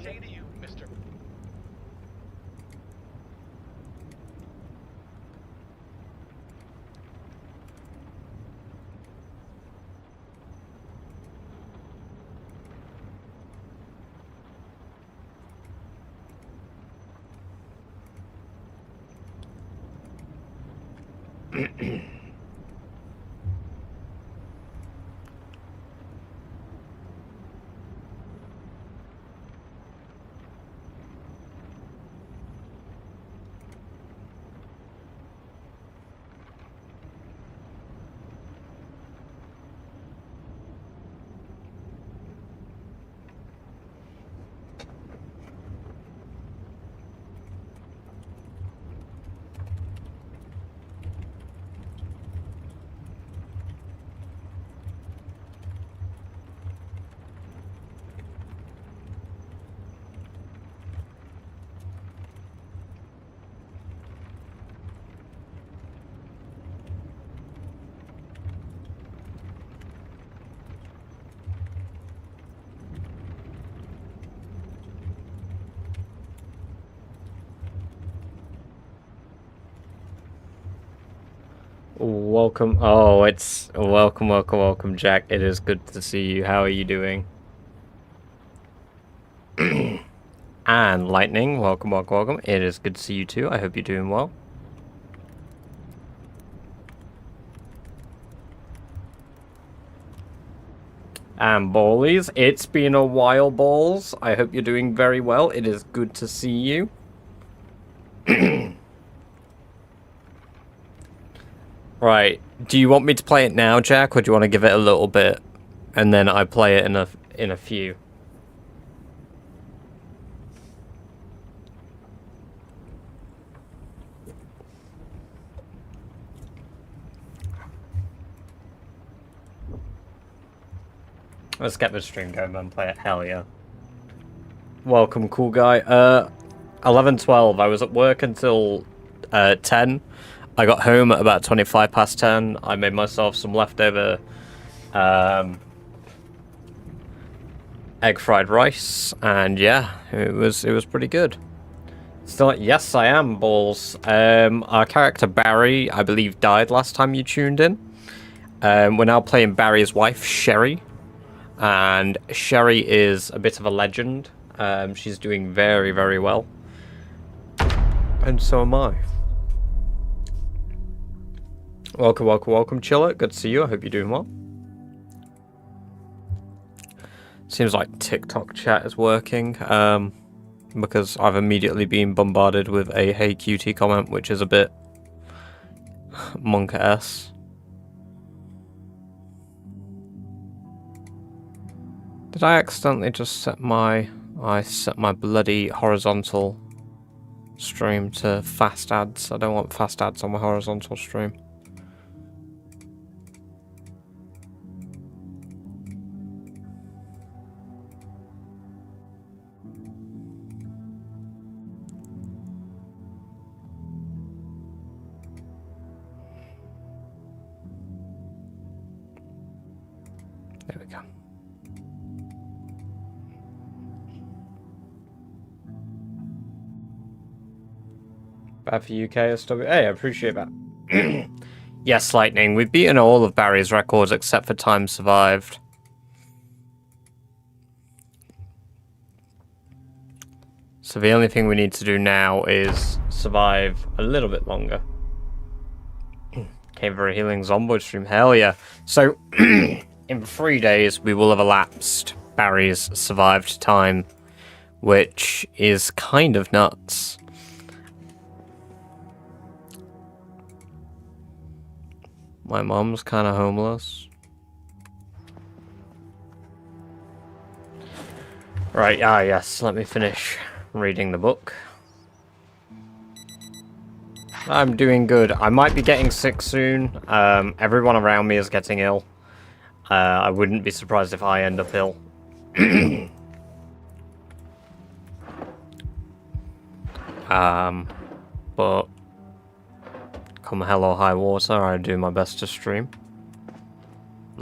say to you, Mr. Welcome. Oh, it's welcome, Jack. It is good to see you. How are you doing? And Lightning, welcome. It is good to see you too. I hope you're doing well. And Ballies, it's been a while, Balls. I hope you're doing very well. It is good to see you. Right. Do you want me to play it now, Jack, or do you want to give it a little bit and then I play it in a few? Let's get the stream going and play it. Hell yeah. Welcome, cool guy. 11:12. I was at work until 10. I got home at about 25 past 10. I made myself some leftover egg fried rice, and yeah, it was pretty good. Still, yes, I am, Balls. Our character Barry, I believe, died last time you tuned in. We're now playing Barry's wife, Sherry, and Sherry is a bit of a legend. She's doing very, very well, and so am I. Welcome, Chiller. Good to see you. I hope you're doing well. Seems like TikTok chat is working, because I've immediately been bombarded with a "Hey cutie" comment, which is a bit monk-ass. Did I accidentally just set my... I set my bloody horizontal stream to fast ads. I don't want fast ads on my horizontal stream. There we go. Bad for UK SW. Hey, I appreciate that. Yes, Lightning. We've beaten all of Barry's records except for time survived. So the only thing we need to do now is survive a little bit longer. Came for a healing Zomboid stream. Hell yeah. So, in 3 days, we will have elapsed Barry's survived time, which is kind of nuts. My mom's kind of homeless. Right, yes, let me finish reading the book. I'm doing good. I might be getting sick soon. Everyone around me is getting ill. I wouldn't be surprised if I end up ill. But come hell or high water, I do my best to stream.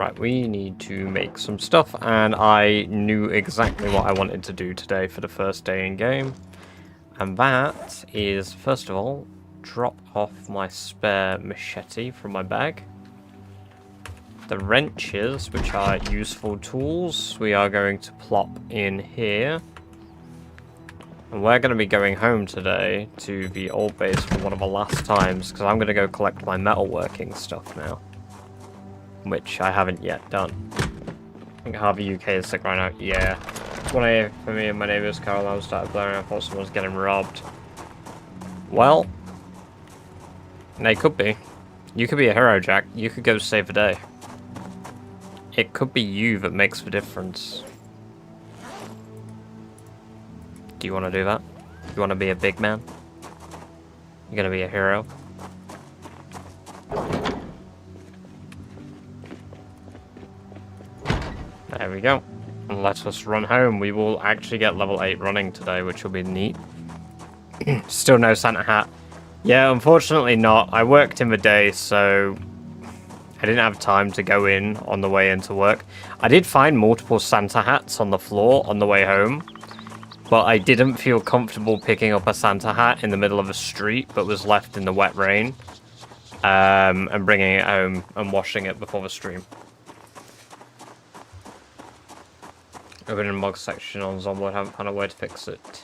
Right, we need to make some stuff, and I knew exactly what I wanted to do today for the first day in game. And that is, first of all, drop off my spare machete from my bag. The wrenches, which are useful tools, we are going to plop in here. And we're going to be going home today to the old base for one of the last times, because I'm going to go collect my metalworking stuff now. Which I haven't yet done. I think half the UK is sick right now. Yeah. When I hear from me and my neighbour's car alarm started blaring, I thought someone was getting robbed. Well, they could be. You could be a hero, Jack. You could go save the day. It could be you that makes the difference. Do you want to do that? You want to be a big man? You're going to be a hero? There we go. And let us run home. We will actually get level 8 running today, which will be neat. Still no Santa hat. Yeah, unfortunately not. I worked in the day, so I didn't have time to go in on the way into work. I did find multiple Santa hats on the floor on the way home, but I didn't feel comfortable picking up a Santa hat in the middle of a street that was left in the wet rain, and bringing it home and washing it before the stream. Open in the mod section on Zombie, haven't found a way to fix it.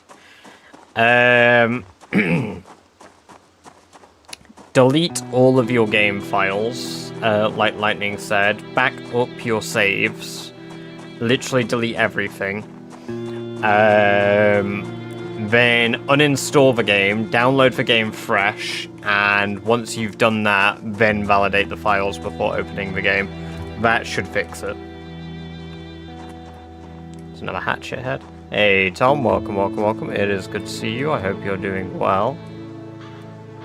Delete all of your game files, like Lightning said. Back up your saves. Literally delete everything. Then uninstall the game, download the game fresh, and once you've done that, then validate the files before opening the game. That should fix it. There's another hatchet head. Hey Tom, welcome, welcome, welcome. It is good to see you. I hope you're doing well.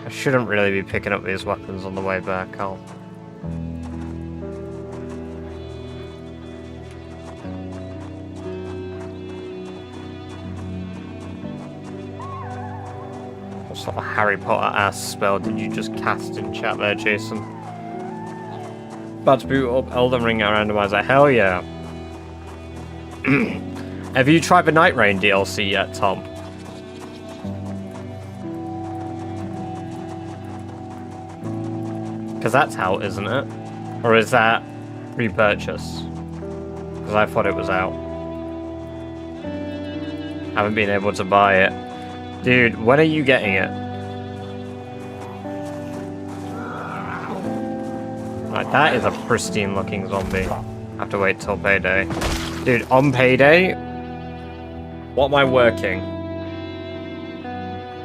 I shouldn't really be picking up these weapons on the way back. I'll... What sort of Harry Potter ass spell did you just cast in chat there, Jason? About to boot up Elden Ring randomizer. Hell yeah. Have you tried the Night Rain DLC yet, Tom? Because that's out, isn't it? Or is that repurchase? Because I thought it was out. Haven't been able to buy it. Dude, when are you getting it? Right, that is a pristine looking zombie. Have to wait till payday. Dude, on payday, what am I working?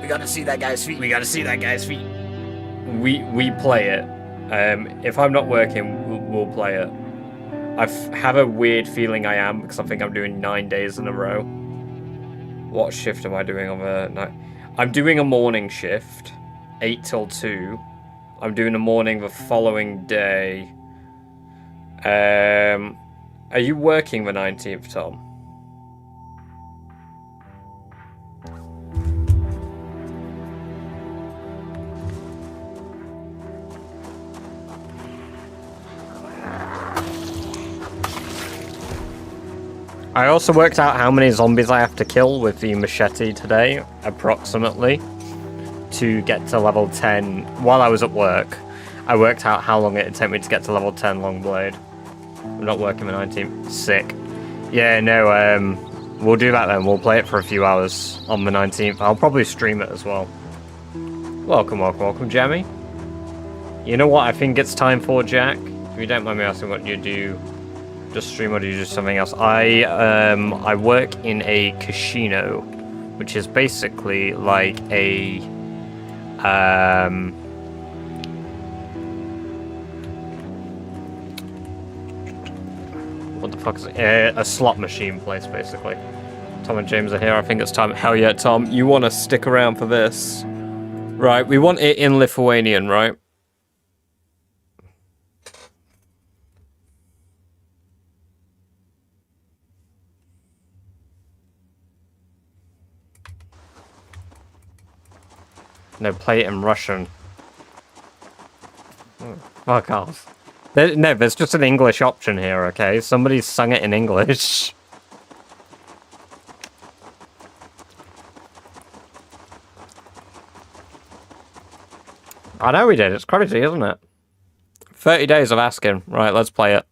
We gotta see that guy's feet. We gotta see that guy's feet. We play it. If I'm not working, we'll play it. I have a weird feeling I am, because I think I'm doing 9 days in a row. What shift am I doing on the night? I'm doing a morning shift, 8 till 2. I'm doing a morning the following day. Are you working the 19th, Tom? I also worked out how many zombies I have to kill with the machete today, approximately, to get to level 10. While I was at work, I worked out how long it would take me to get to level 10 long blade. I'm not working the 19th. Sick. Yeah, no, we'll do that then. We'll play it for a few hours on the 19th. I'll probably stream it as well. Welcome, welcome, welcome, Jamie. You know what I think it's time for, Jack? If you don't mind me asking what you do, just stream or do you do something else? I work in a casino, which is basically like a what the fuck is it? A slot machine place, basically. Tom and James are here. I think it's time. Hell yeah, Tom. You want to stick around for this? Right, we want it in Lithuanian, right? No, play it in Russian. Oh, fuck off. No, there's just an English option here, okay? Somebody sung it in English. I know we did. It's crazy, isn't it? 30 days of asking. Right, let's play it.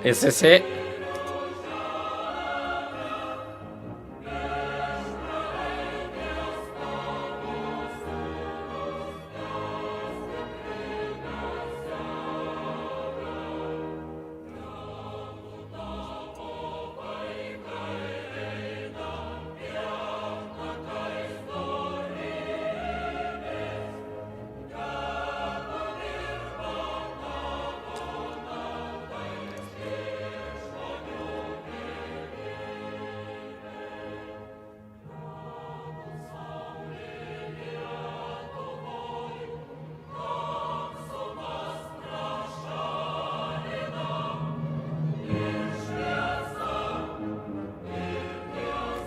Is this it?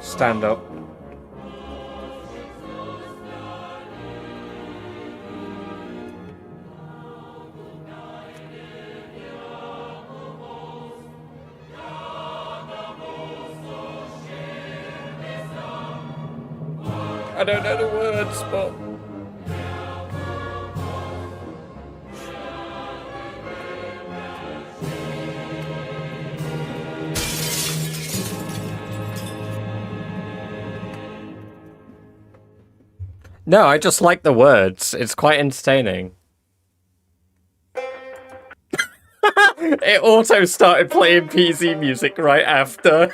Stand up. I don't know the words, but... No, I just like the words. It's quite entertaining. It also started playing PZ music right after.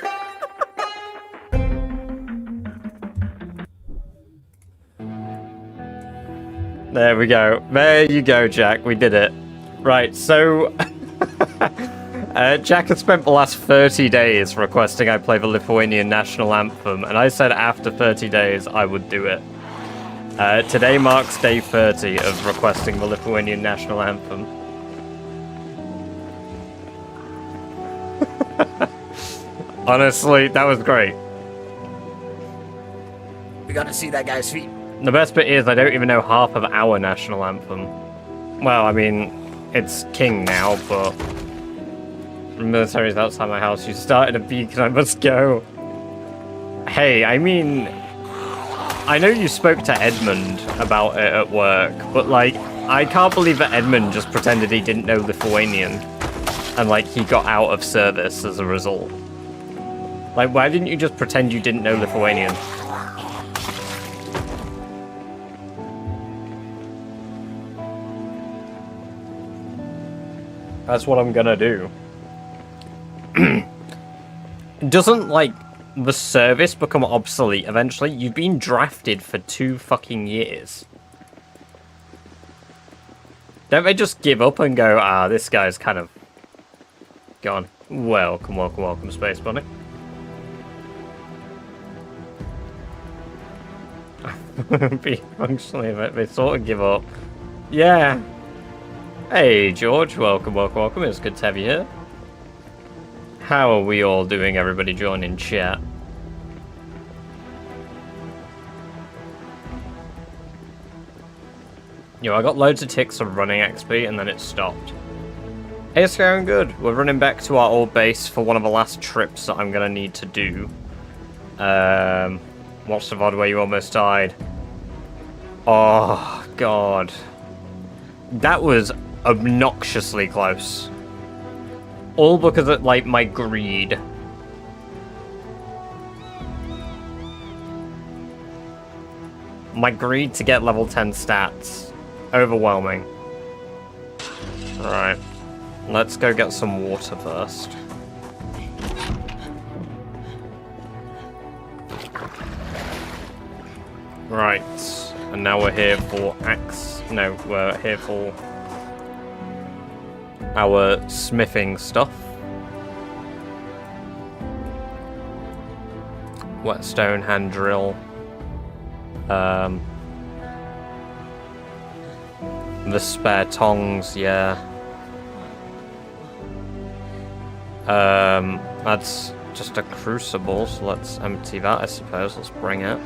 There we go. There you go, Jack. We did it. Right, so... Jack has spent the last 30 days requesting I play the Lithuanian national anthem, and I said after 30 days I would do it. Today marks day 30 of requesting the Lithuanian national anthem. Honestly, that was great. We gotta see that guy's feet. The best bit is I don't even know half of our national anthem. Well, I mean, it's King now, but... The military's outside my house. You started a beacon, I must go. Hey, I mean... I know you spoke to Edmund about it at work, but, like, I can't believe that Edmund just pretended he didn't know Lithuanian. And, like, he got out of service as a result. Like, why didn't you just pretend you didn't know Lithuanian? That's what I'm gonna do. Doesn't, like, the service become obsolete eventually? You've been drafted for 2 fucking years. Don't they just give up and go, ah, this guy's kind of gone. Welcome, welcome, welcome, Space Bunny. Be functionally, they sort of give up. Yeah. Hey, George, welcome, welcome, welcome. It's good to have you here. How are we all doing, everybody joining chat? Yo, I got loads of ticks of running XP and then it stopped. Hey, it's going good. We're running back to our old base for one of the last trips that I'm gonna need to do. What's the VOD where you almost died? Oh, God. That was obnoxiously close. All because of, like, my greed. My greed to get level 10 stats. Overwhelming. Alright. Let's go get some water first. Right. And now we're here for axe. No, we're here for our smithing stuff. Whetstone, hand drill. The spare tongs, yeah. That's just a crucible, so let's empty that, I suppose. Let's bring it.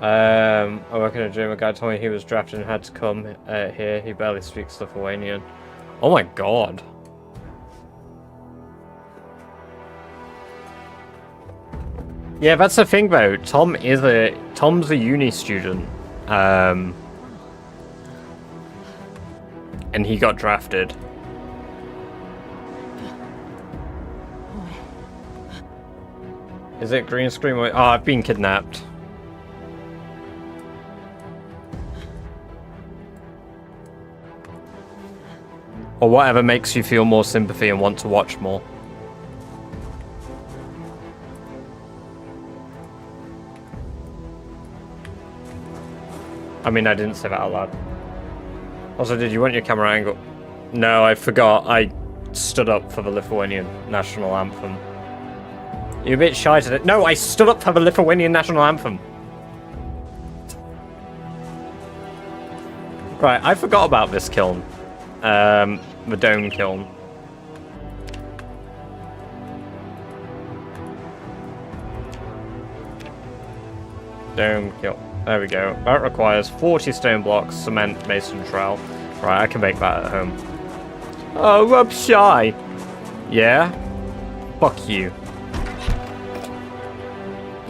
I work in a gym. A guy told me he was drafted and had to come here. He barely speaks Lithuanian. Oh my god. Yeah, that's the thing though. Tom's a uni student. And he got drafted. Is it green screen? Oh, I've been kidnapped. Or whatever makes you feel more sympathy and want to watch more. I mean, I didn't say that out loud. Also, did you want your camera angle? No, I forgot. I stood up for the Lithuanian national anthem. You're a bit shy today. No, I stood up for the Lithuanian national anthem. Right, I forgot about this kiln. The dome kiln. Dome kiln. There we go. That requires 40 stone blocks, cement, mason trowel. Right, I can make that at home. Oh, I'm shy. Yeah? Fuck you.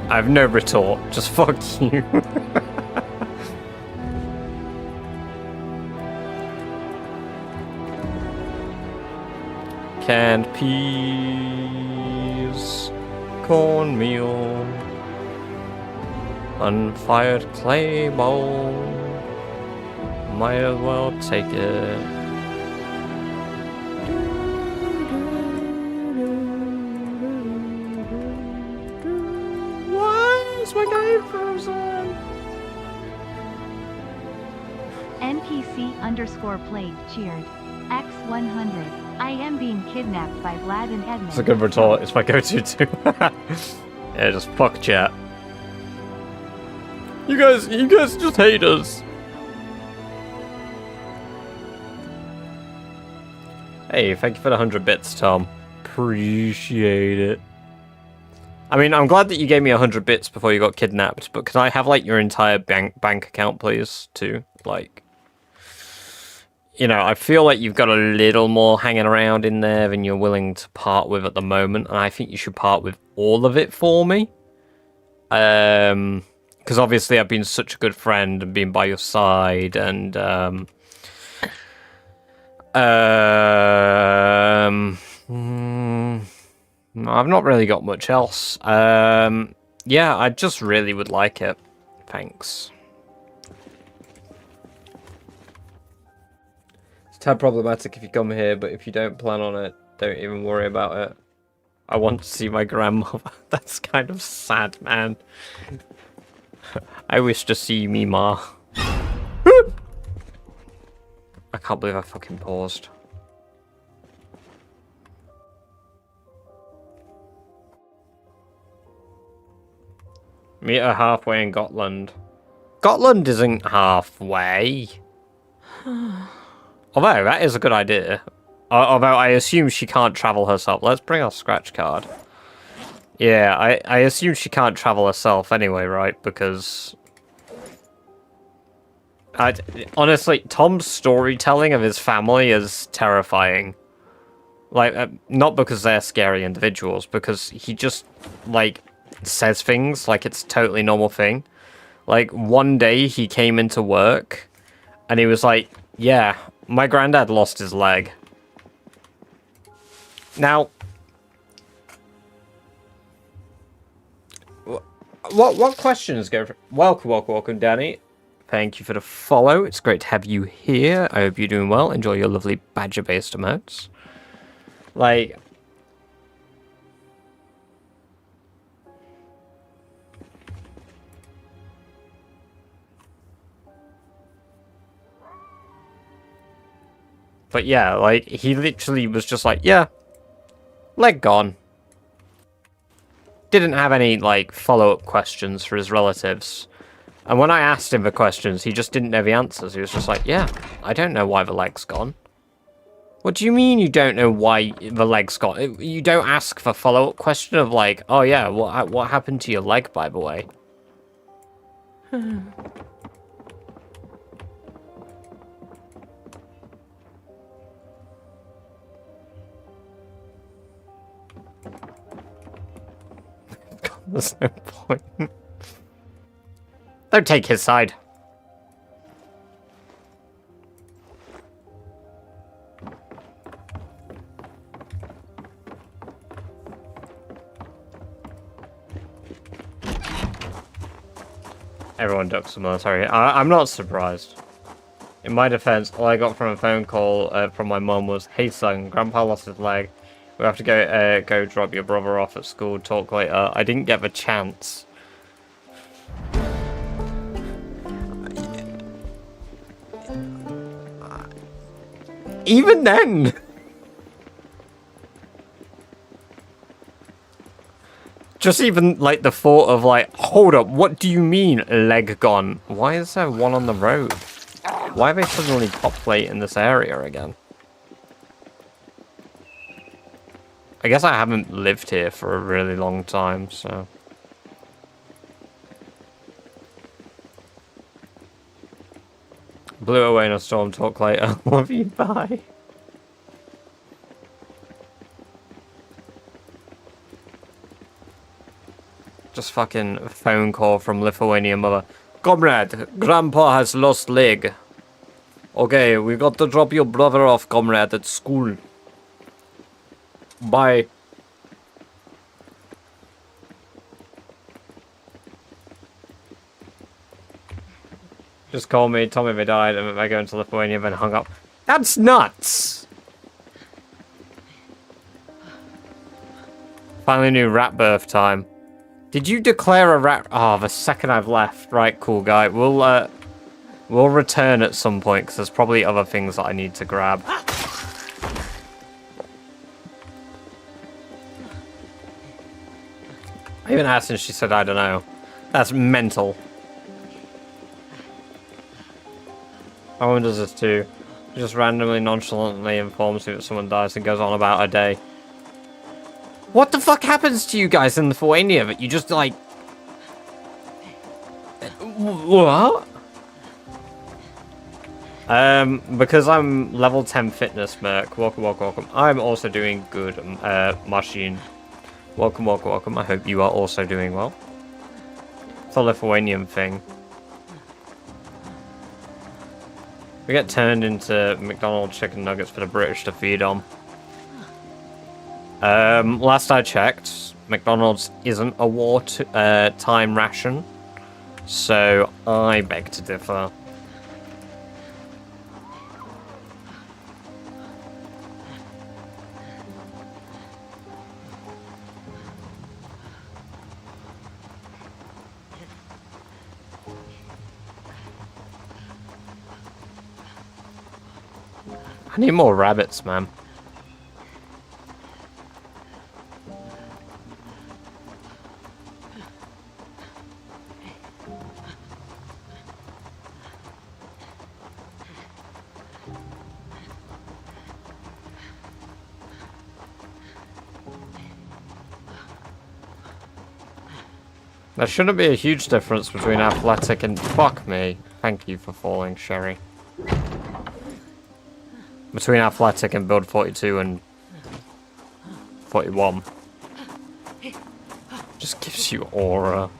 I have no retort. Just fuck you. Canned peas, cornmeal, unfired clay bowl. Might as well take it. Why is my game frozen? NPC_played cheered. X100. I am being kidnapped by Vlad and Edmund. It's a good retort. It's my go-to too. Yeah, just fuck chat. You guys just hate us. Hey, thank you for the 100 bits, Tom. Appreciate it. I mean, I'm glad that you gave me 100 bits before you got kidnapped, but can I have, like, your entire bank account, please, too? Like, you know, I feel like you've got a little more hanging around in there than you're willing to part with at the moment, and I think you should part with all of it for me. Because obviously I've been such a good friend and been by your side, and I've not really got much else. Yeah, I just really would like it. Thanks. It's tad problematic if you come here, but if you don't plan on it, don't even worry about it. I want to see my grandmother. That's kind of sad, man. I wish to see me, ma. I can't believe I fucking paused. Meet her halfway in Gotland. Gotland isn't halfway. Although, that is a good idea. Although, I assume she can't travel herself. Let's bring our scratch card. Yeah, I assume she can't travel herself anyway, right? Because... honestly, Tom's storytelling of his family is terrifying. Like, not because they're scary individuals, because he just, like, says things like it's a totally normal thing. Like, one day he came into work, and he was like, yeah, my granddad lost his leg. Now... What questions go for... Welcome, Danny. Thank you for the follow. It's great to have you here. I hope you're doing well. Enjoy your lovely badger-based emotes. Like... But yeah, like, he literally was just like, yeah, leg gone. Didn't have any, like, follow-up questions for his relatives. And when I asked him the questions, he just didn't know the answers. He was just like, yeah, I don't know why the leg's gone. What do you mean you don't know why the leg's gone? You don't ask the follow-up question of like, oh yeah, what happened to your leg, by the way? There's no point. Don't take his side. Everyone ducks the military. I'm not surprised. In my defense, all I got from a phone call from my mum was, "Hey son, Grandpa lost his leg. We have to go drop your brother off at school. Talk later." I didn't get the chance. Even then. Just even, like, the thought of, like, hold up, what do you mean, leg gone? Why is there one on the road? Why are they suddenly populating this area again? I guess I haven't lived here for a really long time, so... Blew away in a storm, talk later. Love you, bye. Just fucking phone call from Lithuanian mother. Comrade, Grandpa has lost leg. Okay, we got to drop your brother off, comrade, at school. Bye. Just call me, tell me they died, and they go into Lithuania, then hung up. That's nuts! Finally knew rat birth time. Did you declare a rat? Oh, the second I've left. Right, cool guy. We'll return at some point because there's probably other things that I need to grab. I even asked and she said, I don't know. That's mental. My woman does this too. She just randomly, nonchalantly informs me that someone dies and goes on about her day. What the fuck happens to you guys in Lithuania that you just like... What? Because I'm level 10 fitness merc. Welcome, welcome, welcome. I'm also doing good, machine. Welcome, welcome, welcome. I hope you are also doing well. It's a Lithuanian thing. We get turned into McDonald's chicken nuggets for the British to feed on. Last I checked, McDonald's isn't a war time ration, so I beg to differ. I need more rabbits, man. There shouldn't be a huge difference between athletic and... Fuck me. Thank you for falling, Sherry. Between athletic and build 42 and 41. Just gives you aura.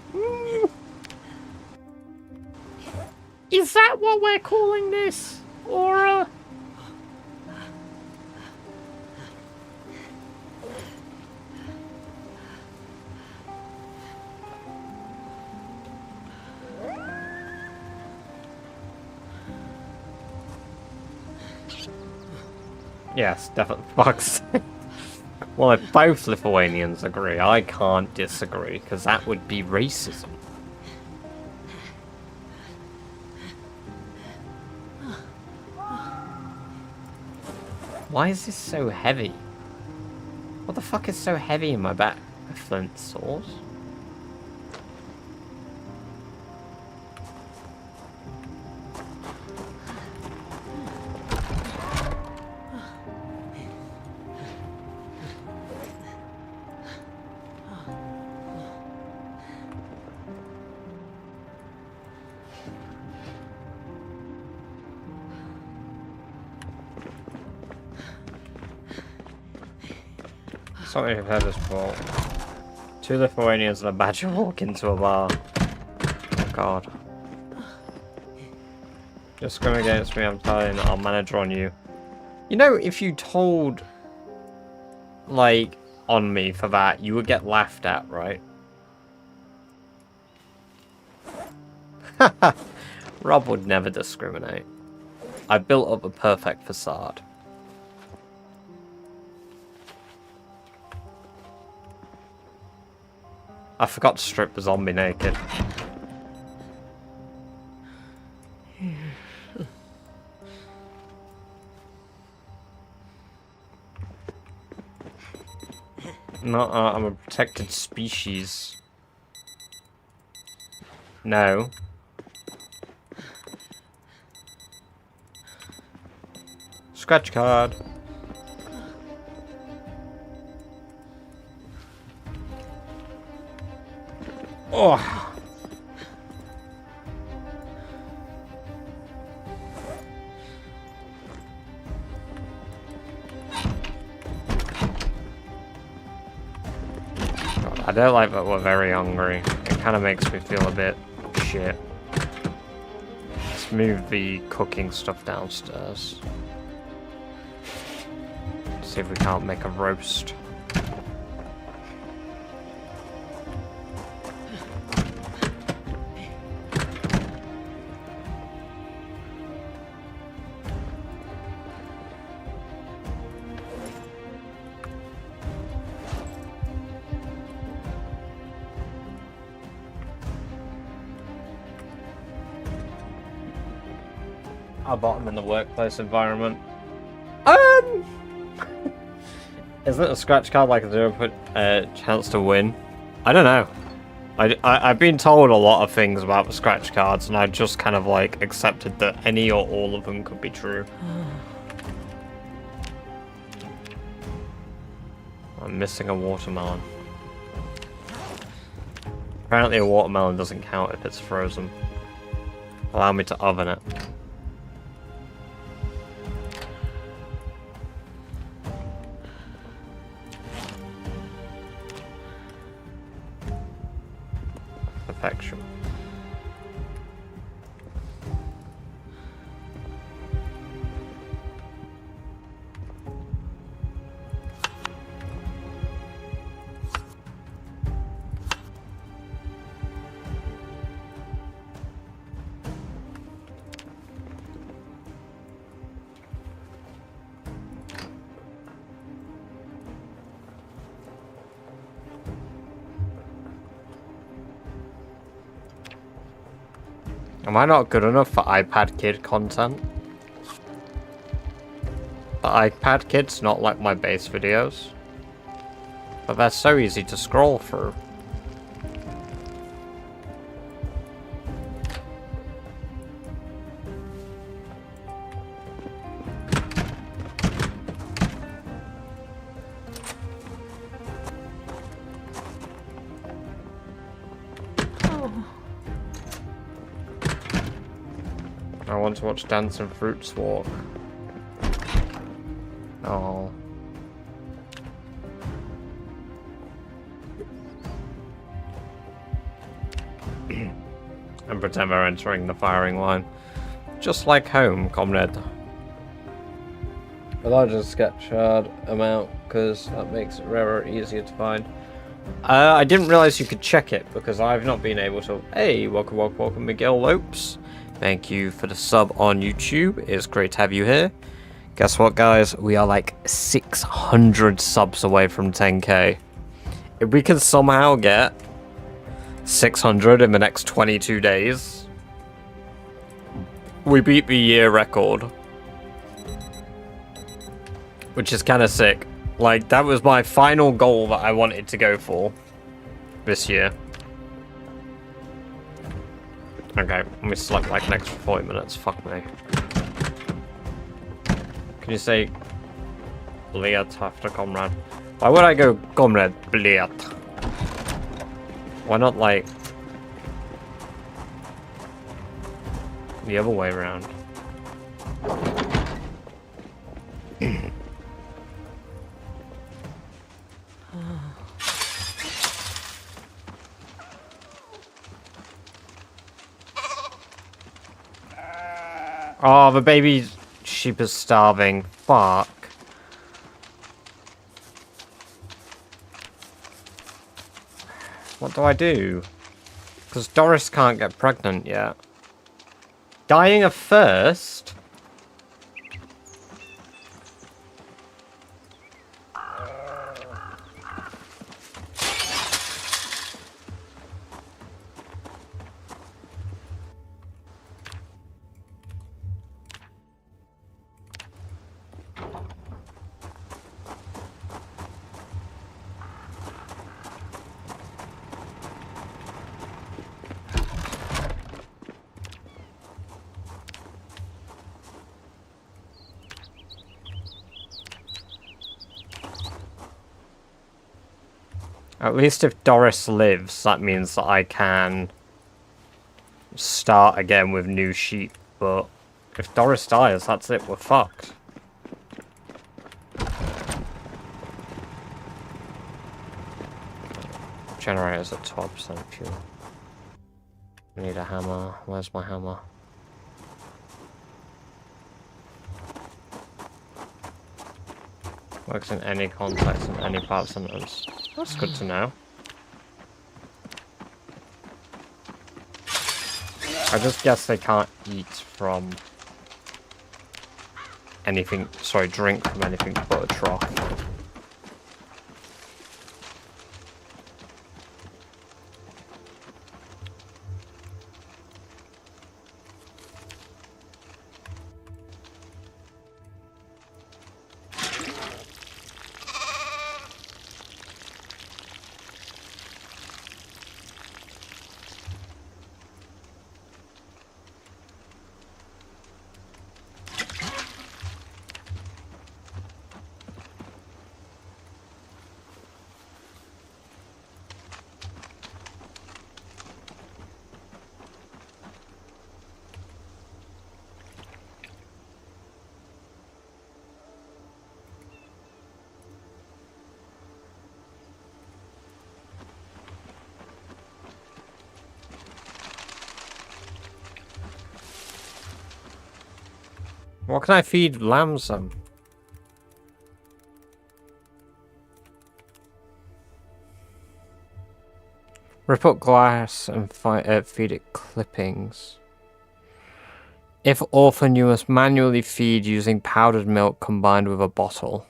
Is that what we're calling this? Aura? Yes, definitely. Fuck's sake. Well, if both Lithuanians agree, I can't disagree, because that would be racism. Why is this so heavy? What the fuck is so heavy in my back? A flint sword? Something you've heard this before. 2 Lithuanians and a badger walk into a bar. Oh god. Just going against me, I'm telling our manager on you. You know, if you told, like, on me for that, you would get laughed at, right? Rob would never discriminate. I built up a perfect facade. I forgot to strip the zombie naked. No, I'm a protected species. No. Scratch card. Oh. God, I don't like that we're very hungry. It kind of makes me feel a bit shit. Let's move the cooking stuff downstairs. See if we can't make a roast. Our bottom in the workplace environment. Isn't a scratch card like a 0% chance to win? I don't know. I've been told a lot of things about the scratch cards, and I just kind of like accepted that any or all of them could be true. I'm missing a watermelon. Apparently a watermelon doesn't count if it's frozen. Allow me to oven it. Perfection. Am I not good enough for iPad Kid content? The iPad Kid's not like my base videos. But they're so easy to scroll through. I want to watch Dancing Fruits walk. Oh. And pretend we're entering the firing line. Just like home, comrade. A larger sketch card amount, because that makes it rarer and easier to find. I didn't realise you could check it, because I've not been able to... Hey, welcome, Miguel Lopes. Thank you for the sub on YouTube. It's great to have you here. Guess what, guys? We are like 600 subs away from 10k. If we can somehow get 600 in the next 22 days, we beat the year record. Which is kind of sick. Like, that was my final goal that I wanted to go for this year. Okay, let me select like an extra 40 minutes. Fuck me. Can you say Bliat after comrade? Why would I go comrade Bliat? Why not like the other way around? Oh, the baby sheep is starving. Fuck. What do I do? Because Doris can't get pregnant yet. Dying of thirst? At least if Doris lives, that means that I can start again with new sheep, but if Doris dies, that's it, we're fucked. Generator's at 12% fuel. I need a hammer. Where's my hammer? Works in any context in any part sentence. That's good to know. I just guess they can't eat from anything, sorry, drink from anything but a trough. What can I feed lambs them? Rip up glass and feed it clippings. If orphan, you must manually feed using powdered milk combined with a bottle.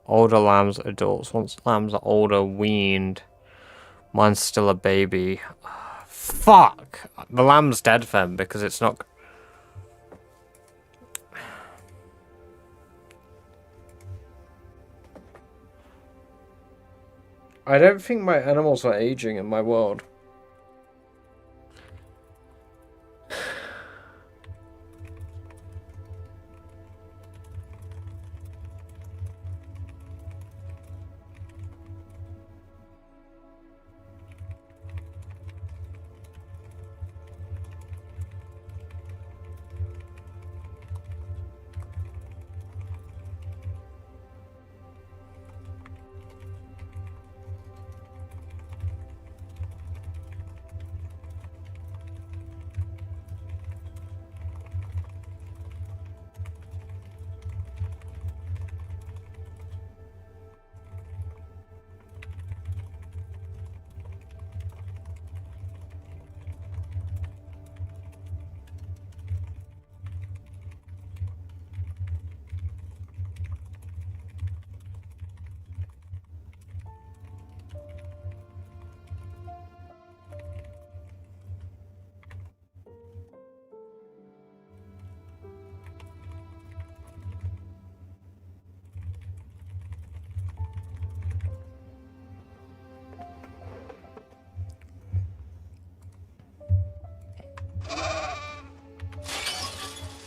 Older lambs, adults. Once lambs are older, weaned. Mine's still a baby. Fuck! The lamb's dead then because it's not... I don't think my animals are aging in my world.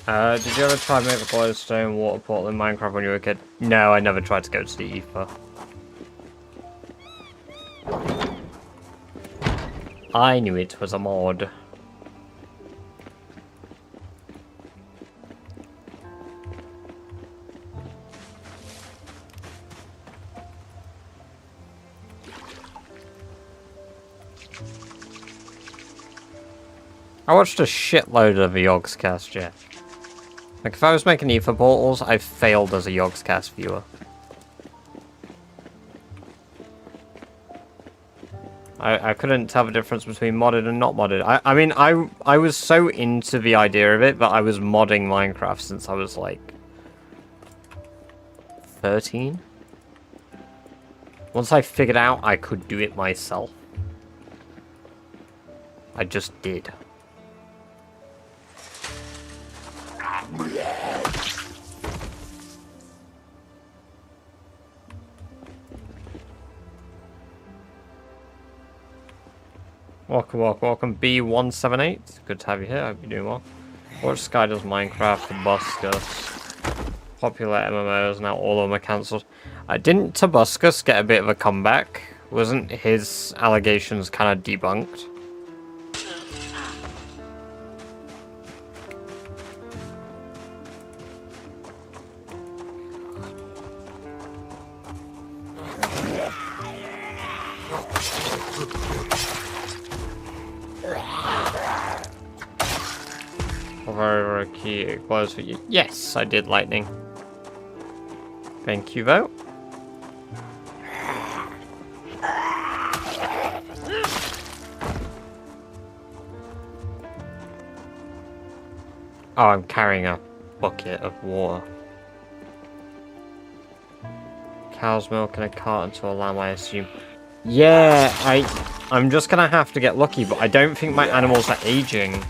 Did you ever try to make a glowstone water portal in Minecraft when you were a kid? No, I never tried to go to the ether. I knew it was a mod. I watched a shitload of Yogscast, yeah. Like, if I was making ether portals, I failed as a Yogscast viewer. I couldn't tell the difference between modded and not modded. I mean, I was so into the idea of it that I was modding Minecraft since I was, like, 13? Once I figured out I could do it myself, I just did. Welcome, welcome, welcome. B178. Good to have you here. I hope you're doing well. Watch Sky does Minecraft, Tobuscus. Popular MMOs, now all of them are cancelled. Didn't Tobuscus get a bit of a comeback? Wasn't his allegations kind of debunked? Very key explodes for you. Yes, I did lightning. Thank you, though. Oh, I'm carrying a bucket of water. Cow's milk and a cart into a lamb, I assume. Yeah, I'm just gonna have to get lucky, but I don't think my animals are aging.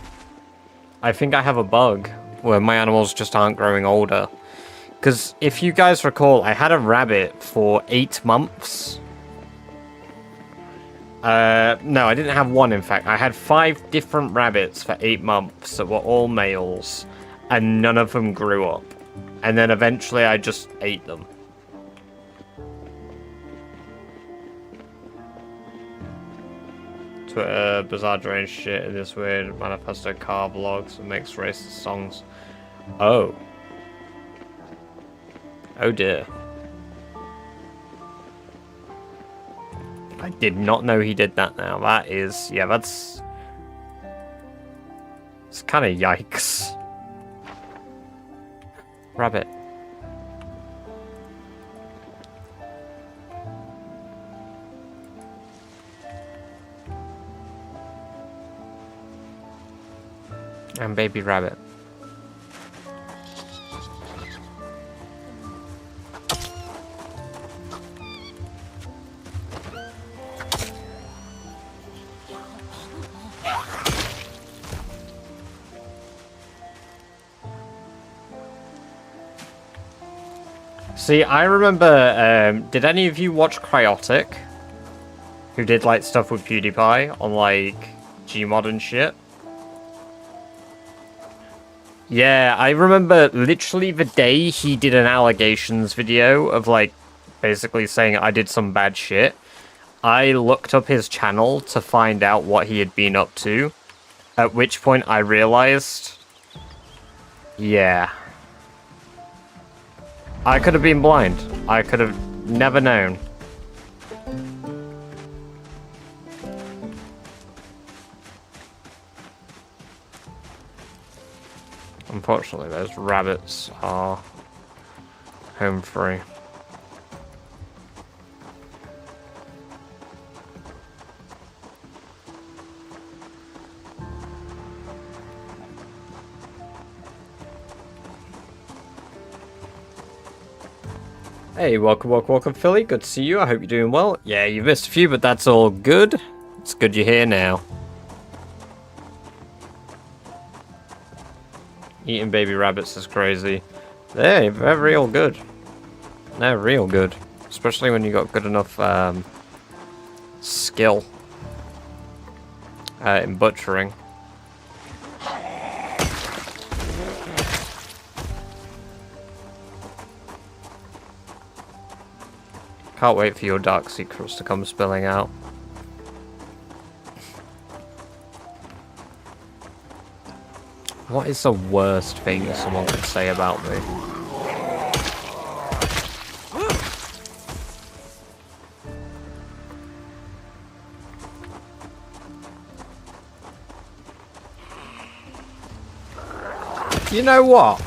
I think I have a bug where my animals just aren't growing older. Because if you guys recall, I had a rabbit for 8 months. No, I didn't have one, in fact. I had 5 different rabbits for 8 months that were all males, and none of them grew up. And then eventually I just ate them. Twitter, bizarre deranged shit in this weird manifesto car vlogs and makes racist songs. Oh. Oh dear. I did not know he did that now. That is, yeah, that's... It's kind of yikes. Rabbit. And baby rabbit. See, I remember, did any of you watch Cryotic? Who did, like, stuff with PewDiePie on, like, Gmod and shit? Yeah, I remember literally the day he did an allegations video of, like, basically saying I did some bad shit. I looked up his channel to find out what he had been up to, at which point I realized, yeah. I could have been blind. I could have never known. Unfortunately, those rabbits are home free. Hey, welcome, welcome, welcome, Philly. Good to see you. I hope you're doing well. Yeah, you missed a few, but that's all good. It's good you're here now. Eating baby rabbits is crazy. They're real good. They're real good. Especially when you got good enough skill in butchering. Can't wait for your dark secrets to come spilling out. What is the worst thing someone could say about me? You know what?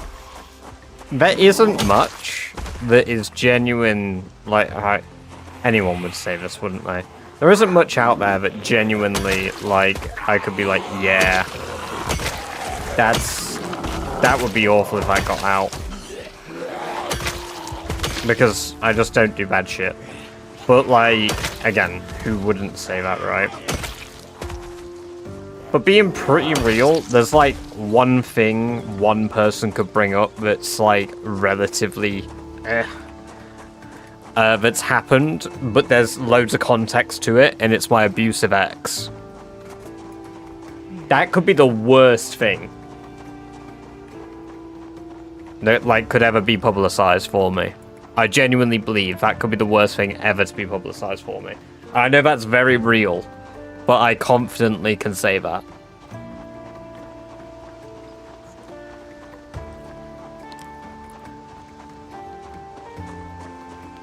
There isn't much that is genuine, like, anyone would say this, wouldn't they? There isn't much out there that genuinely, like, I could be like, yeah, that would be awful if I got out. Because I just don't do bad shit. But, like, again, who wouldn't say that, right? But being pretty real, there's like one thing one person could bring up that's like relatively that's happened, but there's loads of context to it, and it's my abusive ex. That could be the worst thing that like could ever be publicized for me. I genuinely believe that could be the worst thing ever to be publicized for me. I know that's very real, but I confidently can say that.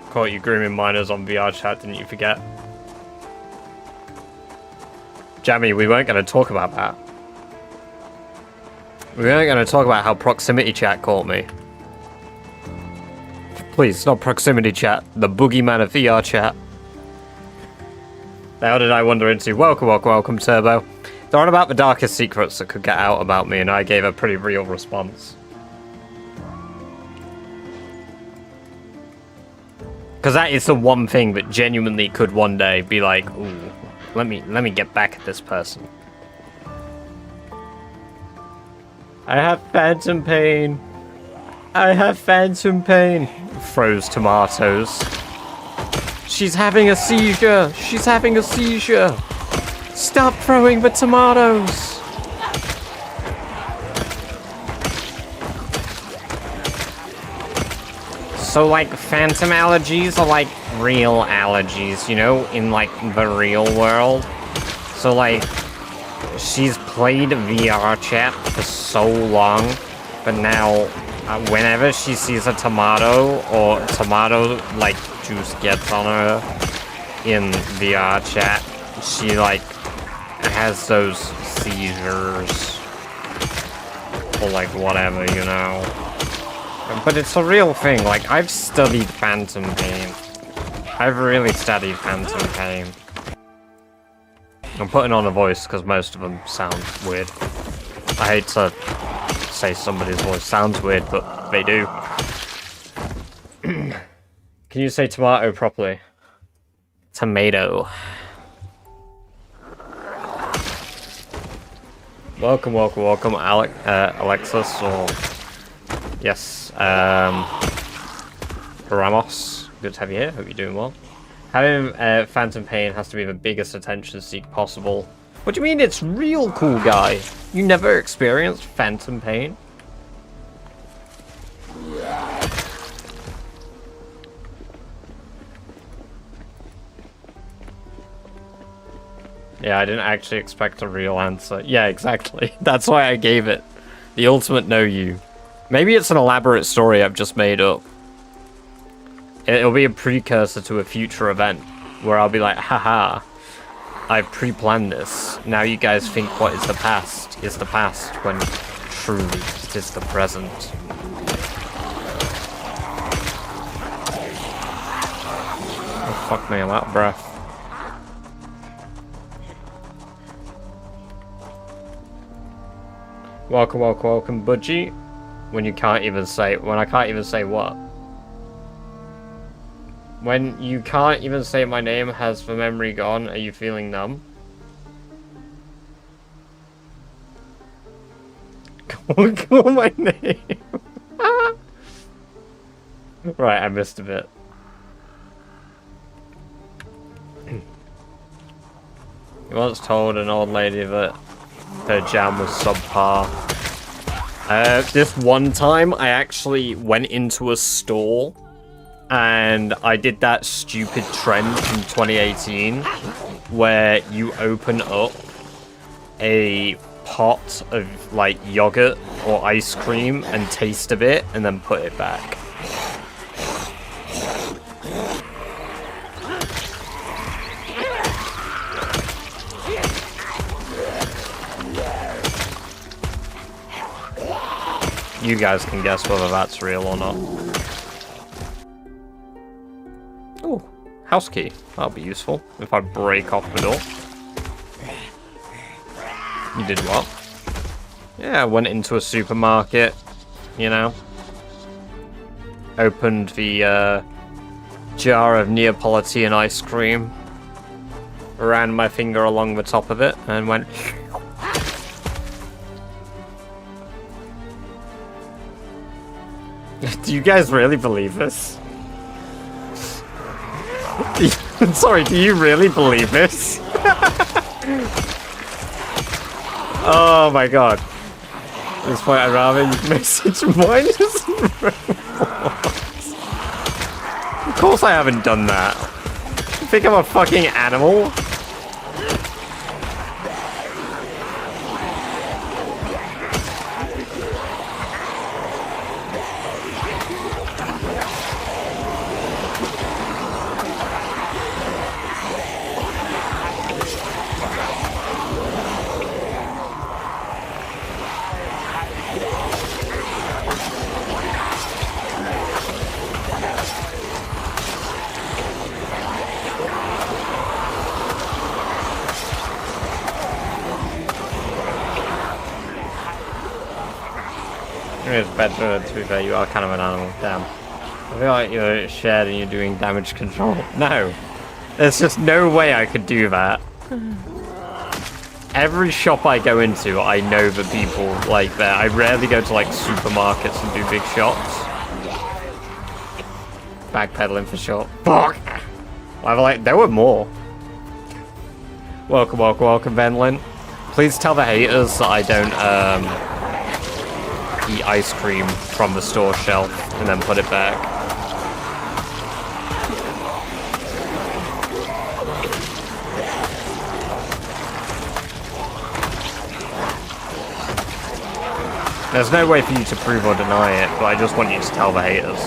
Caught you grooming minors on VR chat, didn't you forget? Jammy, we weren't going to talk about that. We weren't going to talk about how proximity chat caught me. Please, not proximity chat. The boogeyman of VR chat. How did I wander into? Welcome, welcome, welcome, Turbo. They're on about the darkest secrets that could get out about me, and I gave a pretty real response. Because that is the one thing that genuinely could one day be like, ooh, let me get back at this person. I have phantom pain. I have phantom pain. Froze tomatoes. She's having a seizure! She's having a seizure! Stop throwing the tomatoes! So, like, phantom allergies are, like, real allergies, you know? In, like, the real world. So, like, she's played VR chat for so long, but now, whenever she sees a tomato, or tomato, like, juice gets on her in VR chat, she like has those seizures or like whatever, you know. But it's a real thing. Like, I've studied phantom pain. I've really studied phantom pain. I'm putting on a voice because most of them sound weird. I hate to say somebody's voice sounds weird, but they do. Can you say tomato properly? Tomato. Welcome, welcome, welcome, Alexis, or... Yes, Ramos. Good to have you here, hope you're doing well. Having phantom pain has to be the biggest attention seek possible. What do you mean it's real, cool guy? You never experienced phantom pain? Yeah, I didn't actually expect a real answer. Yeah, exactly. That's why I gave it. The ultimate know you. Maybe it's an elaborate story I've just made up. It'll be a precursor to a future event where I'll be like, haha, I've pre-planned this. Now you guys think what is the past when truly it is the present. Oh, fuck me, I'm out of breath. Welcome, welcome, welcome, Budgie. When I can't even say what? When you can't even say my name, has the memory gone? Are you feeling numb? Call my name. Right, I missed a bit. You once told an old lady that her jam was subpar. This one time, I actually went into a store and I did that stupid trend from 2018 where you open up a pot of like yogurt or ice cream and taste a bit and then put it back. You guys can guess whether that's real or not. Oh, house key. That'll be useful if I break off the door. You did what? Yeah, I went into a supermarket, you know. Opened the jar of Neapolitan ice cream. Ran my finger along the top of it and went... Do you guys really believe this? Sorry, do you really believe this? Oh my god. At this point, I'd rather you message minus. Of course I haven't done that. You think I'm a fucking animal? It's better, to be fair, you are kind of an animal. Damn. I feel like you're shared and you're doing damage control. No. There's just no way I could do that. Every shop I go into, I know the people like there. I rarely go to like supermarkets and do big shops. Backpedaling for sure. Fuck! There were more. Welcome, welcome, welcome, Venlin. Please tell the haters that I don't, eat ice cream from the store shelf and then put it back. There's no way for you to prove or deny it, but I just want you to tell the haters.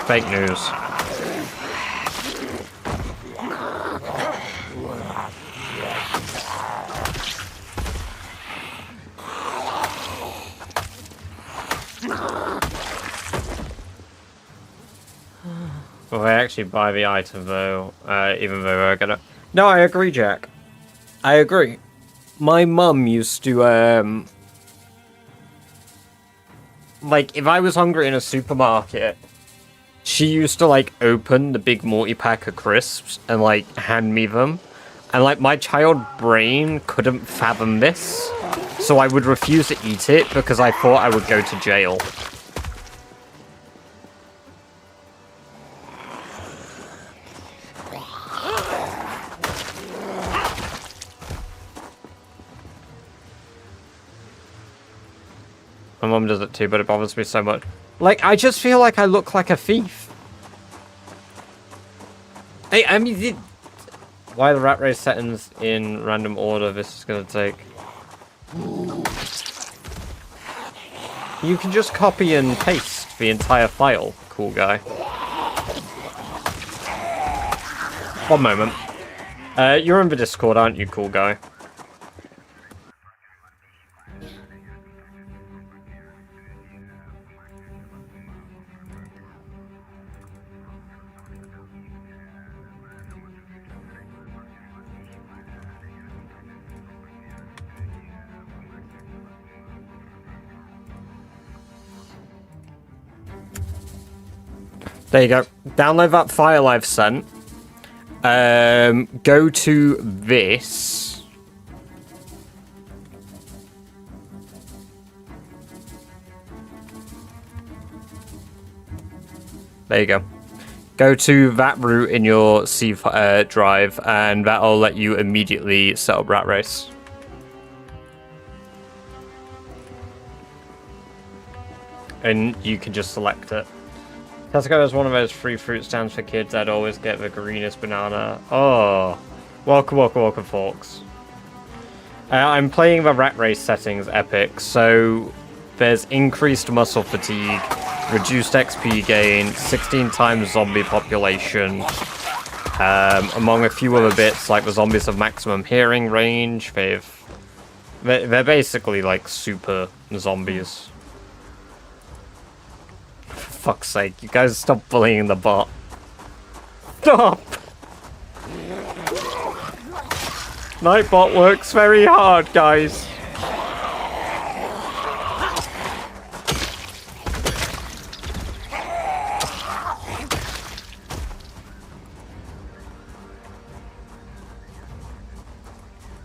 Fake news. Well, I actually buy the item though, even though we're gonna... No, I agree, Jack. I agree. My mum used to, like, if I was hungry in a supermarket, she used to, like, open the big multi-pack of crisps and, like, hand me them. And, like, my child brain couldn't fathom this. So I would refuse to eat it because I thought I would go to jail. My mum does it too, but it bothers me so much. Like, I just feel like I look like a thief. Hey, I mean, why the rat race settings in random order this is gonna take? You can just copy and paste the entire file, cool guy. One moment. You're in the Discord, aren't you, cool guy? There you go. Download that file I've sent. Go to this. There you go. Go to that route in your C drive, and that'll let you immediately set up Rat Race. And you can just select it. Tesco is one of those free fruit stands for kids that always get the greenest banana. Oh, welcome, welcome, welcome, folks. I'm playing the Rat Race settings epic, so there's increased muscle fatigue, reduced XP gain, 16 times zombie population, among a few other bits, like the zombies have maximum hearing range. They're basically like super zombies. For fuck's sake, you guys stop bullying the bot. Stop! Nightbot works very hard, guys.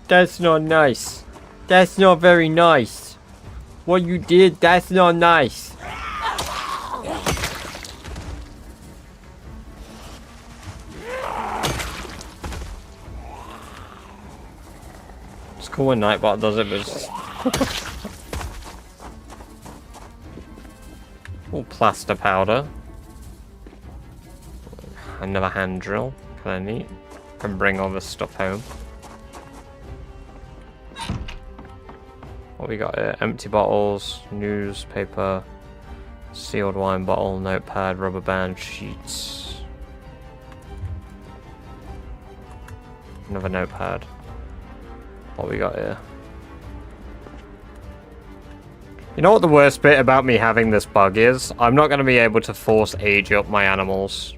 That's not nice. That's not very nice. What you did, that's not nice. It's cool when Nightbot does it, but it's... All plaster powder. Another hand drill. Kinda neat. Can bring all this stuff home. What we got here? Empty bottles, newspaper, sealed wine bottle, notepad, rubber band, sheets. Another notepad. What we got here? You know what the worst bit about me having this bug is? I'm not going to be able to force age up my animals.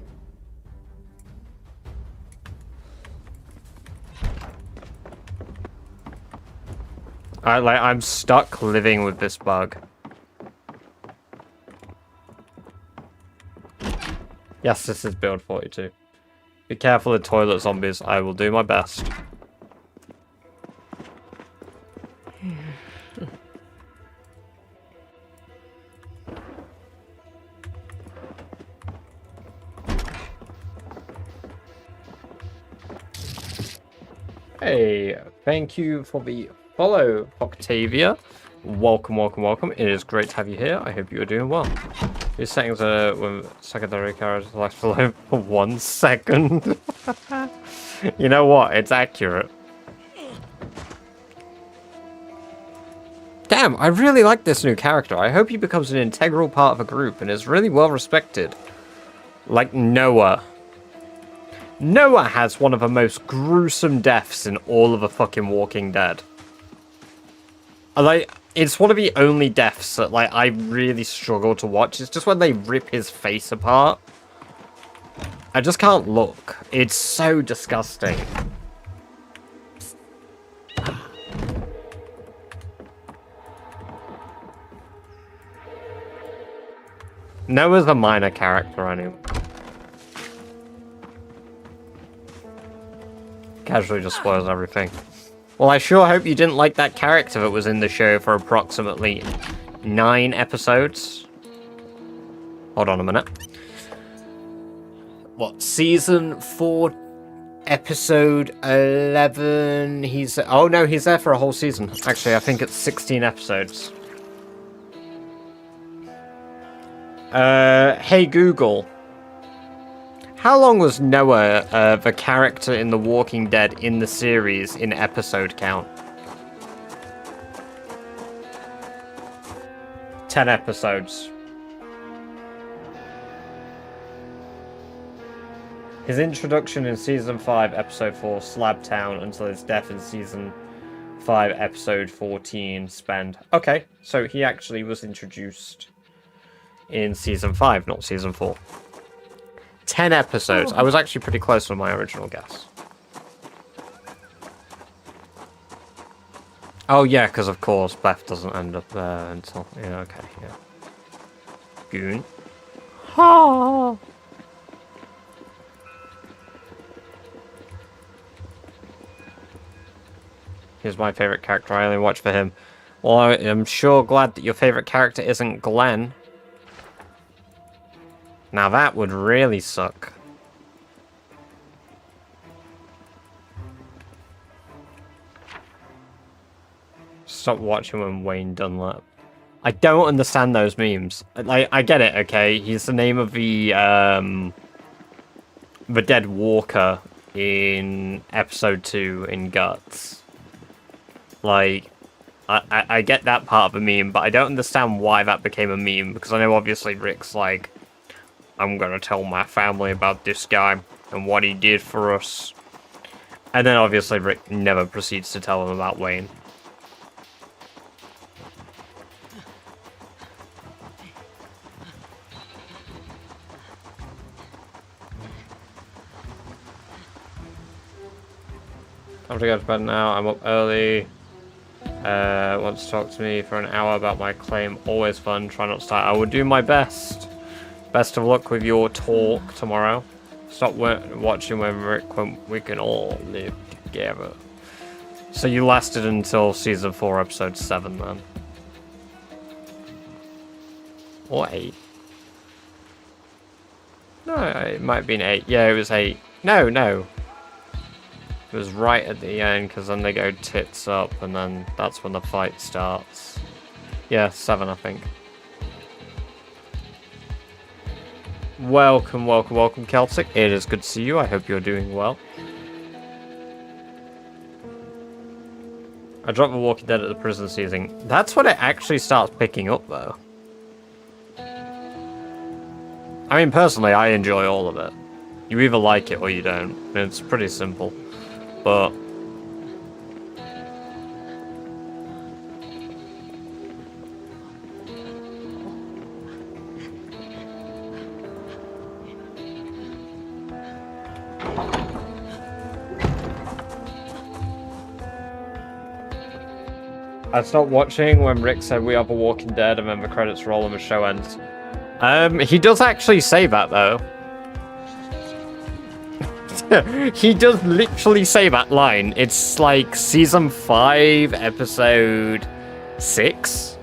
I'm stuck living with this bug. Yes, this is build 42. Be careful of toilet zombies. I will do my best. Hey, thank you for the follow, Octavia. Welcome, welcome, welcome. It is great to have you here. I hope you are doing well. These settings are when secondary characters last for 1 second. You know what? It's accurate. Damn, I really like this new character. I hope he becomes an integral part of a group and is really well respected. Like Noah. Noah has one of the most gruesome deaths in all of the fucking Walking Dead. Like, it's one of the only deaths that, like, I really struggle to watch. It's just when they rip his face apart. I just can't look. It's so disgusting. Noah's a minor character, anyway. Casually just spoils everything. Well, I sure hope you didn't like that character that was in the show for approximately 9 episodes. Hold on a minute. What, season 4, episode 11? Oh no, he's there for a whole season. Actually, I think it's 16 episodes. Hey Google. How long was Noah, the character in The Walking Dead in the series, in episode count? 10 episodes. His introduction in Season 5, Episode 4, Slab Town, until his death in Season 5, Episode 14, Spend. Okay, so he actually was introduced in Season 5, not Season 4. 10 episodes. I was actually pretty close to my original guess. Oh yeah, because of course Beth doesn't end up there until... Yeah, okay, yeah. Goon. Ha! He's my favourite character. I only watch for him. Well, I'm sure glad that your favourite character isn't Glenn. Now that would really suck. Stop watching when Wayne Dunlap I don't understand those memes. Like, I get it, okay? He's the name of the dead walker in episode 2 in Guts. Like, I get that part of a meme, but I don't understand why that became a meme, because I know obviously Rick's like, I'm gonna tell my family about this guy and what he did for us. And then obviously Rick never proceeds to tell them about Wayne. I have to go to bed now. I'm up early. Want to talk to me for an hour about my claim. Always fun. Try not to start. I will do my best. Best of luck with your talk tomorrow. Stop watching when we can all live together. So you lasted until season 4, episode 7, then. Or 8. No, it might have been 8. Yeah, it was 8. No. It was right at the end, because then they go tits up, and then that's when the fight starts. Yeah, 7, I think. Welcome, Celtic. It is good to see you. I hope you're doing well. I dropped The Walking Dead at the prison season. That's when it actually starts picking up, though. I mean, personally, I enjoy all of it. You either like it or you don't. It's pretty simple. But I stopped watching when Rick said we are The Walking Dead and then the credits roll and the show ends. He does actually say that, though. He does literally say that line. It's like season 5, episode 6.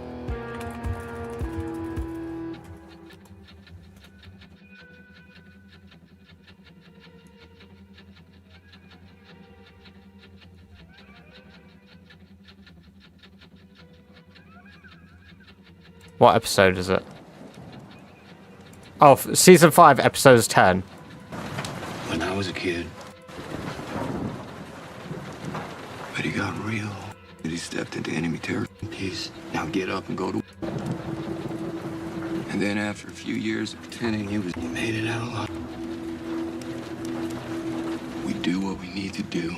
What episode is it? Oh, season 5, episode 10. When I was a kid, but he got real. And he stepped into enemy territory. Peace. Now get up and go to. And then after a few years of pretending he made it out alive. We do what we need to do,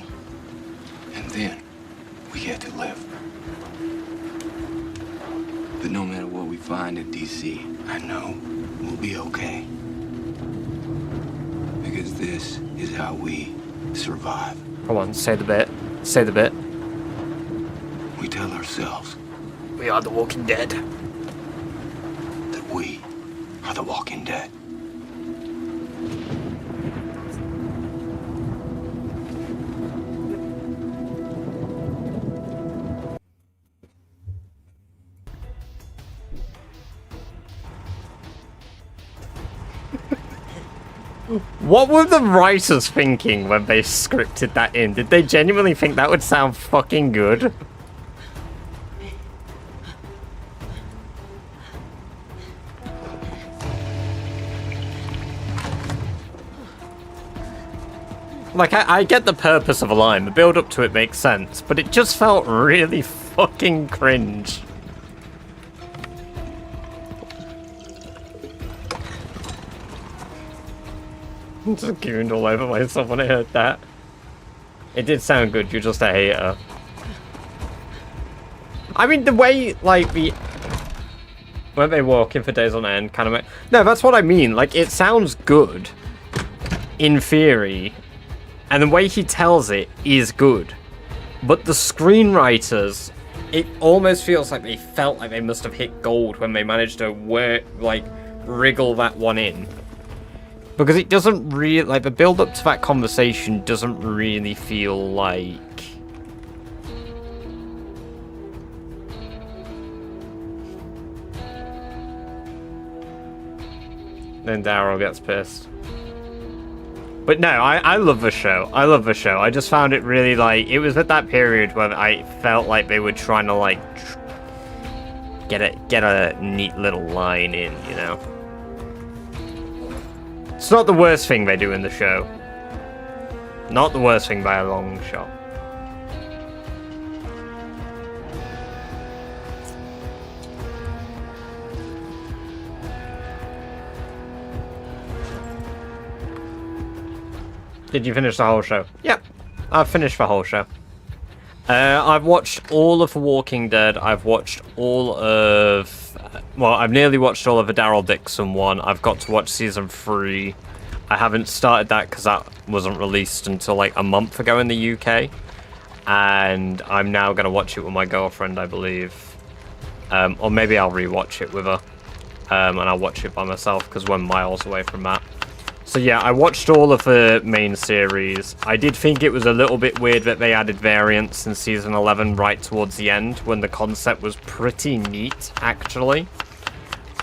and then we get to live. But no matter what we find in DC, I know we'll be okay. Because this is how we survive. Come on, say the bit. Say the bit. We tell ourselves We are the Walking Dead. that we are the Walking Dead. What were the writers thinking when they scripted that in? Did they genuinely think that would sound fucking good? Like, I get the purpose of a line, the build up to it makes sense, but it just felt really fucking cringe. Just gooned all over myself when I heard that. It did sound good, you're just a hater. I mean, the way, like, when they walk in for days on end, kind of... No, that's what I mean. Like, it sounds good, in theory, and the way he tells it is good. But the screenwriters, it almost feels like they felt like they must have hit gold when they managed to work, like, wriggle that one in. Because it doesn't really, like, the build-up to that conversation doesn't really feel like... Then Daryl gets pissed. But no, I love the show. I love the show. I just found it really, like, it was at that period when I felt like they were trying to, like... get a neat little line in, you know. It's not the worst thing they do in the show. Not the worst thing by a long shot. Did you finish the whole show? Yep, I've finished the whole show. I've watched all of The Walking Dead. I've watched all of... well, I've nearly watched all of the Daryl Dixon one. I've got to watch season 3. I haven't started that because that wasn't released until like a month ago in the UK. And I'm now going to watch it with my girlfriend, I believe. Or maybe I'll rewatch it with her. And I'll watch it by myself because we're miles away from that. So yeah, I watched all of the main series. I did think it was a little bit weird that they added variants in Season 11 right towards the end, when the concept was pretty neat, actually.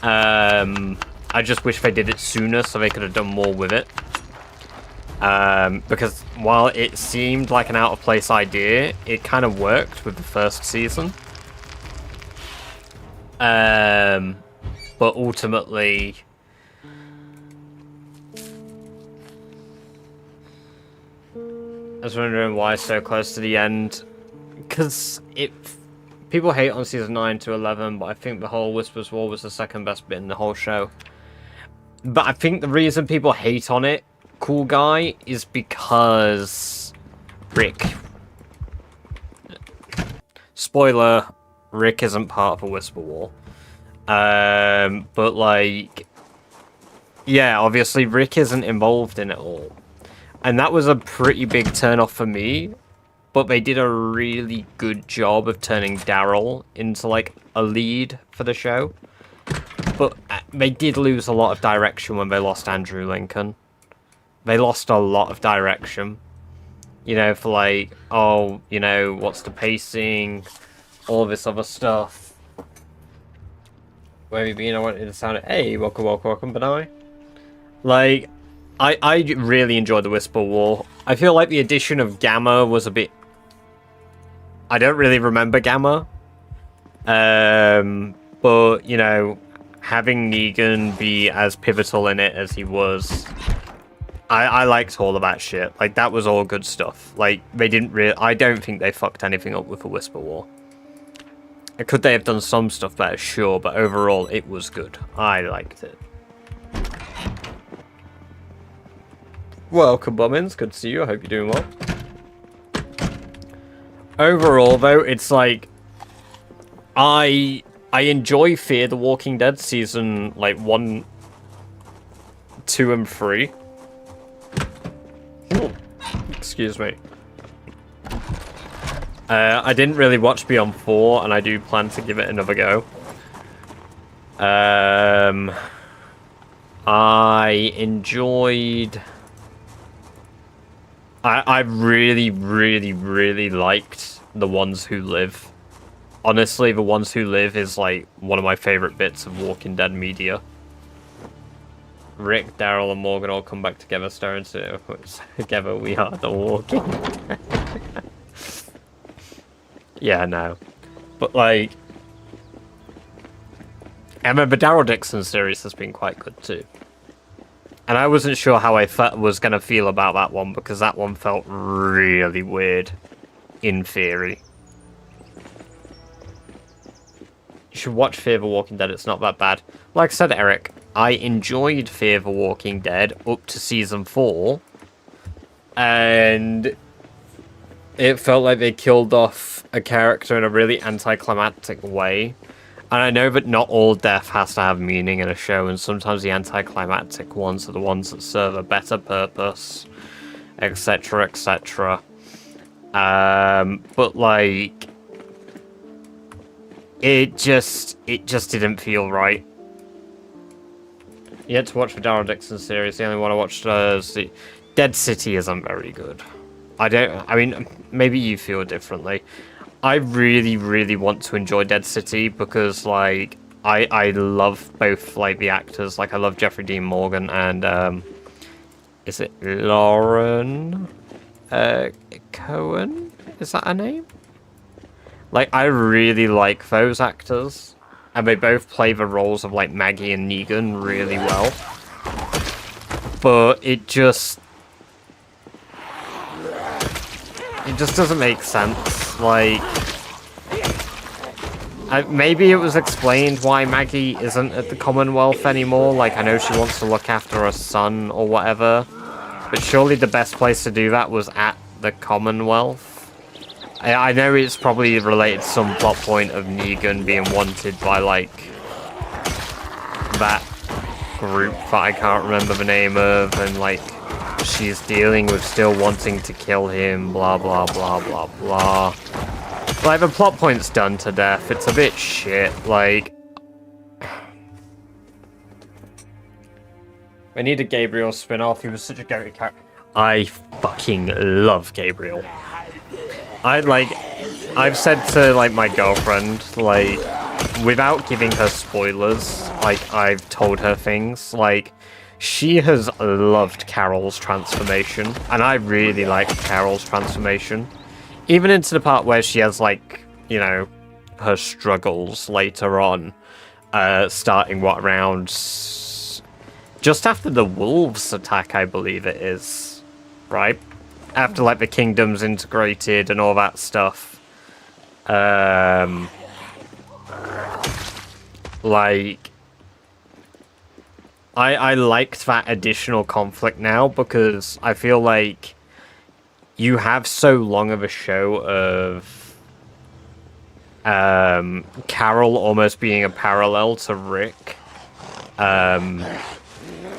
I just wish they did it sooner so they could have done more with it. Because while it seemed like an out-of-place idea, it kind of worked with the first season. But ultimately... I was wondering why so close to the end, because people hate on season 9 to 11, but I think the whole Whispers War was the second best bit in the whole show. But I think the reason people hate on it, Cool Guy, is because Rick. Spoiler, Rick isn't part of a Whisper War. But like, yeah, obviously Rick isn't involved in it all. And that was a pretty big turn-off for me, but they did a really good job of turning Daryl into, like, a lead for the show. But they did lose a lot of direction when they lost Andrew Lincoln. They lost a lot of direction. You know, for, like, oh, you know, what's the pacing, all this other stuff. Where have you been? I wanted to sound it. Hey, welcome, Benai. Like... I really enjoyed the Whisper War. I feel like the addition of Gamma was a bit... I don't really remember Gamma. But, you know, having Negan be as pivotal in it as he was... I liked all of that shit. Like, that was all good stuff. Like, they didn't really... I don't think they fucked anything up with the Whisper War. Could they have done some stuff better? Sure, but overall, it was good. I liked it. Welcome, Bummins. Good to see you. I hope you're doing well. Overall, though, it's like... I enjoy Fear the Walking Dead season, like, 1, 2, and 3. Ooh. Excuse me. I didn't really watch Beyond 4, and I do plan to give it another go. I enjoyed... I really, really, really liked The Ones Who Live. Honestly, The Ones Who Live is, like, one of my favorite bits of Walking Dead media. Rick, Daryl, and Morgan all come back together, staring together we are the Walking Dead. Yeah, no. But, like... I remember Daryl Dixon's series has been quite good, too. And I wasn't sure how I was going to feel about that one, because that one felt really weird, in theory. You should watch Fear the Walking Dead, it's not that bad. Like I said, Eric, I enjoyed Fear the Walking Dead up to season 4. And it felt like they killed off a character in a really anticlimactic way. And I know that not all death has to have meaning in a show, and sometimes the anticlimactic ones are the ones that serve a better purpose, etc., etc. But, like, it just didn't feel right. Yet to watch the Daryl Dixon series, the only one I watched is Dead City isn't very good. I mean, maybe you feel differently. I really, really want to enjoy Dead City because, like, I love both, like, the actors. Like, I love Jeffrey Dean Morgan and, is it Lauren Cohen? Is that her name? Like, I really like those actors. and they both play the roles of like Maggie and Negan really well. But it just doesn't make sense. Like, maybe it was explained why Maggie isn't at the Commonwealth anymore. Like, I know she wants to look after her son or whatever, but surely the best place to do that was at the Commonwealth. I know it's probably related to some plot point of Negan being wanted by, like, that group that I can't remember the name of, and, like, she's dealing with still wanting to kill him, blah, blah, blah, blah, blah. Like, the plot point's done to death. It's a bit shit. Like, we need a Gabriel spin-off. He was such a great character. I fucking love Gabriel. I've said to, like, my girlfriend, like, without giving her spoilers, like, I've told her things, like, she has loved Carol's transformation, and I really like Carol's transformation. Even into the part where she has, like, you know, her struggles later on, starting, what, around just after the wolves attack, I believe it is, right? After, like, the kingdom's integrated and all that stuff. Like, I liked that additional conflict now, because I feel like you have so long of a show of Carol almost being a parallel to Rick,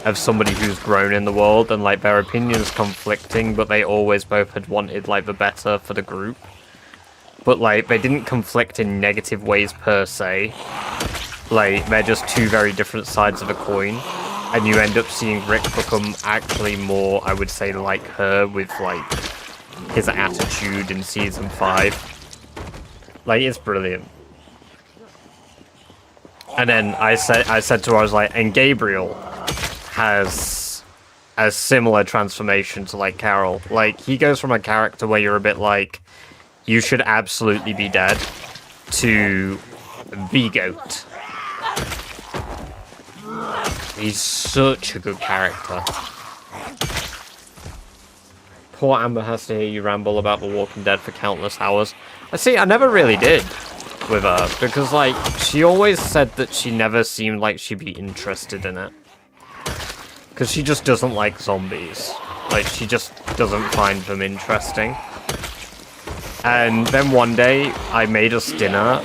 of somebody who's grown in the world, and, like, their opinions conflicting, but they always both had wanted, like, the better for the group. But, like, they didn't conflict in negative ways per se. Like, they're just two very different sides of a coin. And you end up seeing Rick become actually more, I would say, like her, with, like, his attitude in Season 5. Like, it's brilliant. And then I said to her, I was like, and Gabriel has a similar transformation to, like, Carol. Like, he goes from a character where you're a bit like, you should absolutely be dead, to the GOAT. He's such a good character. Poor Amber has to hear you ramble about The Walking Dead for countless hours. I never really did with her, because, like, she always said that she never seemed like she'd be interested in it. Because she just doesn't like zombies. Like, she just doesn't find them interesting. And then one day, I made us dinner,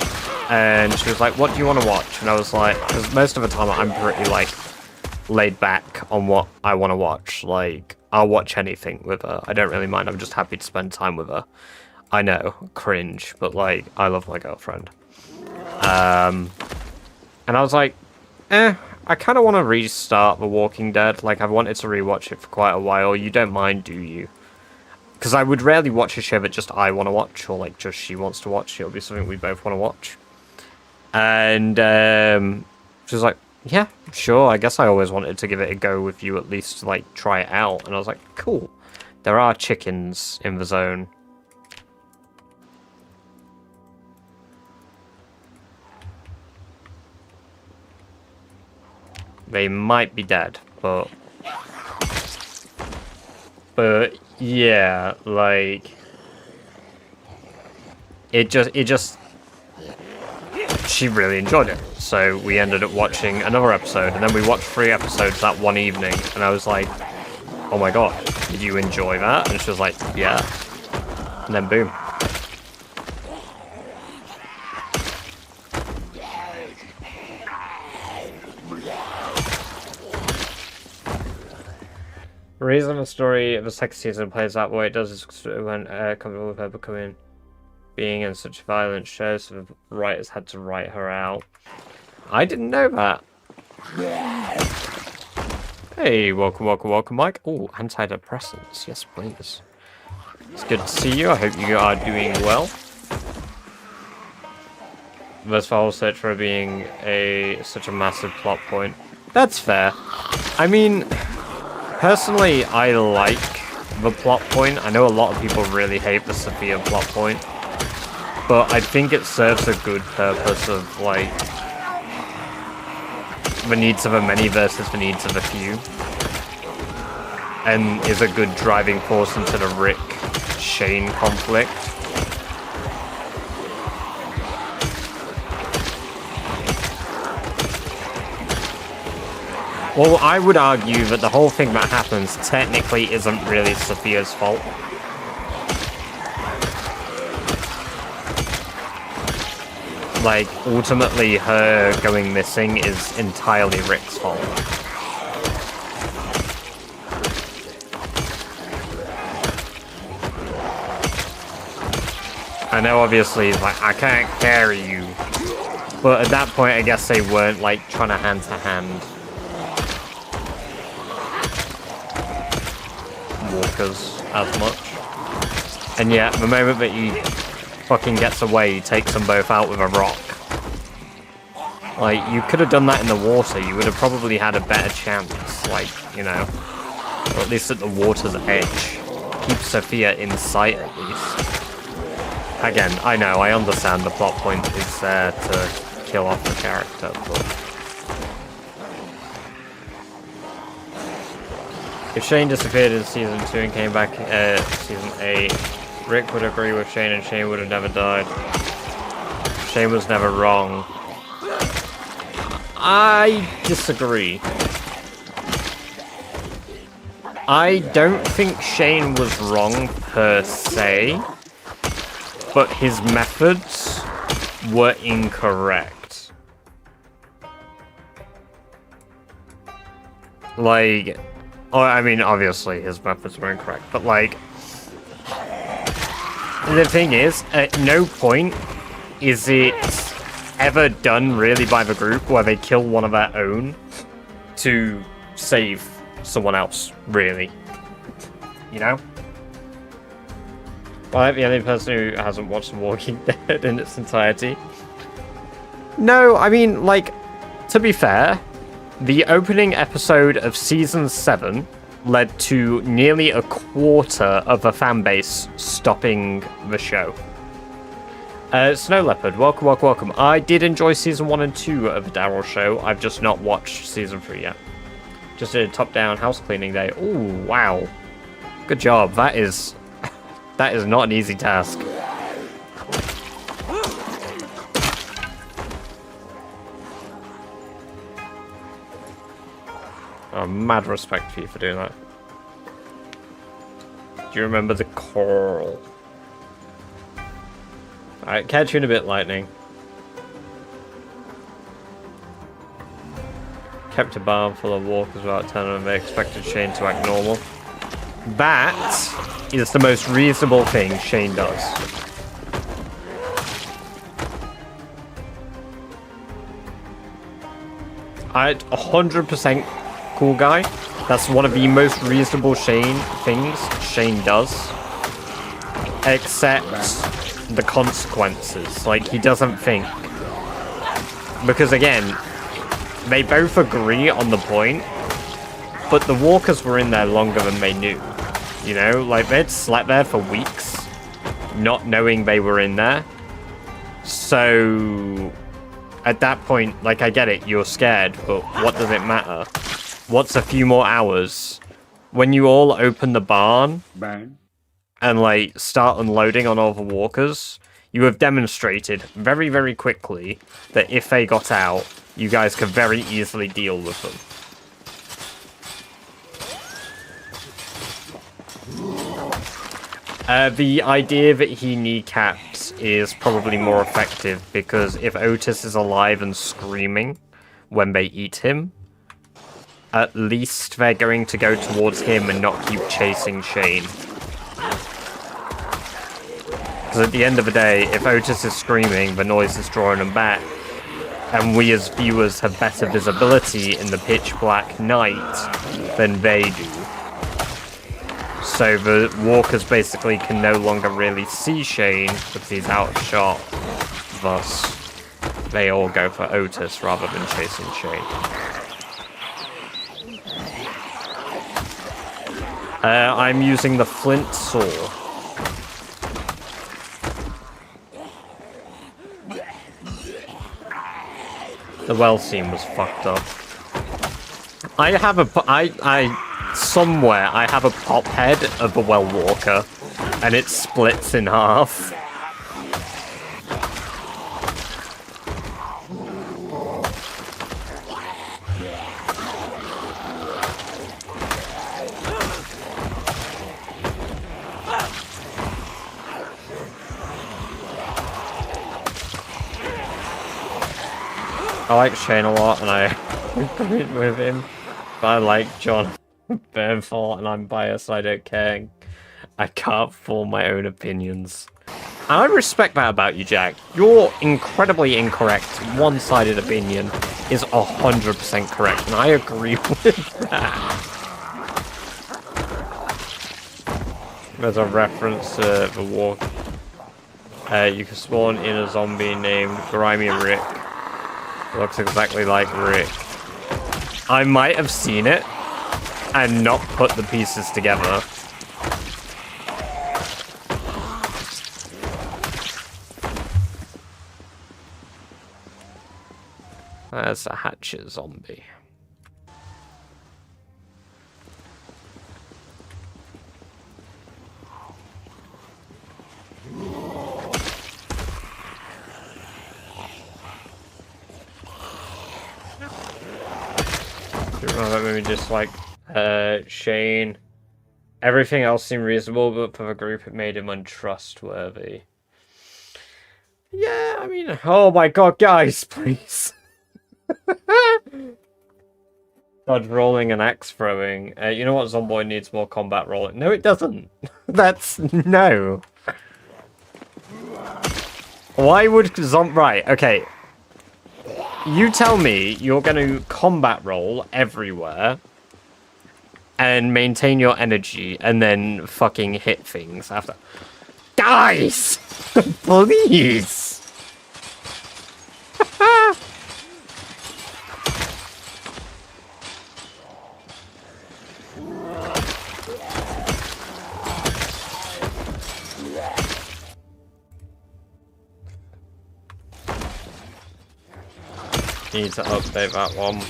and she was like, what do you want to watch? And I was like, because most of the time I'm pretty, like, laid back on what I want to watch. Like, I'll watch anything with her. I don't really mind. I'm just happy to spend time with her. I know, cringe, but, like, I love my girlfriend. And I was like, I kind of want to restart The Walking Dead. Like, I've wanted to rewatch it for quite a while. You don't mind, do you? Because I would rarely watch a show that just I want to watch, or, like, just she wants to watch. It'll be something we both want to watch. And she was like, yeah, sure, I guess I always wanted to give it a go with you, at least to, like, try it out. And I was like, cool. There are chickens in the zone. They might be dead, but yeah, like, it just she really enjoyed it, so we ended up watching another episode, and then we watched 3 episodes that one evening, and I was like, oh my god, did you enjoy that? And she was like, yeah. And then boom. The reason the story of the second season plays out the way it does is when coming with her being in such a violent show, so the writers had to write her out. I didn't know that. Hey, welcome, Mike. Oh, antidepressants. Yes, please. It's good to see you. I hope you are doing well. There's the whole search for being such a massive plot point. That's fair. I mean, personally, I like the plot point. I know a lot of people really hate the Sophia plot point, but I think it serves a good purpose of, like, the needs of a many versus the needs of a few. And is a good driving force into the Rick-Shane conflict. Well, I would argue that the whole thing that happens technically isn't really Sophia's fault. Like, ultimately, her going missing is entirely Rick's fault. I know, obviously, like, I can't carry you. But at that point, I guess they weren't, like, trying to hand-to-hand walkers as much. And yet, the moment that he fucking gets away, he takes them both out with a rock. Like, you could have done that in the water. You would have probably had a better chance, like, you know. Or at least at the water's edge. Keep Sophia in sight, at least. Again, I know, I understand the plot point is there to kill off the character, but... If Shane disappeared in Season 2 and came back Season 8, Rick would agree with Shane and Shane would have never died. Shane was never wrong. I disagree. I don't think Shane was wrong per se, but his methods were incorrect. Like, I mean, obviously his methods were incorrect, but like, the thing is, at no point is it ever done really by the group where they kill one of their own to save someone else, really. You know? Well, I'm the only person who hasn't watched The Walking Dead in its entirety. No, I mean, like, to be fair, the opening episode of Season 7 led to nearly a quarter of the fan base stopping the show. Snow Leopard, welcome, welcome, welcome. I did enjoy Season 1 and 2 of the Daryl show. I've just not watched Season 3 yet. Just did a top-down house cleaning day. Ooh, wow. Good job. That is not an easy task. Oh, mad respect for you for doing that. Do you remember the coral? Alright, catch you in a bit, Lightning. Kept a barn full of walkers without telling them they expected Shane to act normal. That is the most reasonable thing Shane does. I 100% cool guy. That's one of the most reasonable things Shane does. Except the consequences. Like, he doesn't think. Because again, they both agree on the point, but the walkers were in there longer than they knew. You know, like, they'd slept there for weeks, not knowing they were in there. So, at that point, like, I get it, you're scared, but what does it matter? What's a few more hours? When you all open the barn and, like, start unloading on all the walkers, you have demonstrated very, very quickly that if they got out, you guys could very easily deal with them. The idea that he kneecaps is probably more effective because if Otis is alive and screaming when they eat him, at least they're going to go towards him and not keep chasing Shane. Because at the end of the day, if Otis is screaming, the noise is drawing him back, and we as viewers have better visibility in the pitch black night than they do. So the walkers basically can no longer really see Shane because he's out of shot. Thus, they all go for Otis rather than chasing Shane. I'm using the flint saw. The well scene was fucked up. I have a somewhere I have a pop head of a well walker, and it splits in half. I like Shane a lot, and I agree with him. But I like John Bernthal, and I'm biased. I don't care. I can't form my own opinions. And I respect that about you, Jack. Your incredibly incorrect, one-sided opinion is 100% correct, and I agree with that. There's a reference to the war. You can spawn in a zombie named Grimy Rick. Looks exactly like Rick. I might have seen it and not put the pieces together. There's a hatchet zombie. Maybe just like Shane. Everything else seemed reasonable, but for the group it made him untrustworthy. Yeah, I mean, oh my god, guys, please. Dodge rolling and axe throwing. You know what, Zomboid needs more combat rolling. No, it doesn't. That's no. Why would right, okay. You tell me you're going to combat roll everywhere and maintain your energy and then fucking hit things after. Guys! Please! Need to update that one.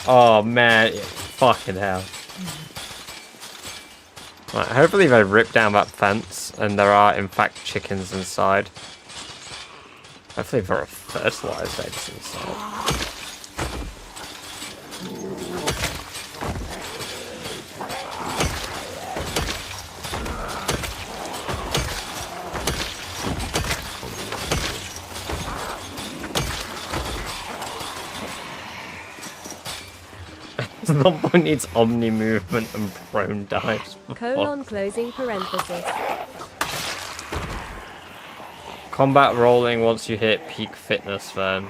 Oh man, fucking hell. Right, hopefully they rip down that fence and there are in fact chickens inside. Hopefully there are fertilized eggs inside. Someone needs omni movement and prone dives. Colon closing parenthesis. Combat rolling once you hit peak fitness then.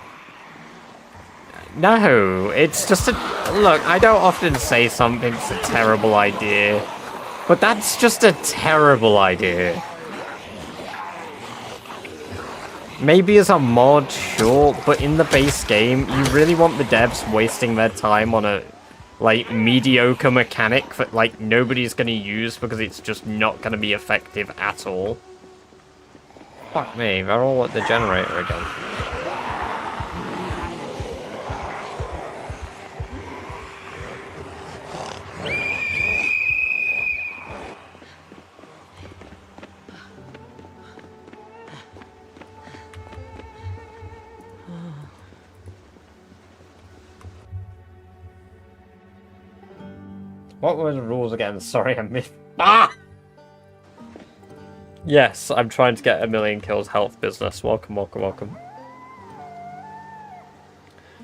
No, it's just a... Look, I don't often say something's a terrible idea, but that's just a terrible idea. Maybe as a mod, sure, but in the base game, you really want the devs wasting their time on a... like, mediocre mechanic that, like, nobody's gonna use because it's just not gonna be effective at all. Fuck me, they're all at the generator again. What were the rules again? Sorry, I missed. Ah! Yes, I'm trying to get 1,000,000 kills health business. Welcome, welcome, welcome.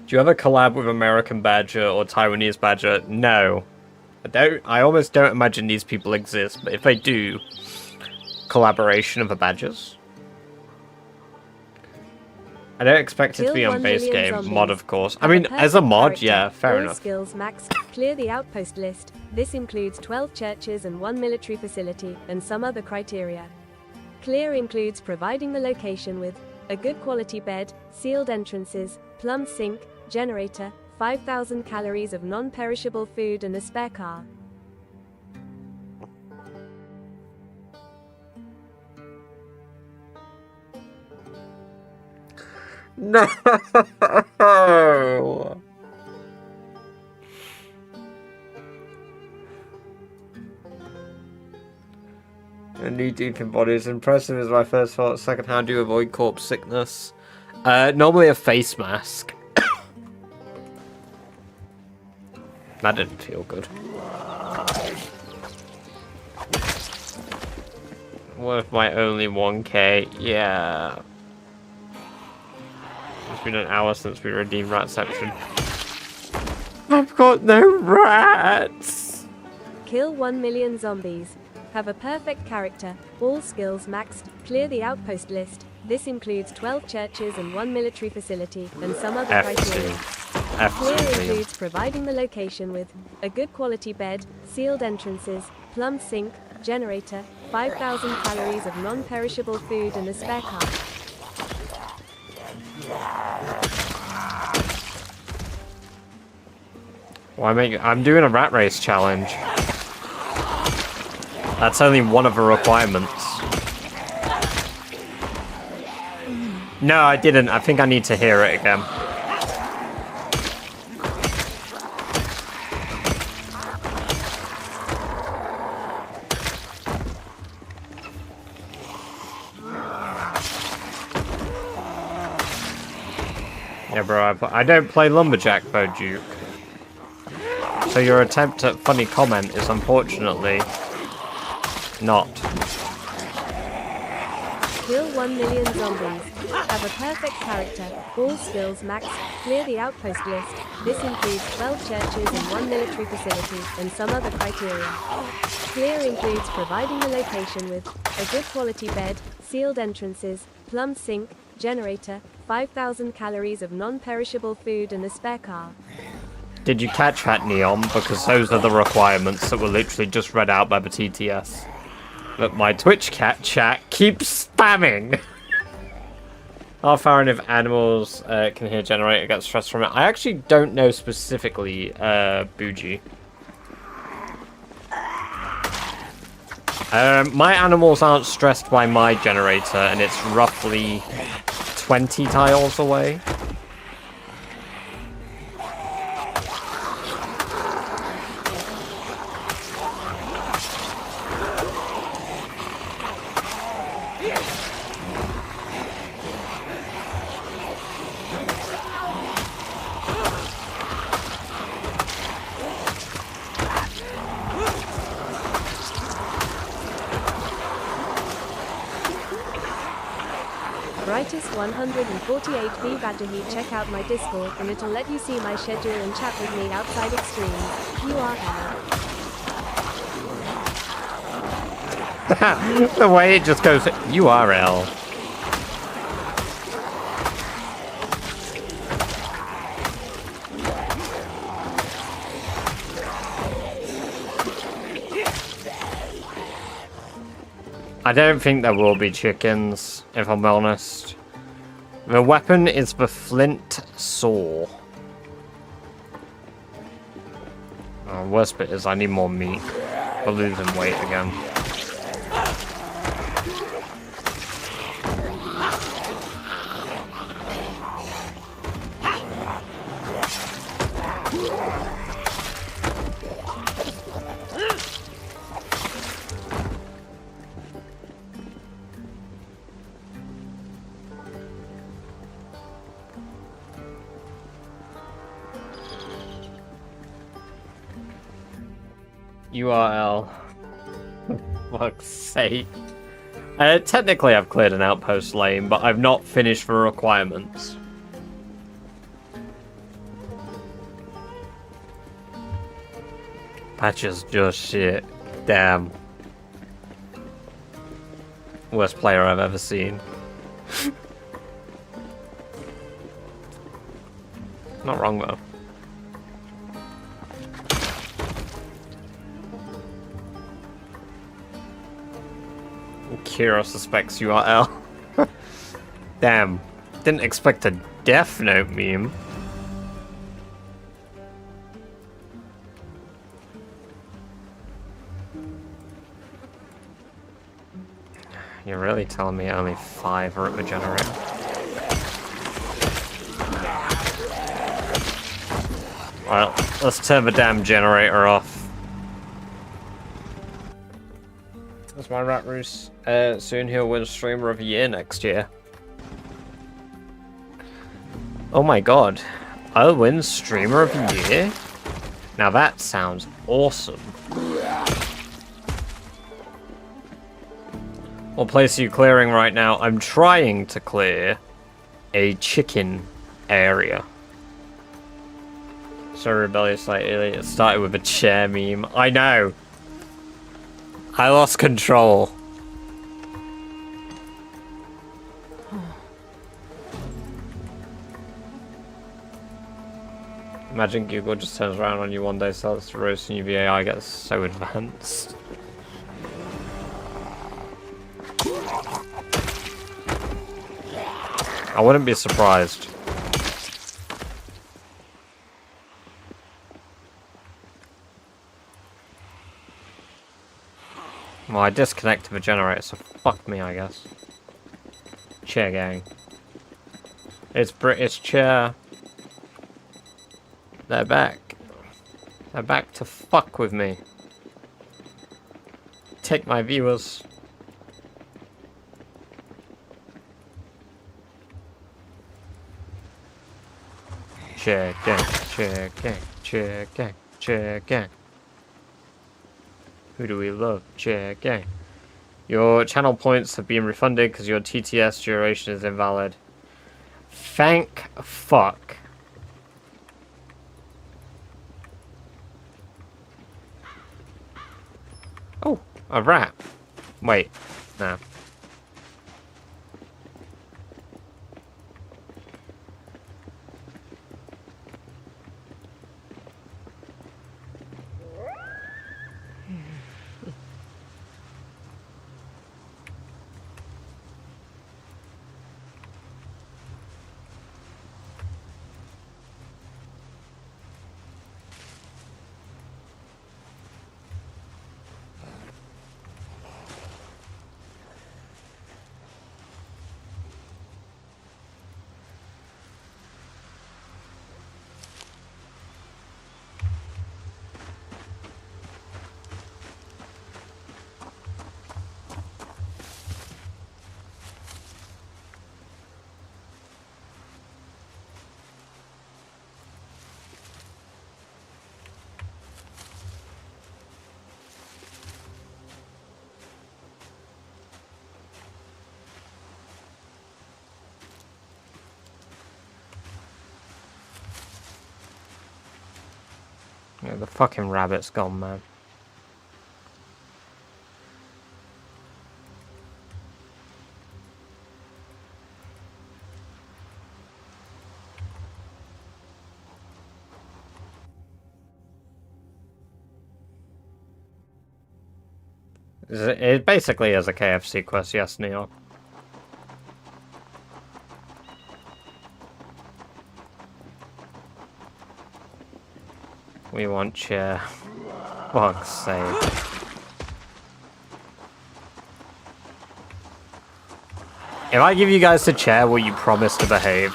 Do you ever collab with American Badger or Taiwanese Badger? No. I almost don't imagine these people exist, but if they do, collaboration of the Badgers? I don't expect it to be on base game. Mod, of course. I mean, as a mod, yeah, fair enough. Skills max. Clear the outpost list. This includes 12 churches and 1 military facility, and some other criteria. Clear includes providing the location with a good quality bed, sealed entrances, plumbed sink, generator, 5,000 calories of non-perishable food, and a spare car. No! A knee deep in body is impressive is my first thought. Second, how do you avoid corpse sickness? Normally a face mask. That didn't feel good. Worth my only 1k? Yeah. It's been an hour since we redeemed Ratception. I've got no rats! Kill 1 million zombies. Have a perfect character, all skills maxed, clear the outpost list. This includes 12 churches and 1 military facility, and some other criteria. Clear includes providing the location with a good quality bed, sealed entrances, plumbed sink, generator, 5,000 calories of non-perishable food and a spare car. Well, I'm doing a rat race challenge. That's only one of the requirements. No, I didn't. I think I need to hear it again. Yeah, bro, I don't play Lumberjack, though, Duke. So your attempt at funny comment is unfortunately not. Kill 1 million zombies. Have a perfect character, all skills maxed, clear the outpost list. This includes 12 churches and 1 military facility, and some other criteria. Clear includes providing the location with a good quality bed, sealed entrances, plumbed sink, generator, 5,000 calories of non-perishable food and a spare car. Did you catch that, Neon? Because those are the requirements that were literally just read out by the TTS. But my Twitch chat keeps spamming. Half hour and if animals can hear generator get stressed from it. I actually don't know specifically, Bougie. My animals aren't stressed by my generator, and it's roughly 20 tiles away. Brightest 148B Badgerheat. Check out my Discord and it'll let you see my schedule and chat with me outside of streams. URL. The way it just goes, URL. I don't think there will be chickens, if I'm honest. The weapon is the flint saw. Worst bit is I need more meat. We're losing weight again. URL. Fuck's sake. Technically I've cleared an outpost lane, but I've not finished the requirements. That's just shit. Damn. Worst player I've ever seen. Not wrong though. Kira suspects URL. Damn. Didn't expect a Death Note meme. You're really telling me only 5 are at the generator? Well, let's turn the damn generator off. That's my rat roost. Soon he'll win Streamer of the Year next year. Oh my god. I'll win Streamer of the Year? Now that sounds awesome. What place are you clearing right now? I'm trying to clear a chicken area. So rebellious like it started with a chair meme. I know. I lost control. Imagine Google just turns around on you one day, starts to roast and your AI gets so advanced. I wouldn't be surprised. Well, I disconnected the generator, so fuck me, I guess. Chair gang. It's British chair. They're back. They're back to fuck with me. Take my viewers. Chair gang, chair gang, chair gang, chair gang. Who do we love? Chair gang. Your channel points have been refunded because your TTS duration is invalid. Thank fuck. Oh, a rat. Wait, no. Yeah, the fucking rabbit's gone, man. It basically is a KFC quest, yes, Neil. We want chair. Fuck's sake. If I give you guys the chair, will you promise to behave?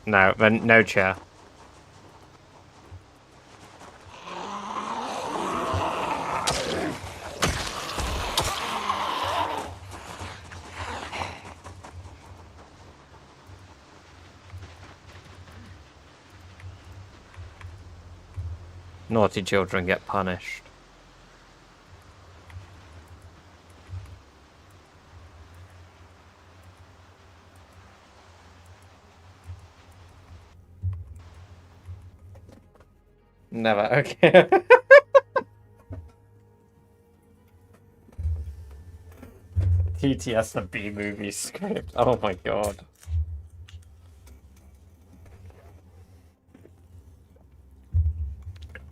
No, then no chair. Naughty children get punished. Never, okay. TTS the B-movie script. Oh my god.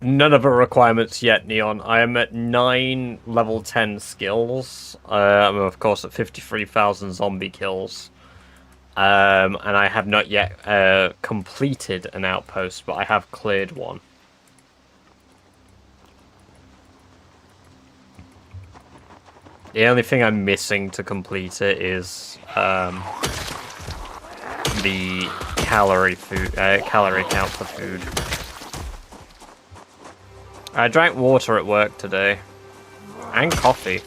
None of the requirements yet, Neon. I am at 9 level 10 skills. I'm of course at 53,000 zombie kills. And I have not yet completed an outpost, but I have cleared one. The only thing I'm missing to complete it is the calorie count for food. I drank water at work today. And coffee.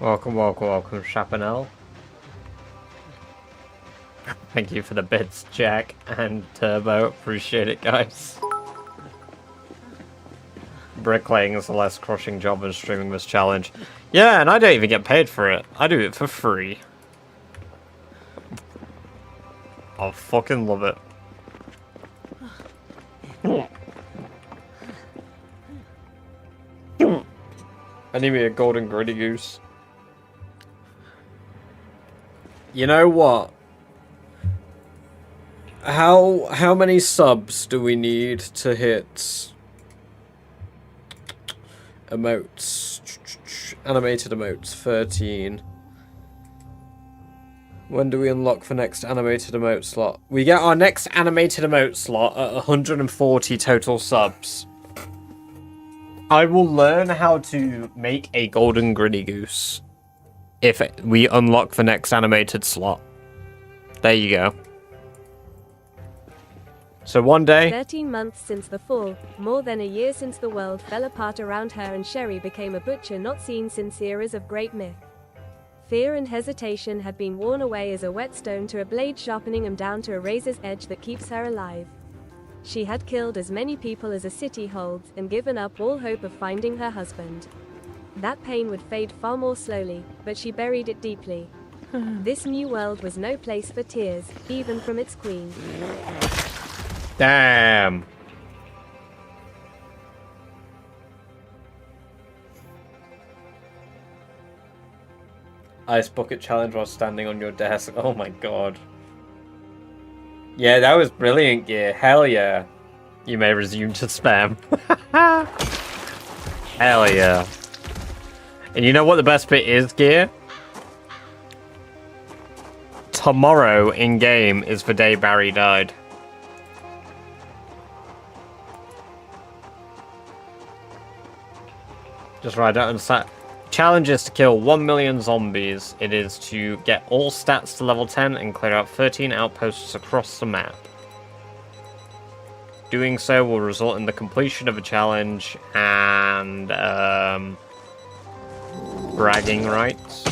Welcome, welcome, welcome, Chapanel. Thank you for the bits, Jack and Turbo. Appreciate it, guys. Bricklaying is a less crushing job than streaming this challenge. Yeah, and I don't even get paid for it. I do it for free. I fucking love it. I need me a golden gritty goose. You know what? How many subs do we need to hit emotes? Animated emotes, 13. When do we unlock the next animated emote slot? We get our next animated emote slot at 140 total subs. I will learn how to make a golden gritty goose if we unlock the next animated slot. There you go. So one day... 13 months since the fall, more than a year since the world fell apart around her and Sherry became a butcher not seen since eras of great myth. Fear and hesitation had been worn away as a whetstone to a blade sharpening them down to a razor's edge that keeps her alive. She had killed as many people as a city holds and given up all hope of finding her husband. That pain would fade far more slowly, but she buried it deeply. This new world was no place for tears, even from its queen. Damn. Ice bucket challenge while standing on your desk. Oh my god. Yeah, that was brilliant, Gear. Hell yeah. You may resume to spam. Hell yeah. And you know what the best bit is, Gear? Tomorrow in-game is the day Barry died. Just right, I don't understand. Challenge is to kill 1 million zombies. It is to get all stats to level 10 and clear out 13 outposts across the map. Doing so will result in the completion of a challenge and bragging rights.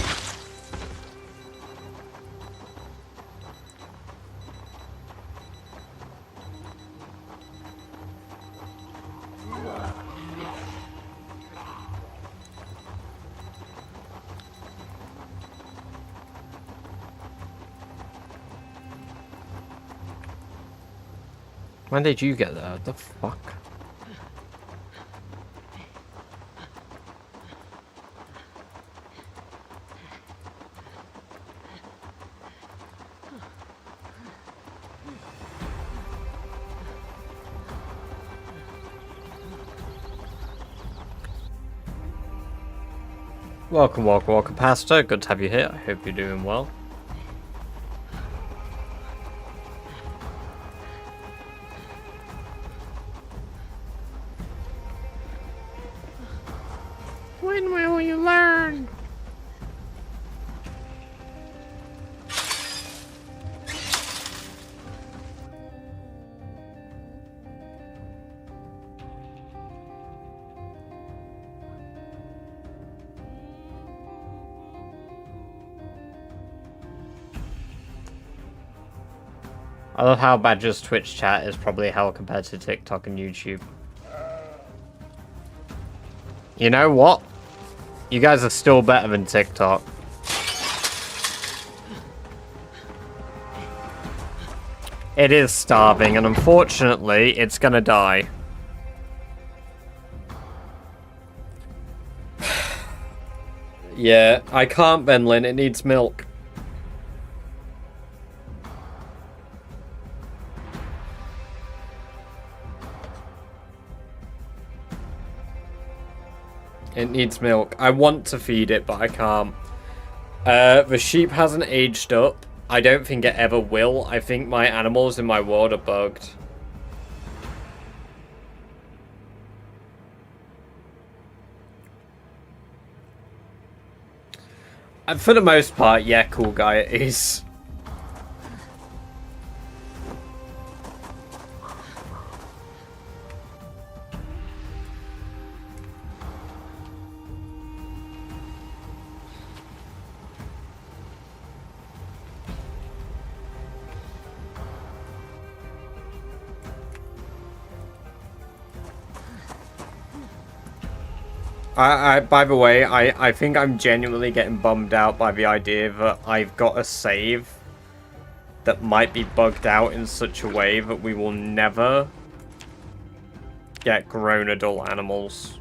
When did you get there? What the fuck? Welcome, welcome, welcome, Pastor. Good to have you here. I hope you're doing well. When will you learn? I love how Badger's Twitch chat is probably hell compared to TikTok and YouTube. You know what? You guys are still better than TikTok. It is starving, and unfortunately, it's gonna die. Yeah, I can't, Benlin. It needs milk. It needs milk. I want to feed it, but I can't. The sheep hasn't aged up. I don't think it ever will. I think my animals in my world are bugged. And for the most part, yeah, cool guy it is. By the way, I think I'm genuinely getting bummed out by the idea that I've got a save that might be bugged out in such a way that we will never get grown adult animals.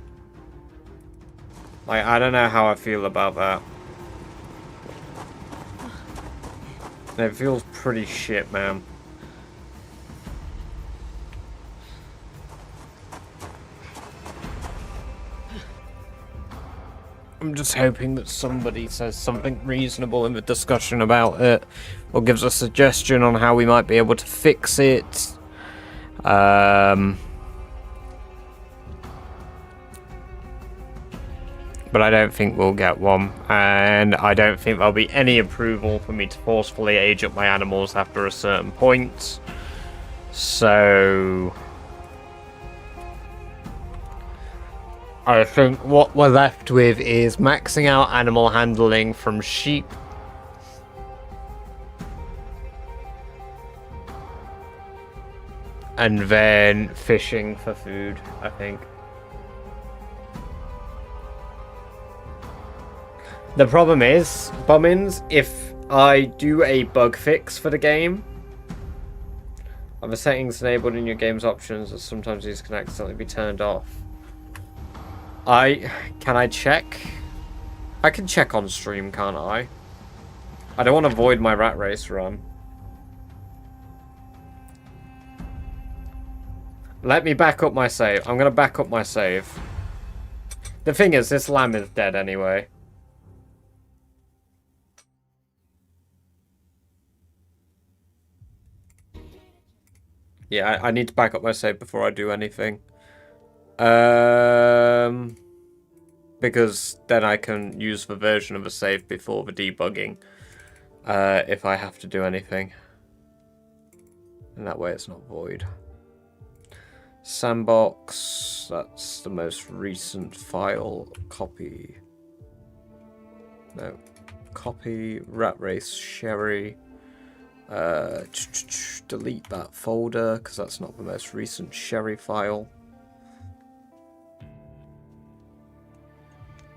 Like, I don't know how I feel about that. It feels pretty shit, man. I'm just hoping that somebody says something reasonable in the discussion about it, or gives a suggestion on how we might be able to fix it. But I don't think we'll get one, and I don't think there'll be any approval for me to forcefully age up my animals after a certain point. So I think what we're left with is maxing out animal handling from sheep. And then fishing for food, I think. The problem is, Bummins, if I do a bug fix for the game, are the settings enabled in your game's options, or sometimes these can accidentally be turned off. Can I check? I can check on stream, can't I? I don't want to void my rat race run. Let me back up my save. I'm going to back up my save. The thing is, this lamb is dead anyway. Yeah, I need to back up my save before I do anything. Because then I can use the version of a save before the debugging. If I have to do anything. And that way it's not void. Sandbox, that's the most recent file. Copy. No. Copy, Rat Race, Sherry. Delete that folder, because that's not the most recent Sherry file.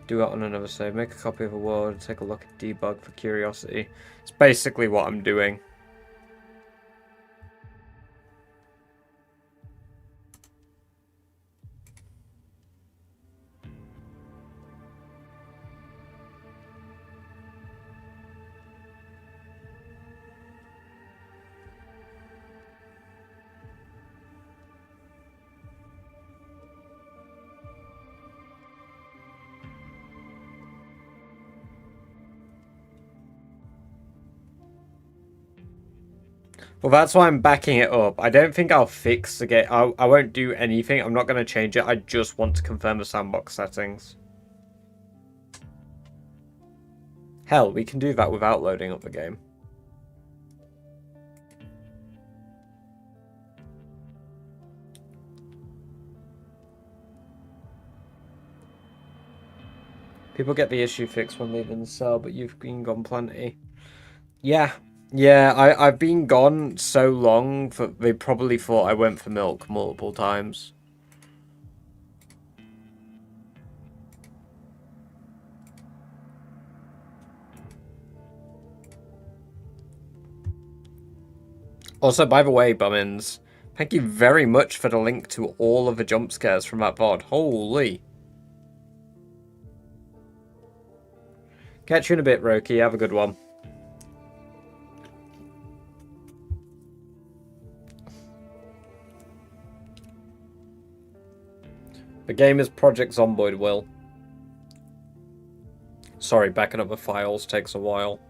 Do it on another save. Make a copy of a world. Take a look at debug for curiosity. It's basically what I'm doing. Well, that's why I'm backing it up. I don't think I'll fix the game. I won't do anything. I'm not going to change it. I just want to confirm the sandbox settings. Hell, we can do that without loading up the game. People get the issue fixed when leaving the cell, but you've been gone plenty. Yeah. Yeah, I've been gone so long that they probably thought I went for milk multiple times. Also, by the way, Bummins, thank you very much for the link to all of the jump scares from that VOD. Holy. Catch you in a bit, Roki. Have a good one. The game is Project Zomboid, Will. Sorry, backing up the files takes a while.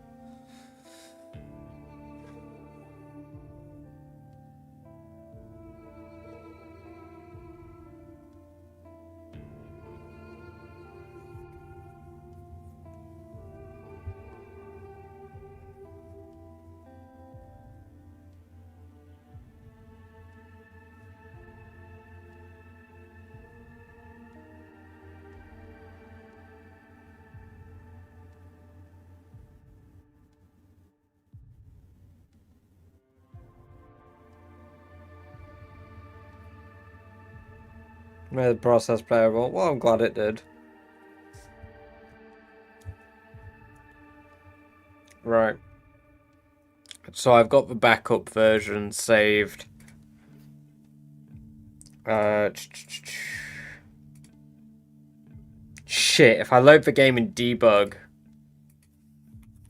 Made the process playable. Well, I'm glad it did. Right. So I've got the backup version saved. Shit, if I load the game in debug,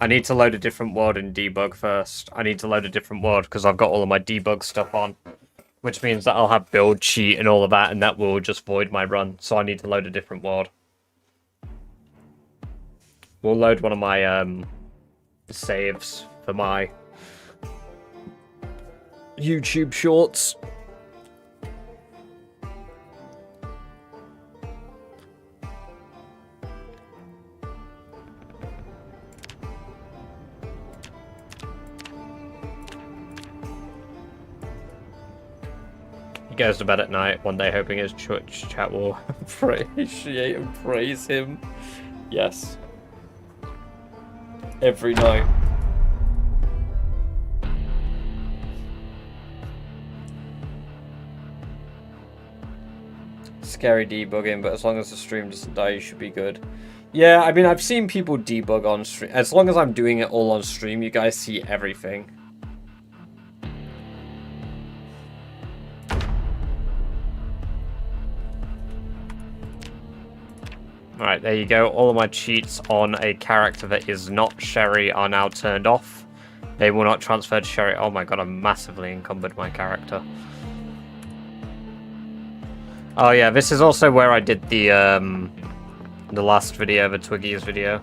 I need to load a different world in debug first. I need to load a different world because I've got all of my debug stuff on. Which means that I'll have build cheat and all of that, and that will just void my run. So I need to load a different world. We'll load one of my saves for my YouTube shorts. He goes to bed at night one day hoping his Twitch chat will appreciate and praise him. Yes. Every night. Scary debugging, but as long as the stream doesn't die, you should be good. Yeah, I mean, I've seen people debug on stream. As long as I'm doing it all on stream, you guys see everything. Alright, there you go. All of my cheats on a character that is not Sherry are now turned off. They will not transfer to Sherry. Oh my god, I massively encumbered my character. Oh yeah, this is also where I did the last video, the Twiggy's video.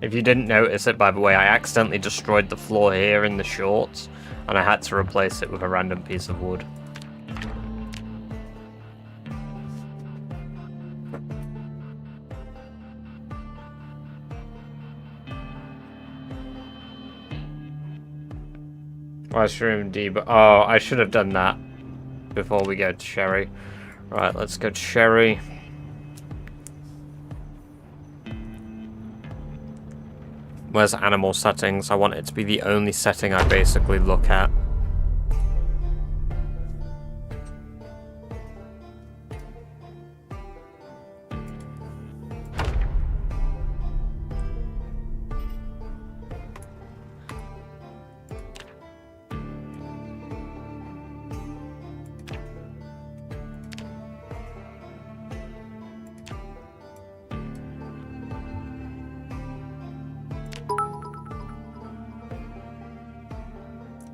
If you didn't notice it, by the way, I accidentally destroyed the floor here in the shorts, and I had to replace it with a random piece of wood. Mushroom debug. Oh, I should have done that before we go to Sherry. Right, let's go to Sherry. Where's animal settings? I want it to be the only setting I basically look at.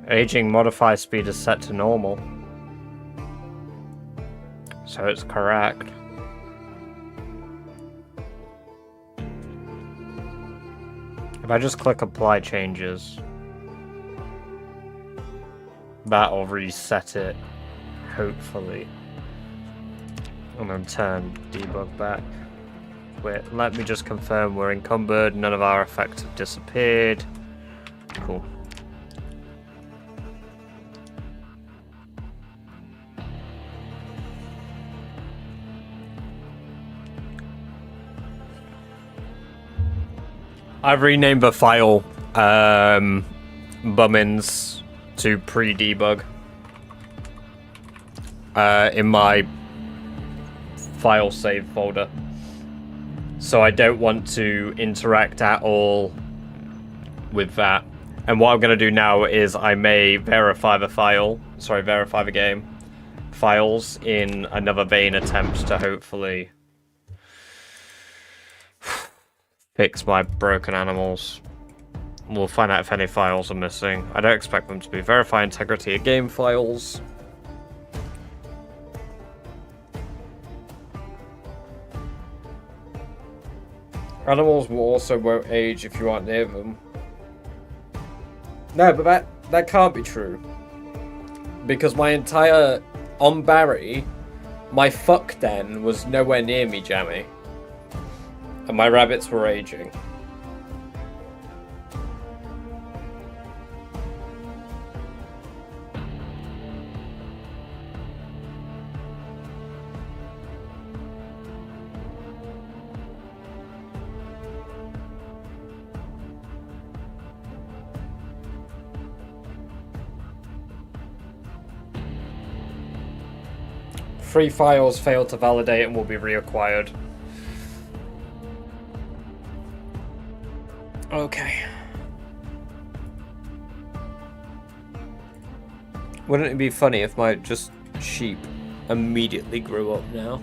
Aging modify speed is set to normal. So it's correct. If I just click apply changes, that'll reset it, hopefully. And then turn debug back. Wait, let me just confirm we're encumbered, none of our effects have disappeared. Cool. I've renamed the file bummins to pre-debug in my file save folder. So I don't want to interact at all with that. And what I'm going to do now is I may verify the game files in another vain attempt to hopefully fix my broken animals. We'll find out if any files are missing. I don't expect them to be. Verify integrity of game files. Animals will also won't age if you aren't near them. No, but that can't be true. Because my entire... On Barry, my fuck den was nowhere near me, Jammy. And my rabbits were aging. Free files failed to validate and will be reacquired. Okay. Wouldn't it be funny if my just sheep immediately grew up now?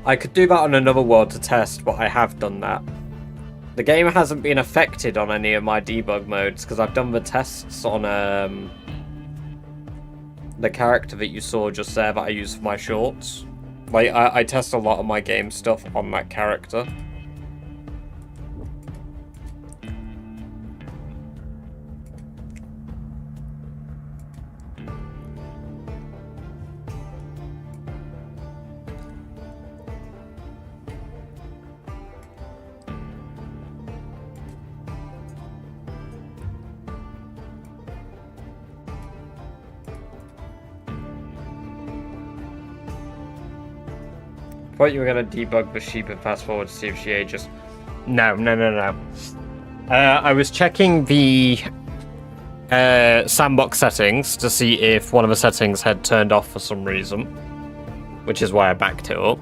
I could do that on another world to test, but I have done that. The game hasn't been affected on any of my debug modes, because I've done the tests on the character that you saw just there that I use for my shorts. Like, I test a lot of my game stuff on that character. Thought you were gonna debug the sheep and fast forward to see if she ages. No. I was checking the sandbox settings to see if one of the settings had turned off for some reason, which is why I backed it up.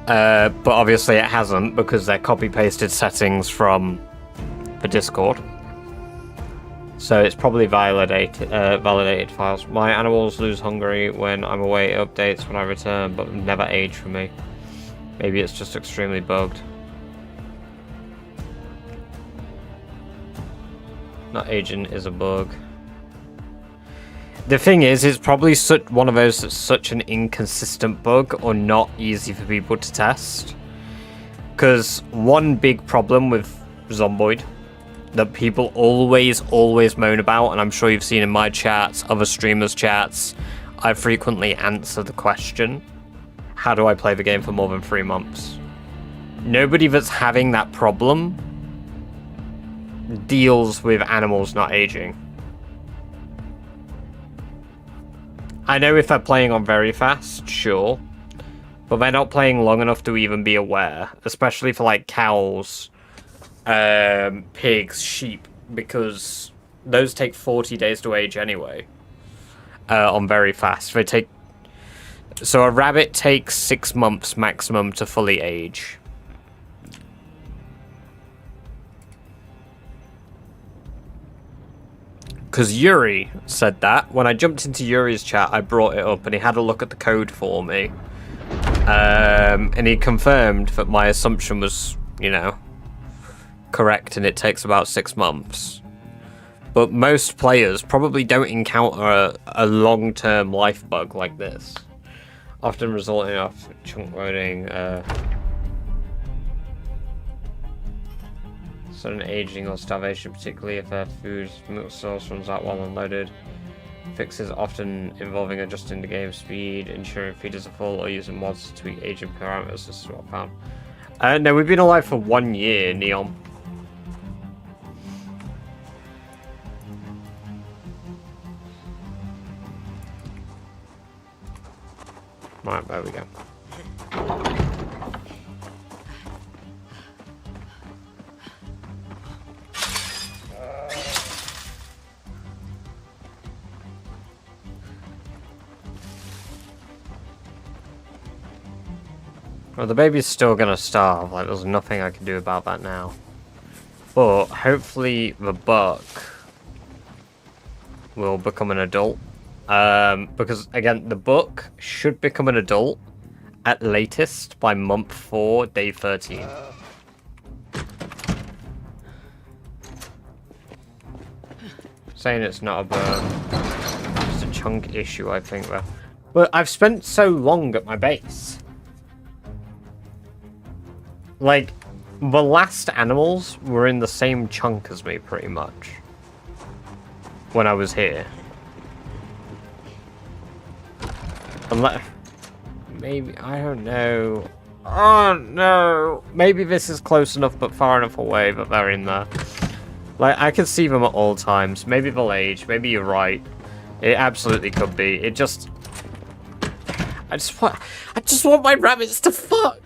But obviously it hasn't because they're copy-pasted settings from the Discord. So it's probably validated files. My animals lose hungry when I'm away. It updates when I return, but never age for me. Maybe it's just extremely bugged. Not aging is a bug. The thing is, it's probably one of those that's such an inconsistent bug or not easy for people to test. Because one big problem with Zomboid that people always moan about, and I'm sure you've seen in my chats, other streamers' chats, I frequently answer the question, how do I play the game for more than 3 months? Nobody that's having that problem deals with animals not aging. I know if they're playing on very fast, sure, but they're not playing long enough to even be aware, especially for like cows, pigs, sheep, because those take 40 days to age anyway. On very fast. So a rabbit takes 6 months maximum to fully age. Because Yuri said that. When I jumped into Yuri's chat, I brought it up and he had a look at the code for me. And he confirmed that my assumption was, you know, correct, and it takes about 6 months. But most players probably don't encounter a long-term life bug like this, often resulting in chunk loading, sudden aging or starvation, particularly if their food source runs out while unloaded. fixes often involving adjusting the game speed, ensuring feeders are full, or using mods to tweak aging parameters. This is what I found. No, we've been alive for 1 year, Neon. Right, there we go. Well, the baby's still gonna starve. Like, there's nothing I can do about that now. But hopefully the buck will become an adult. Because again, the buck should become an adult at latest by month 4, day 13. Saying it's not a bird. It's a chunk issue, I think, though. But I've spent so long at my base. Like, the last animals were in the same chunk as me, pretty much. When I was here. Unless... Maybe, I don't know. Oh, no. Maybe this is close enough, but far enough away that they're in there. Like, I can see them at all times. Maybe they'll age. Maybe you're right. It absolutely could be. It just... I just want my rabbits to fuck!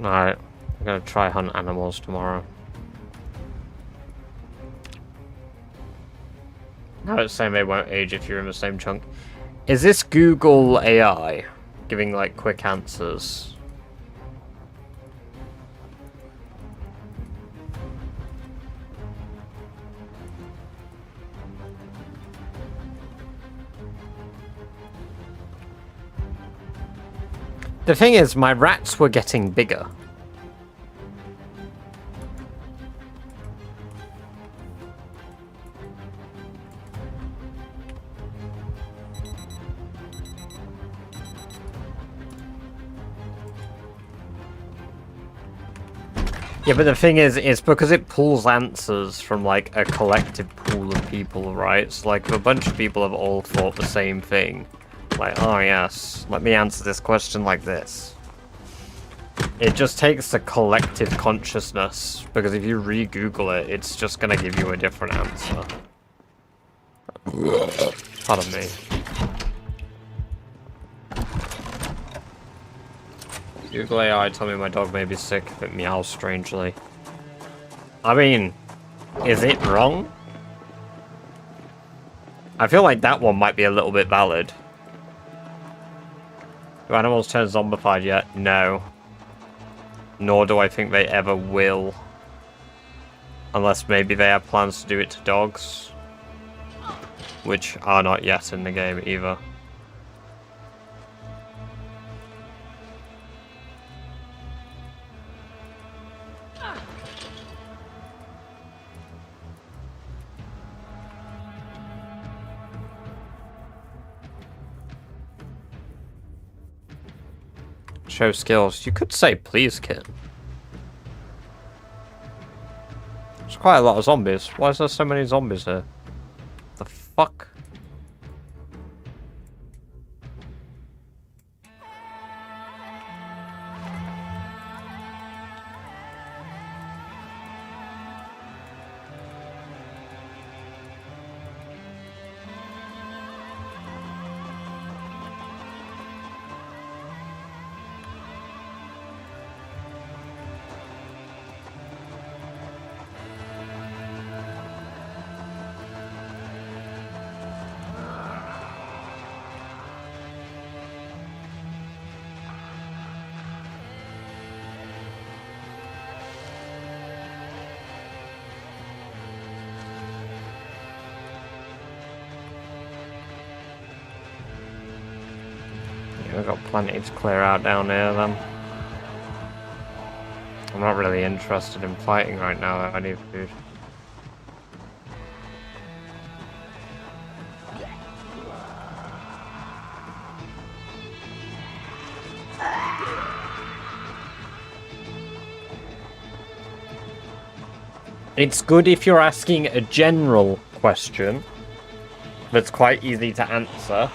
Alright, I'm gonna try hunt animals tomorrow. Now it's saying they won't age if you're in the same chunk. Is this Google AI giving like quick answers? The thing is, my rats were getting bigger. Yeah, but the thing is, it's because it pulls answers from, like, a collective pool of people, right? So, like, a bunch of people have all thought the same thing. Like, oh yes, let me answer this question like this. It just takes the collective consciousness, because if you re-Google it, it's just gonna give you a different answer. Pardon me. Google AI told me my dog may be sick if it meows strangely. I mean, is it wrong? I feel like that one might be a little bit valid. Do animals turn zombified yet? No. Nor do I think they ever will. Unless maybe they have plans to do it to dogs. Which are not yet in the game either. Show skills. You could say please, kid. There's quite a lot of zombies. Why is there so many zombies here? The fuck? We've got plenty to clear out down here then. I'm not really interested in fighting right now, I need food. It's good if you're asking a general question that's quite easy to answer,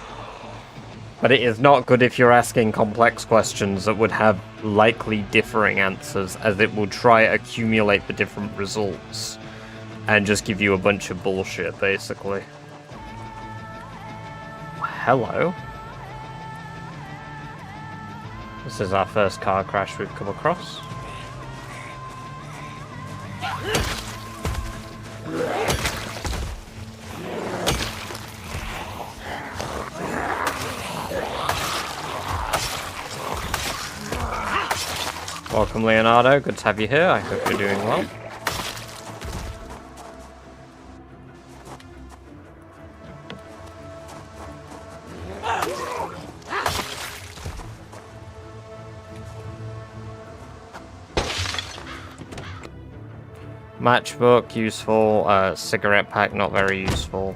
but it is not good if you're asking complex questions that would have likely differing answers, as it will try to accumulate the different results and just give you a bunch of bullshit, basically. Hello. This is our first car crash we've come across. Welcome, Leonardo. Good to have you here. I hope you're doing well. Matchbook, useful. Cigarette pack, not very useful.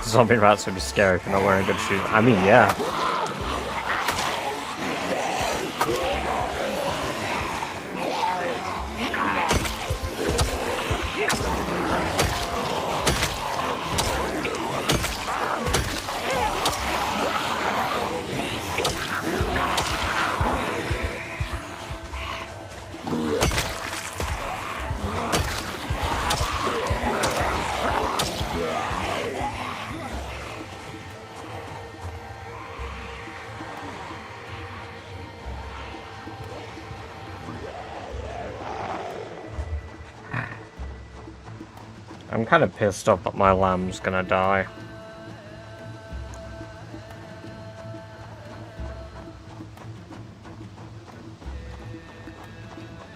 Zombie rats would be scary if you're not wearing good shoes. I mean, yeah. I'm kind of pissed off that my lamb's gonna die.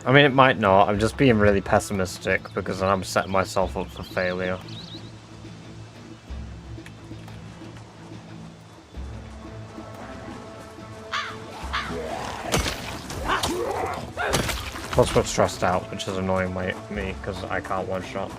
I mean, it might not. I'm just being really pessimistic because I'm setting myself up for failure. Plus, we're stressed out, which is annoying me because I can't one-shot.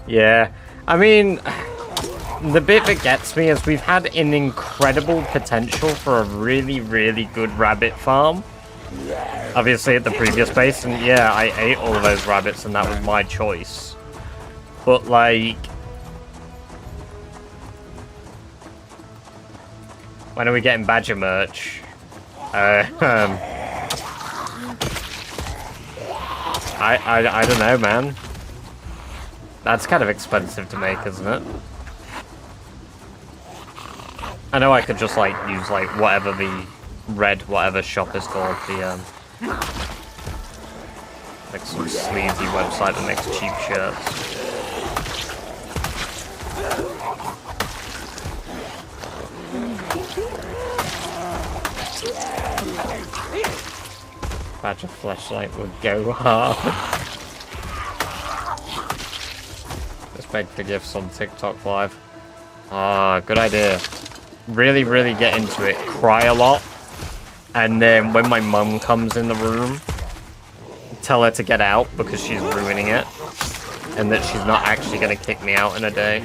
Yeah, I mean, the bit that gets me is we've had an incredible potential for a really, really good rabbit farm. Obviously at the previous base, and yeah, I ate all of those rabbits and that was my choice. But like, when are we getting badger merch? I don't know, man. That's kind of expensive to make, isn't it? I know I could just like use like whatever the whatever shop is called, the like some sleazy website that makes cheap shirts. Badger flashlight would go hard. beg for gifts on TikTok live. Ah, good idea. Really, really get into it. Cry a lot. And then when my mum comes in the room, tell her to get out because she's ruining it. And that she's not actually going to kick me out in a day.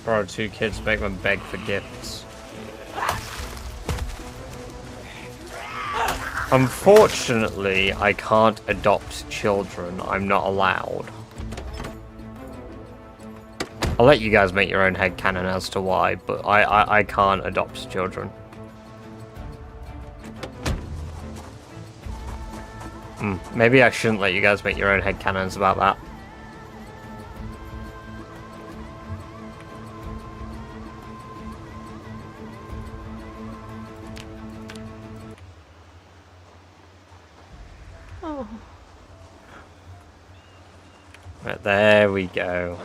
Borrow 2 kids, make them beg for gifts. Unfortunately, I can't adopt children. I'm not allowed. I'll let you guys make your own headcanon as to why, but I can't adopt children. Maybe I shouldn't let you guys make your own headcanons about that. Right, there we go.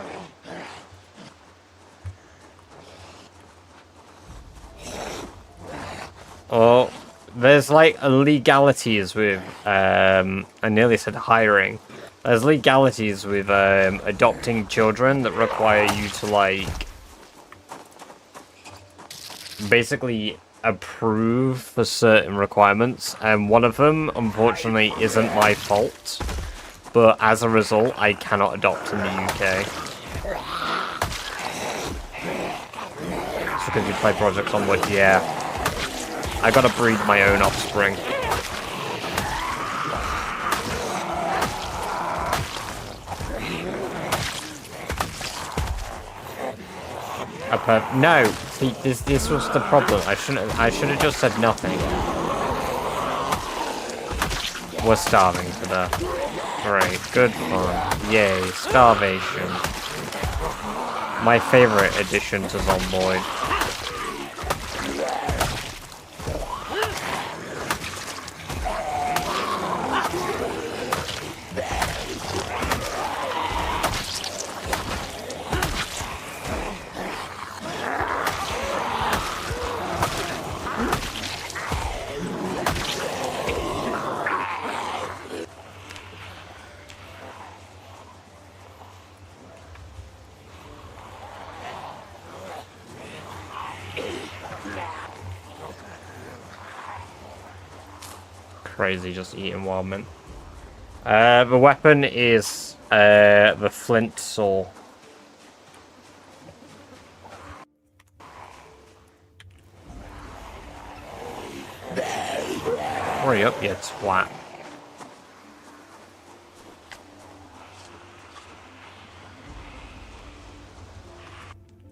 Oh, there's like legalities with, I nearly said hiring. There's legalities with adopting children that require you to like basically approve for certain requirements, and one of them, unfortunately, isn't my fault. But as a result, I cannot adopt in the UK. It's because you play projects on wood, yeah. I gotta breed my own offspring. No, see, this was the problem. I should have just said nothing. We're starving to death. Great, good fun. Yay, starvation. My favorite addition to Zomboid. Crazy, just eating wild mint. The weapon is the flint saw. Hurry up, you twat.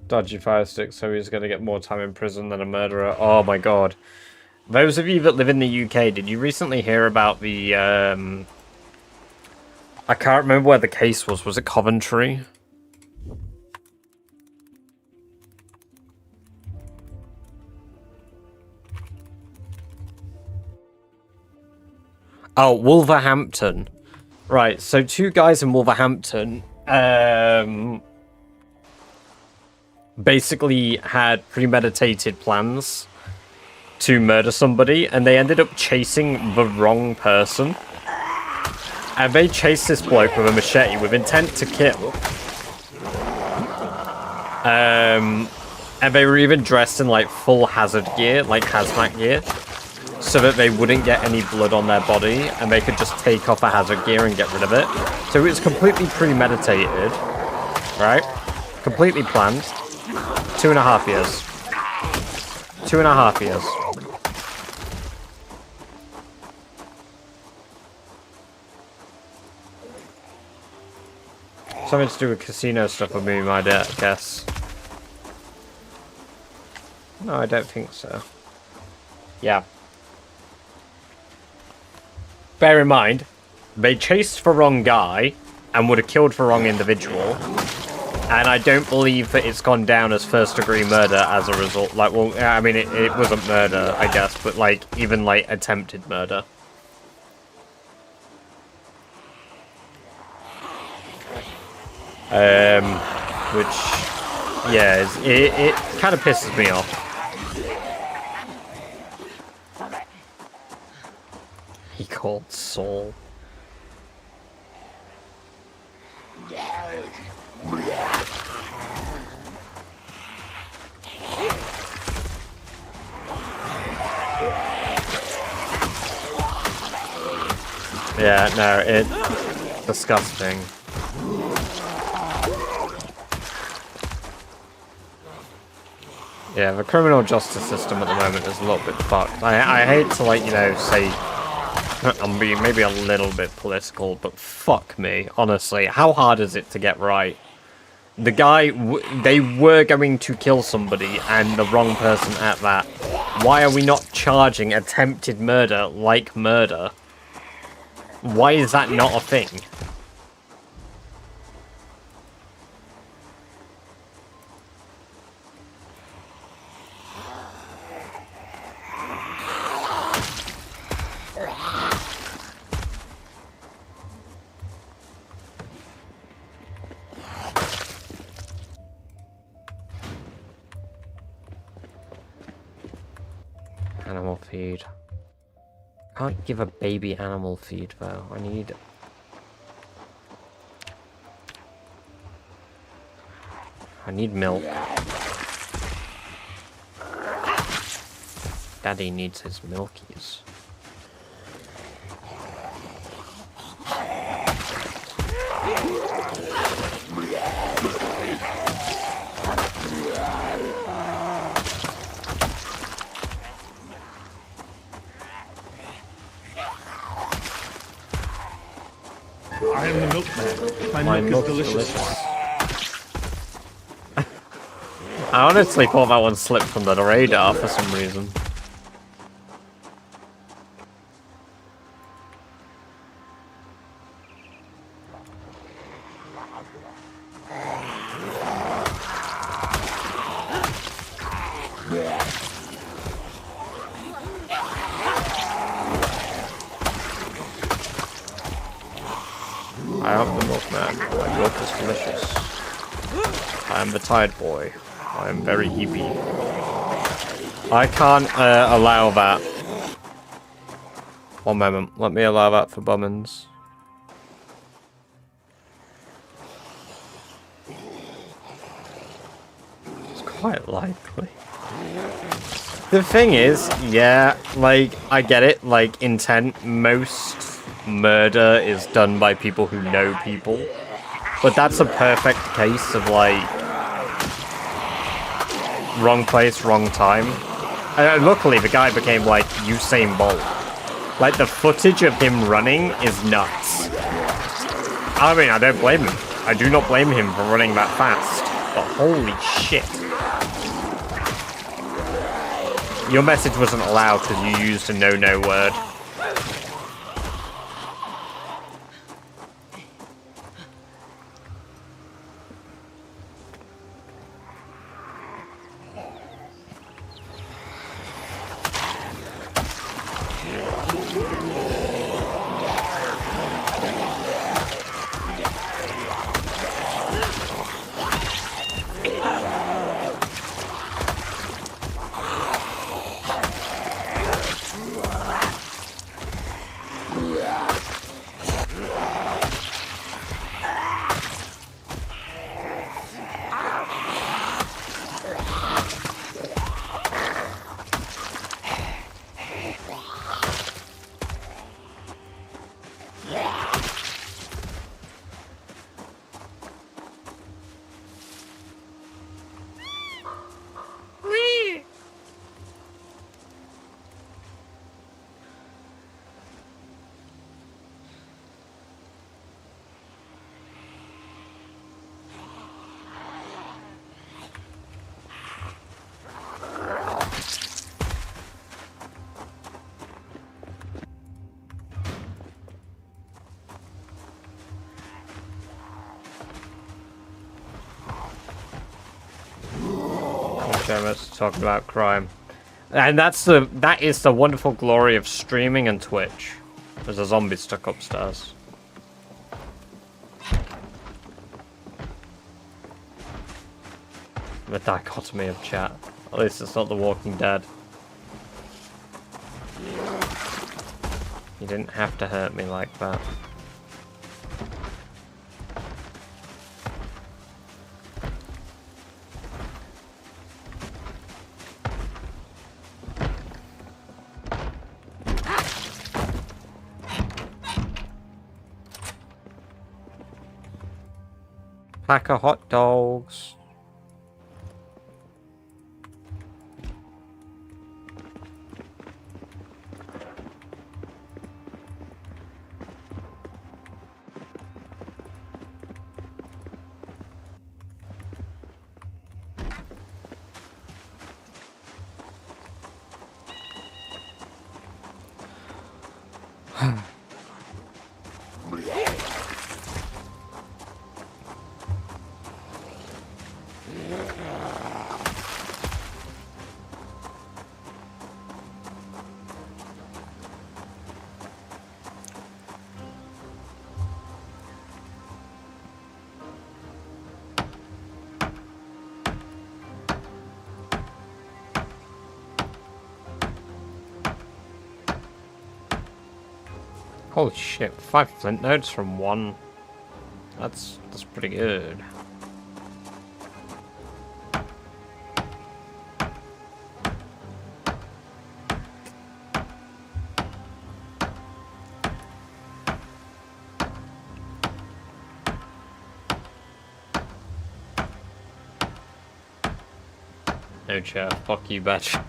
Dodgy fire stick, so he's gonna get more time in prison than a murderer. Oh my god. Those of you that live in the UK, did you recently hear about the, I can't remember where the case was. Was it Coventry? Oh, Wolverhampton. Right, so 2 guys in Wolverhampton, basically had premeditated plans to murder somebody, and they ended up chasing the wrong person. And they chased this bloke with a machete with intent to kill. And they were even dressed in like full hazard gear, like hazmat gear, so that they wouldn't get any blood on their body, and they could just take off the hazard gear and get rid of it. So it was completely premeditated, right? Completely planned. 2.5 years. 2.5 years. Something to do with casino stuff would be my guess. No, I don't think so. Yeah. Bear in mind, they chased the wrong guy and would have killed the wrong individual. And I don't believe that it's gone down as first-degree murder as a result. Like, well, I mean, it wasn't murder, I guess, but, like, even, like, attempted murder. Which, yeah, it kind of pisses me off. He called Saul. Yeah, no, it's disgusting. Yeah, the criminal justice system at the moment is a little bit fucked. I hate to, like, you know, say I'm being maybe a little bit political, but fuck me, honestly. How hard is it to get right? The guy, they were going to kill somebody, and the wrong person at that. Why are we not charging attempted murder like murder? Why is that not a thing? Animal feed. Can't give a baby animal feed though. I need milk. Daddy needs his milkies. I am the milkman. My milk is delicious. I honestly thought that one slipped from the radar for some reason. I am the milkman. My milk is delicious. I am the tide boy. I am very hippie. I can't allow that. One moment. Let me allow that for Bummins. It's quite likely. The thing is, yeah, like, I get it, like, intent. Most murder is done by people who know people. But that's a perfect case of, like, wrong place, wrong time. Luckily, the guy became, like, Usain Bolt. Like, the footage of him running is nuts. I mean, I don't blame him. I do not blame him for running that fast. But holy shit. Your message wasn't allowed because you used a no-no word. so much talking about crime. And that is the wonderful glory of streaming and Twitch. There's a zombie stuck upstairs. The dichotomy of chat. At least it's not The Walking Dead. You didn't have to hurt me like that. Pack of hot dogs. Holy shit, 5 flint nodes from 1. That's pretty good. No chair, fuck you, bitch.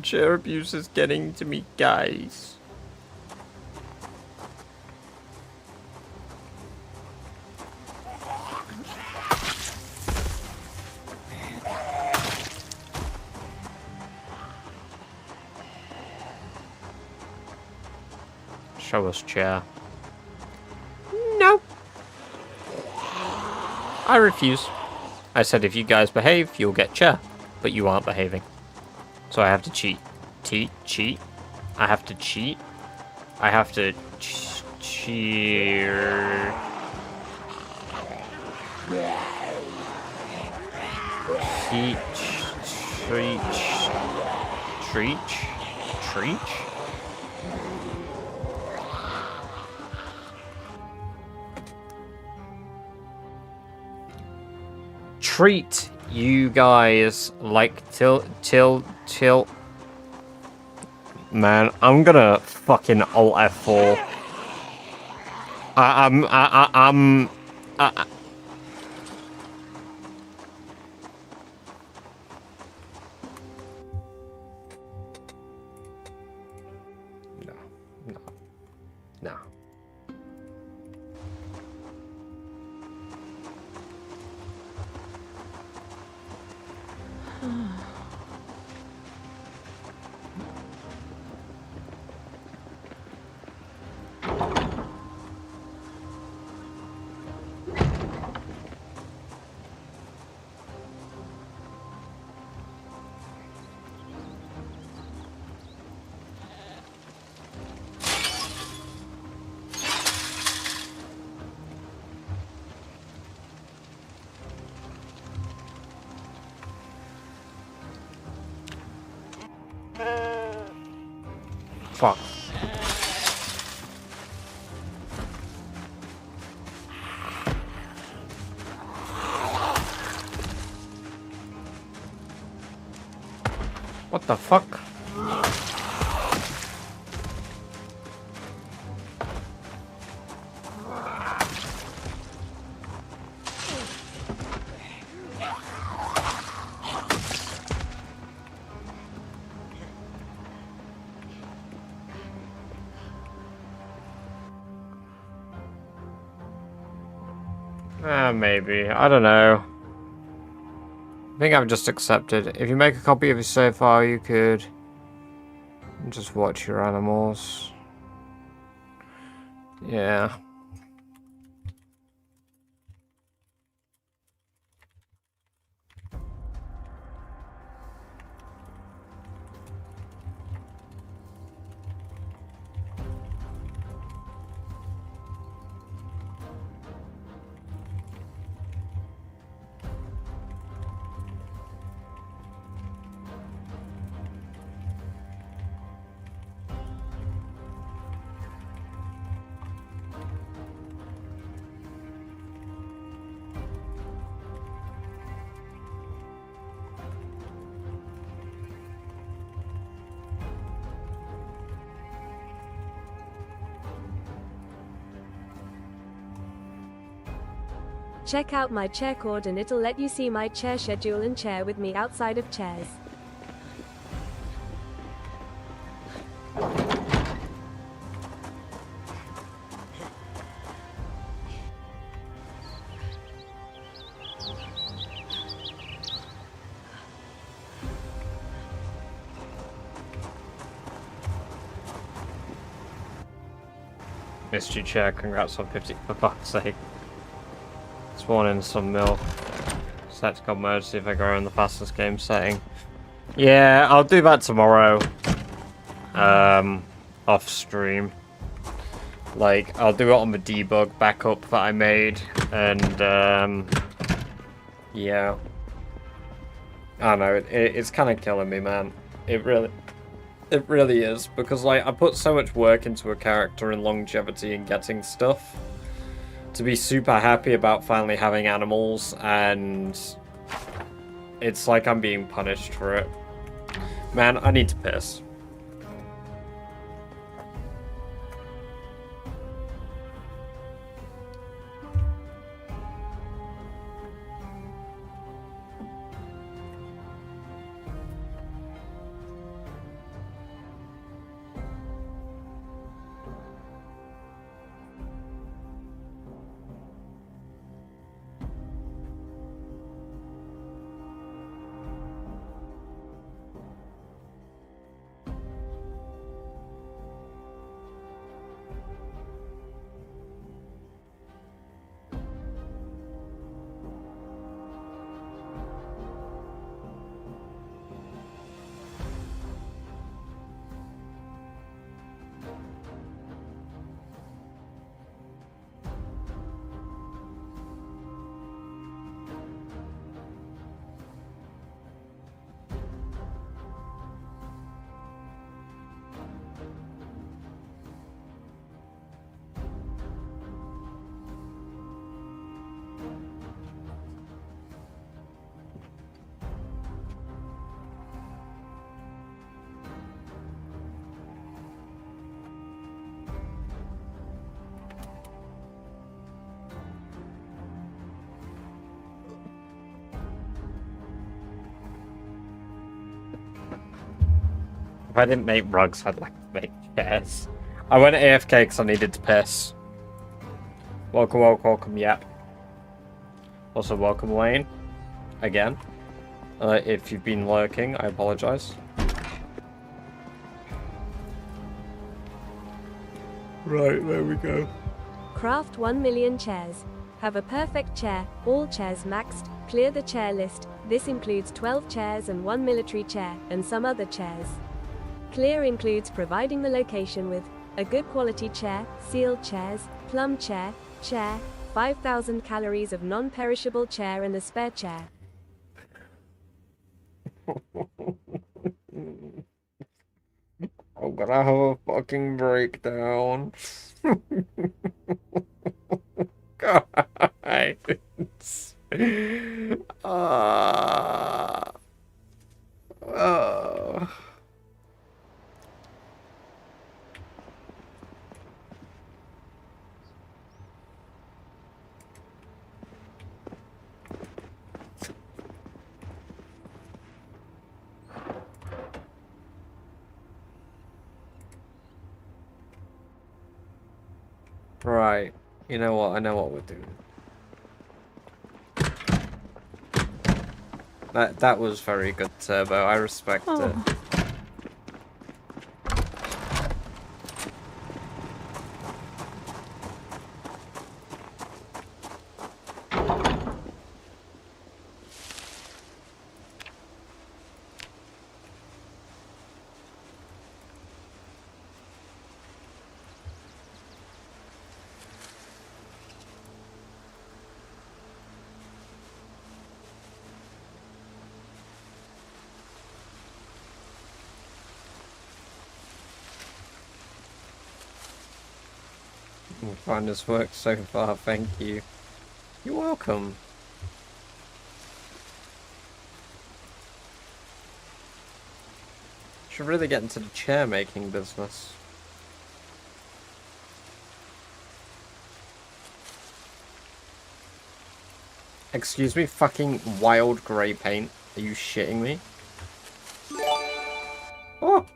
Chair abuse is getting to me, guys. Show us chair. No. I refuse. I said if you guys behave, you'll get chair. But you aren't behaving. So I have to cheat. Cheat. I have to cheat. I have to cheer. Treach. Treat you guys like till. Man, I'm gonna fucking alt F4. No. Fuck. What the fuck? Maybe. I don't know. I think I've just accepted. If you make a copy of your save file, you could just watch your animals. Yeah. Check out my chair cord and it'll let you see my chair schedule and chair with me outside of chairs. Missed you, chair. Congrats on 50 for fuck's sake. Spawn in some milk. Set to God mode, see if I go in the fastest game setting. Yeah, I'll do that tomorrow. Off stream. Like, I'll do it on the debug backup that I made, and yeah. I don't know, it's kind of killing me, man. It really is, because like I put so much work into a character and longevity and getting stuff to be super happy about finally having animals, and it's like I'm being punished for it. Man, I need to piss. If I didn't make rugs, I'd like to make chairs. I went AFK because I needed to piss. Welcome, welcome, welcome, yep. Also, welcome, Wayne. Again. If you've been lurking, I apologize. Right, there we go. Craft 1 million chairs. Have a perfect chair, all chairs maxed, clear the chair list. This includes 12 chairs and 1 military chair, and some other chairs. Clear includes providing the location with a good quality chair, sealed chairs, plum chair, 5,000 calories of non-perishable chair and a spare chair. I'm gonna have a fucking breakdown. Guys. Right, you know what? I know what we're doing. That was very good, Turbo. I respect it. Find this work so far, thank you. You're welcome. Should really get into the chair making business. Excuse me, fucking wild grey paint. Are you shitting me? Oh!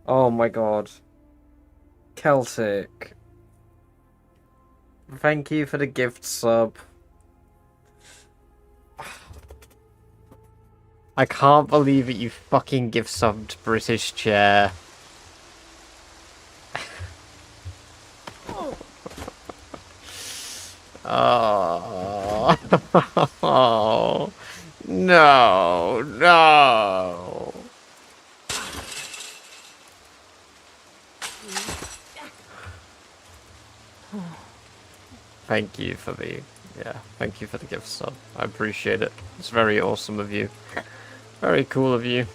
Oh my god. Celtic. Thank you for the gift sub. I can't believe that you fucking gift subbed British Chair. Oh. Oh. No, no. Thank you for the, thank you for the gift sub. I appreciate it. It's very awesome of you. Very cool of you.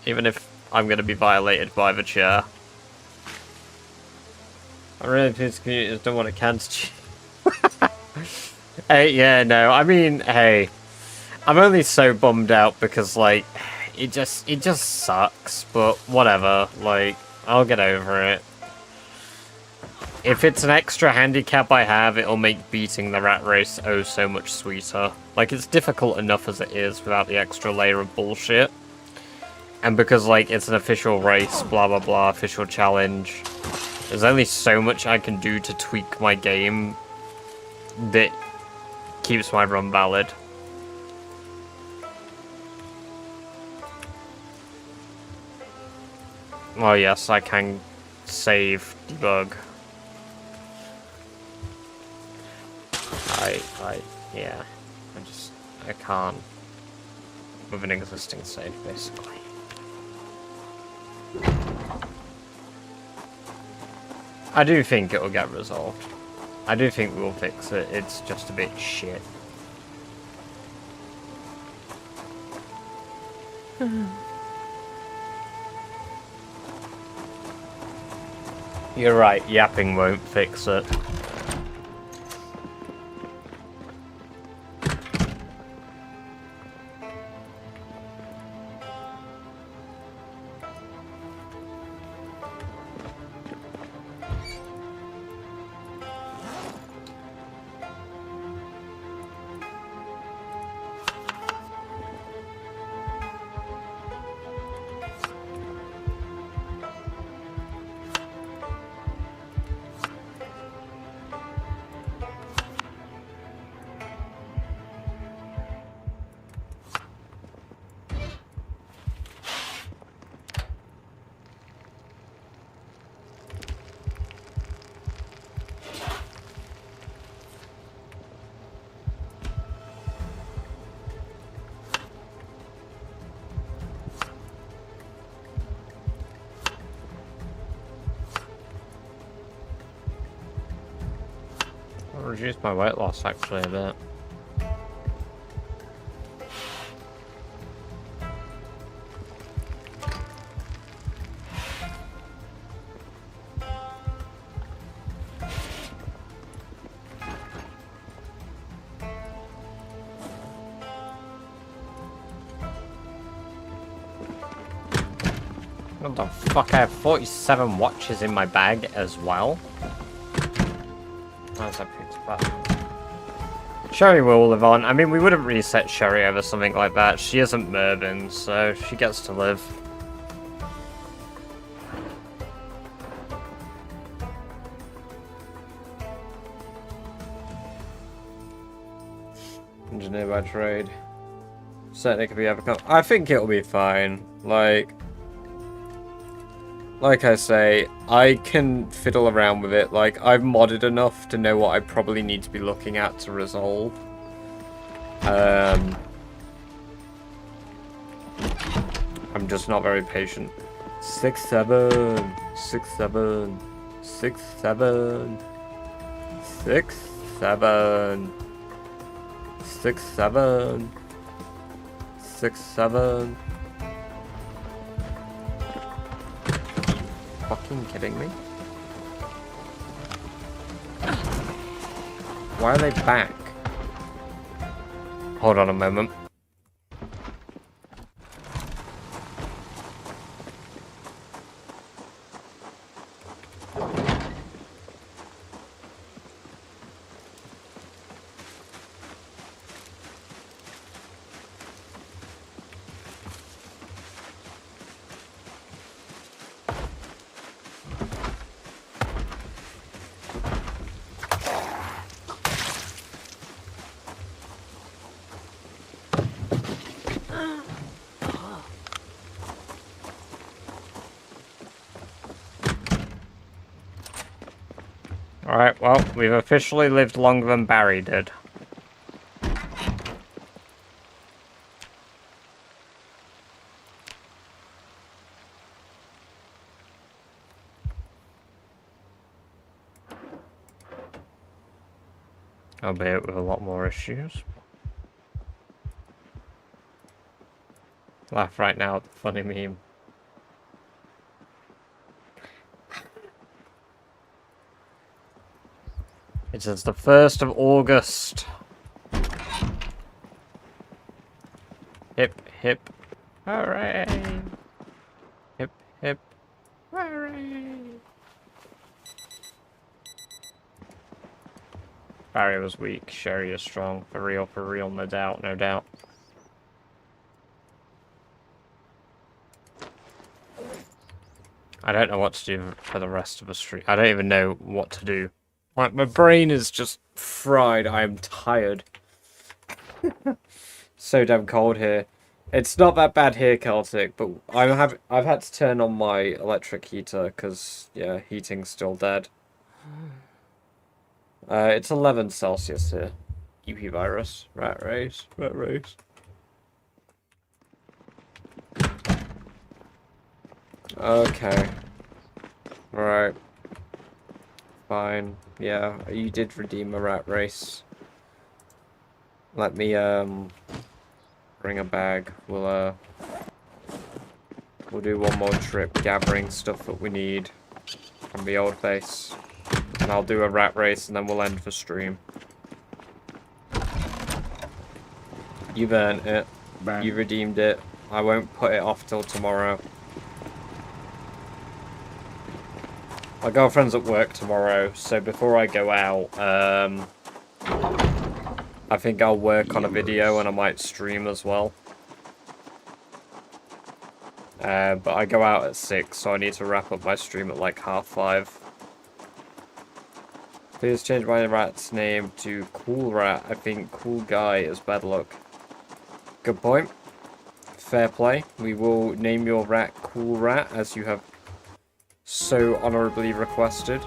Even if I'm going to be violated by the chair. I really think communities don't want to cancel you. Hey, yeah, no, I mean, hey. I'm only so bummed out because, like, it just sucks, but whatever. Like, I'll get over it. If it's an extra handicap I have, it'll make beating the rat race oh so much sweeter. Like, it's difficult enough as it is without the extra layer of bullshit. And because, like, it's an official race, blah blah blah, official challenge, there's only so much I can do to tweak my game that keeps my run valid. Oh yes, I can save debug. Yeah, I can't with an existing save, basically. I do think it'll get resolved. I do think we'll fix it, it's just a bit shit. You're right, yapping won't fix it. Reduced my weight loss actually a bit. What the fuck? I have 47 watches in my bag as well. How's that picked up? Sherry will live on. I mean, we wouldn't reset Sherry over something like that. She isn't Mervyn, so she gets to live. Engineer by trade. Certainly could be overcome. I think it'll be fine. Like I say, I can fiddle around with it. Like, I've modded enough to know what I probably need to be looking at to resolve. I'm just not very patient. 6, 7, 6, 7, 6, 7, 6, 7, 6, 7, 6, 7. Fucking kidding me? Why are they back? Hold on a moment. Alright, well, we've officially lived longer than Barry did. Albeit with a lot more issues. Laugh right now at the funny meme. It is the 1st of August. Hip, hip, hooray! Hip, hip, hooray! Barry was weak, Sherry is strong. For real, no doubt, no doubt. I don't know what to do for the rest of the stream. I don't even know what to do. Like, my brain is just fried. I am tired. So damn cold here. It's not that bad here, Celtic, but I've had to turn on my electric heater because, yeah, heating's still dead. It's 11 Celsius here. EP virus. Rat race. Rat race. Okay. Right. Fine. Yeah, you did redeem a rat race. Let me, bring a bag. We'll do one more trip gathering stuff that we need from the old base. And I'll do a rat race and then we'll end the stream. You've earned it. You redeemed it. I won't put it off till tomorrow. My girlfriend's at work tomorrow, so before I go out, I think I'll work on a video and I might stream as well. But I go out at 6, so I need to wrap up my stream at like 5:30. Please change my rat's name to Cool Rat. I think Cool Guy is bad luck. Good point. Fair play. We will name your rat Cool Rat, as you have so honorably requested.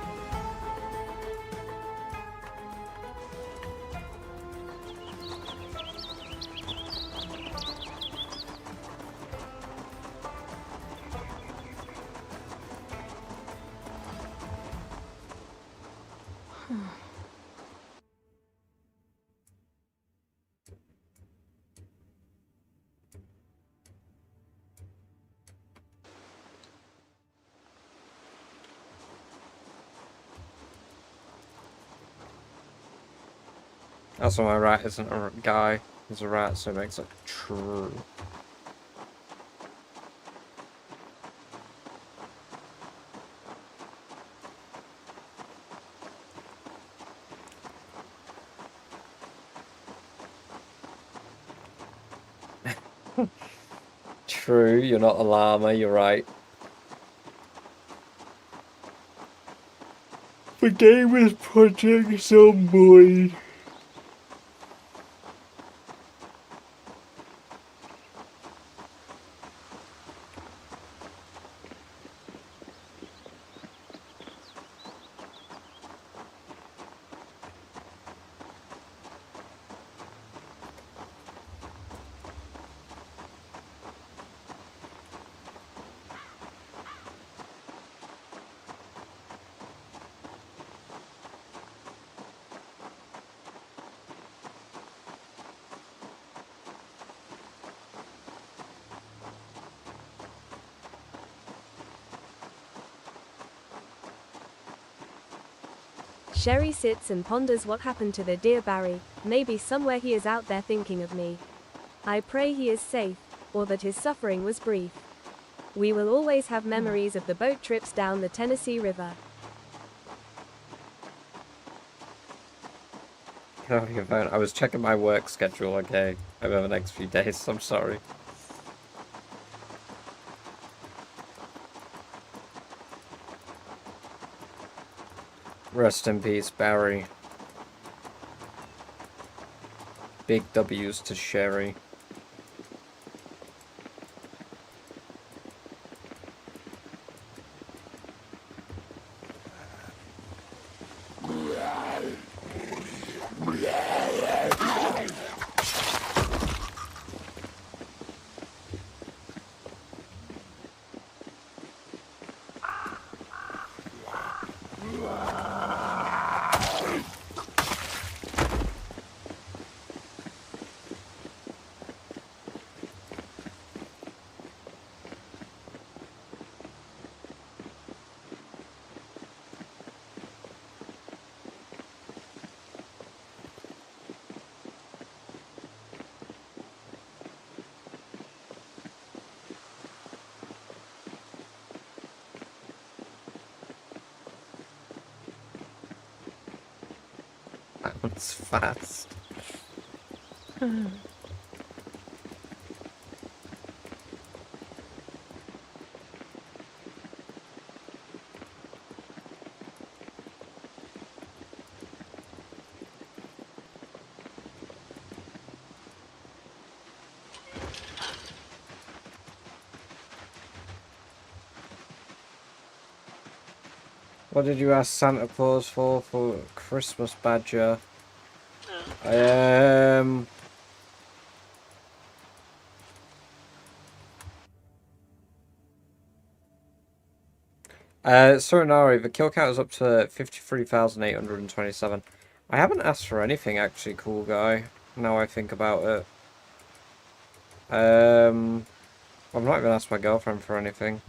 That's why my rat isn't a guy, he's a rat, so it makes it true. True, you're not a llama, you're right. The game is punching some boy. Sherry sits and ponders what happened to the dear Barry. Maybe somewhere he is out there thinking of me. I pray he is safe, or that his suffering was brief. We will always have memories of the boat trips down the Tennessee River. Oh, your phone. I was checking my work schedule, okay, over the next few days, I'm sorry. Rest in peace, Barry. Big W's to Sherry. Bounce fast. What did you ask Santa Claus for Christmas badger? Surinari, the kill count is up to 53,827. I haven't asked for anything actually, cool guy, now I think about it. I've not even asked my girlfriend for anything.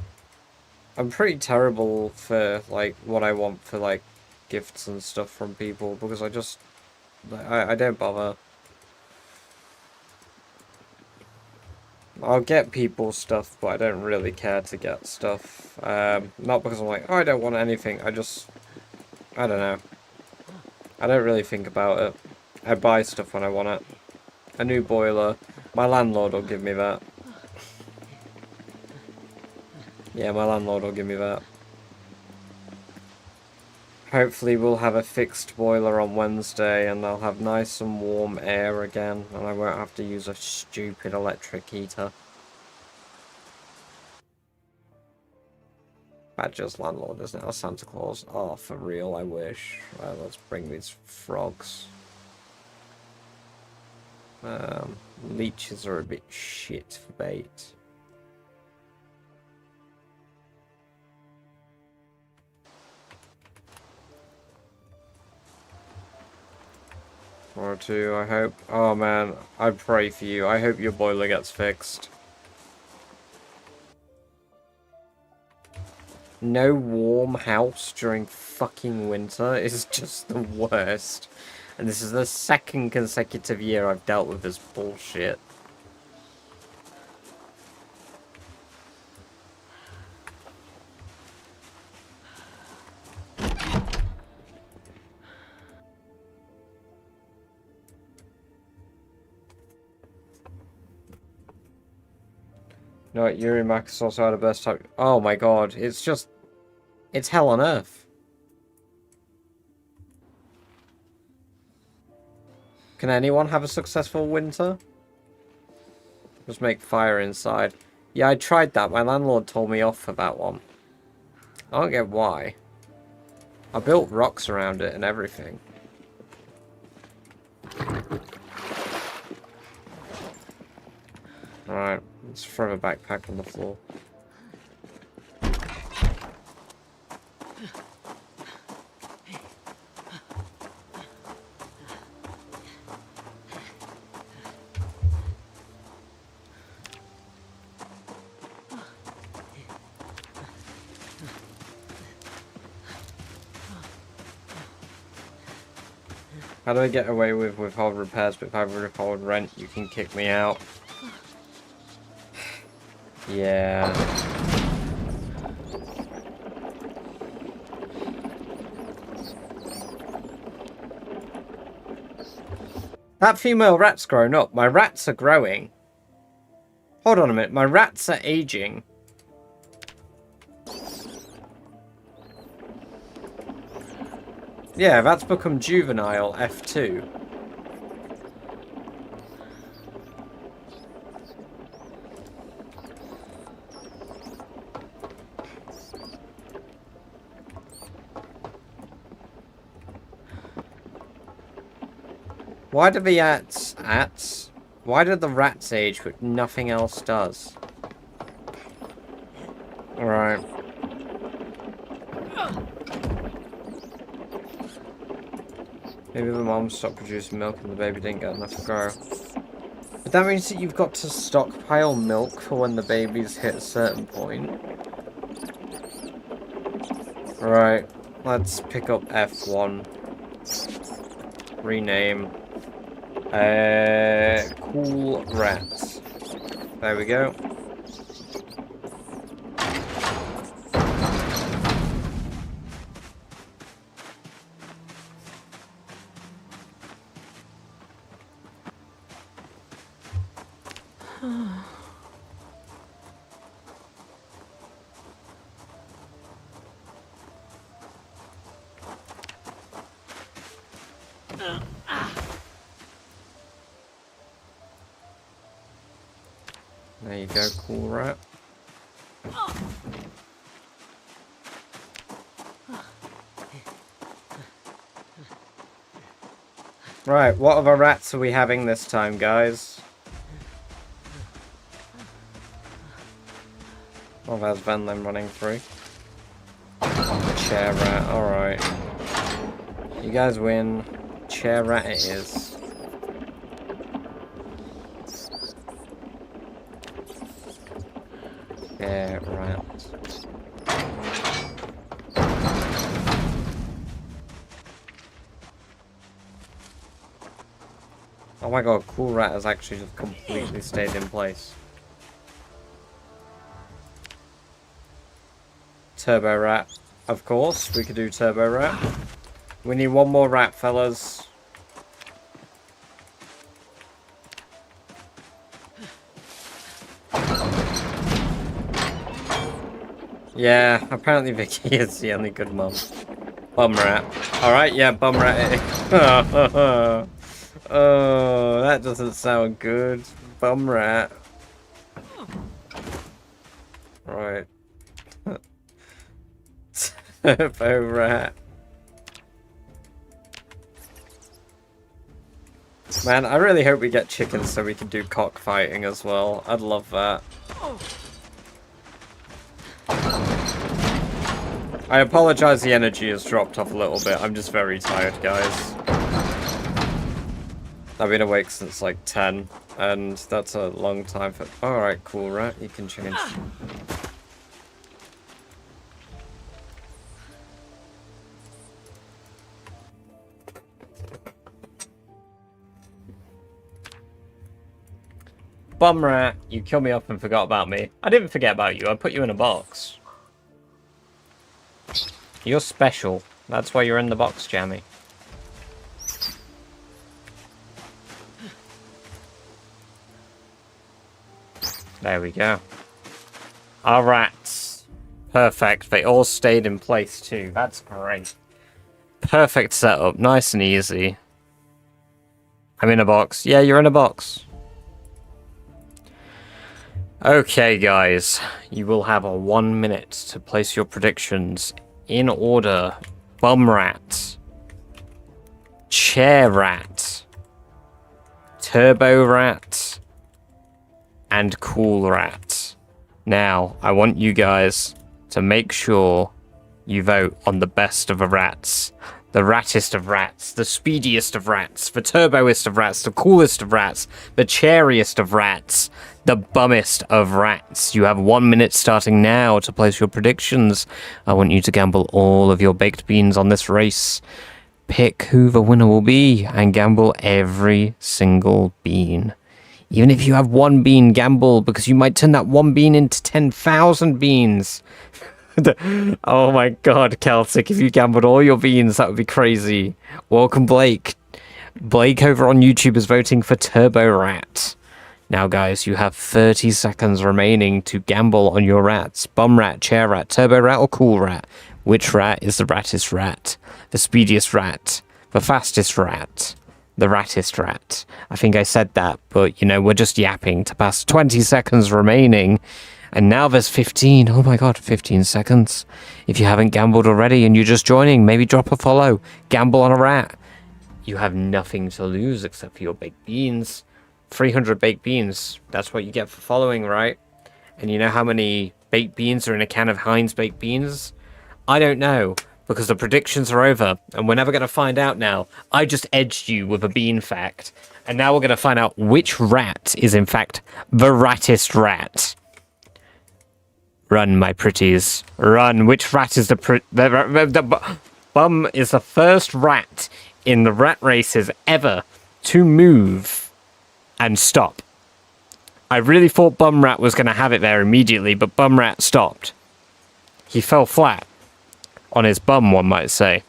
I'm pretty terrible for, like, what I want for, like, gifts and stuff from people, because I don't bother. I'll get people stuff, but I don't really care to get stuff. Not because I'm like, oh, I don't want anything, I don't know. I don't really think about it. I buy stuff when I want it. A new boiler. My landlord will give me that. Yeah, my landlord will give me that. Hopefully we'll have a fixed boiler on Wednesday and they'll have nice and warm air again and I won't have to use a stupid electric heater. Badger's landlord, isn't it? Or Santa Claus. Oh, for real, I wish. Right, let's bring these frogs. Leeches are a bit shit for bait. Or two, I hope. Oh man, I pray for you. I hope your boiler gets fixed. No warm house during fucking winter is just the worst. And this is the second consecutive year I've dealt with this bullshit. No, Yuri Max also had a best time. Oh my god, it's hell on earth. Can anyone have a successful winter? Just make fire inside. Yeah, I tried that. My landlord told me off for that one. I don't get why. I built rocks around it and everything. Alright, let's throw a backpack on the floor. How do I get away with withhold repairs, but if I withhold rent, you can kick me out? Yeah. That female rat's grown up. My rats are growing. Hold on a minute. My rats are aging. Yeah, that's become juvenile F2. Why do the why do the rats age but nothing else does? Alright. Maybe the mom stopped producing milk and the baby didn't get enough to grow. But that means that you've got to stockpile milk for when the babies hit a certain point. Alright, let's pick up F1. Rename. Cool Rat. There we go. There you go, cool rat. Right, what other rats are we having this time, guys? Oh, there's Venlin running through. Chair rat, alright. You guys win. Chair rat it is. Chair rat. Oh my god, cool rat has actually just completely stayed in place. Turbo rat. Of course, we could do turbo rat. We need one more rat, fellas. Yeah, apparently Vicky is the only good mom. Bum rat. Alright, yeah, bum rat. Oh, that doesn't sound good. Bum rat. Right. Turbo rat. Man, I really hope we get chickens so we can do cockfighting as well. I'd love that. I apologize, the energy has dropped off a little bit. I'm just very tired, guys. I've been awake since like 10, and that's a long time for... Alright, cool, rat. You can change. Bum rat, you killed me up and forgot about me. I didn't forget about you. I put you in a box. You're special. That's why you're in the box, Jammy. There we go. Our rats. Perfect. They all stayed in place too. That's great. Perfect setup. Nice and easy. I'm in a box. Yeah, you're in a box. Okay, guys. You will have a 1 minute to place your predictions in order. Bum rat. Chair rat. Turbo rat. And cool rat. Now, I want you guys to make sure you vote on the best of the rats. The rattest of rats. The speediest of rats. The turboest of rats. The coolest of rats. The chairiest of rats. The bummest of rats. You have 1 minute starting now to place your predictions. I want you to gamble all of your baked beans on this race. Pick who the winner will be and gamble every single bean. Even if you have one bean, gamble, because you might turn that one bean into 10,000 beans. Oh my god, Celtic, if you gambled all your beans, that would be crazy. Welcome, Blake. Blake over on YouTube is voting for Turbo Rat. Now, guys, you have 30 seconds remaining to gamble on your rats. Bum rat, chair rat, turbo rat, or cool rat. Which rat is the rattest rat? The speediest rat? The fastest rat? The rattest rat? I think I said that, but, you know, we're just yapping to pass 20 seconds remaining. And now there's 15. Oh my god, 15 seconds. If you haven't gambled already and you're just joining, maybe drop a follow. Gamble on a rat. You have nothing to lose except for your baked beans. 300 baked beans. That's what you get for following, right? And you know how many baked beans are in a can of Heinz baked beans? I don't know, because the predictions are over, and we're never going to find out now. I just edged you with a bean fact, and now we're going to find out which rat is, in fact, the rattest rat. Run, my pretties. Run. Which rat is the Bum is the first rat in the rat races ever to move and stop. I really thought Bum Rat was going to have it there immediately, but Bum Rat stopped. He fell flat. On his bum, one might say.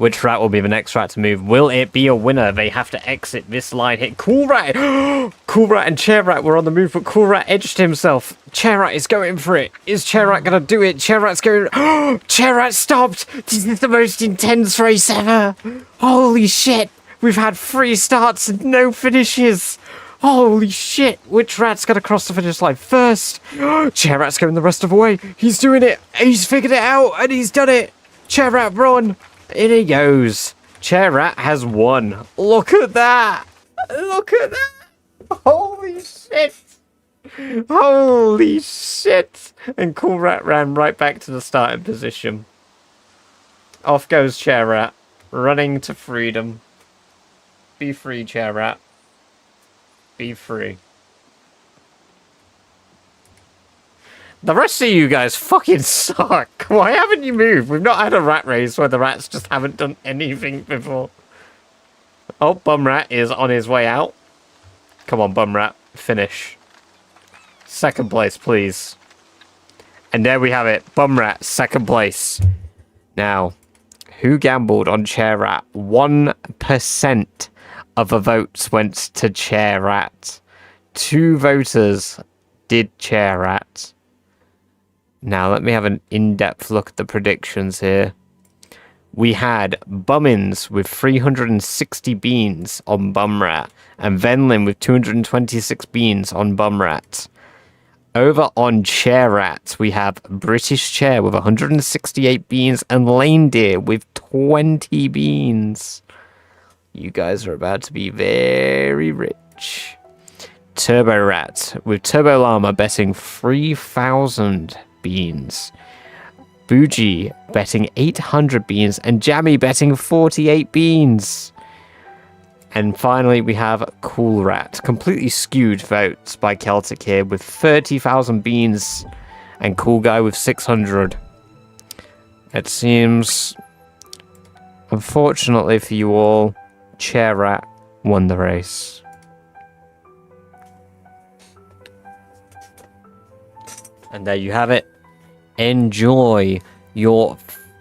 Which rat will be the next rat to move? Will it be a winner? They have to exit this line. Hit Cool Rat. Cool Rat and Chair Rat were on the move, but Cool Rat edged himself. Chair Rat is going for it. Is Chair Rat going to do it? Chair Rat's going... Chair Rat stopped. This is the most intense race ever. Holy shit. We've had 3 starts and no finishes. Holy shit. Which rat's going to cross the finish line first? Chair Rat's going the rest of the way. He's doing it. He's figured it out and he's done it. Chair Rat, run. In he goes. Chair Rat has won. Look at that. Look at that. Holy shit. Holy shit. And Cool Rat ran right back to the starting position. Off goes Chair Rat. Running to freedom. Be free, Chair Rat. Be free. The rest of you guys fucking suck. Why haven't you moved? We've not had a rat race where the rats just haven't done anything before. Oh, Bum Rat is on his way out. Come on, Bum Rat. Finish. Second place, please. And there we have it. Bum Rat, second place. Now, who gambled on Chair Rat? 1% of the votes went to Chair Rat. 2 voters did Chair Rat. Now, let me have an in-depth look at the predictions here. We had Bummins with 360 beans on Bum Rat, and Venlin with 226 beans on Bum Rat. Over on Chair Rat, we have British Chair with 168 beans, and Lane Deer with 20 beans. You guys are about to be very rich. Turbo Rat with Turbo Llama betting 3,000 beans. Bougie betting 800 beans and Jammy betting 48 beans. And finally we have Cool Rat. Completely skewed votes by Celtic here with 30,000 beans and Cool Guy with 600. It seems, unfortunately for you all, Chair Rat won the race. And there you have it. Enjoy your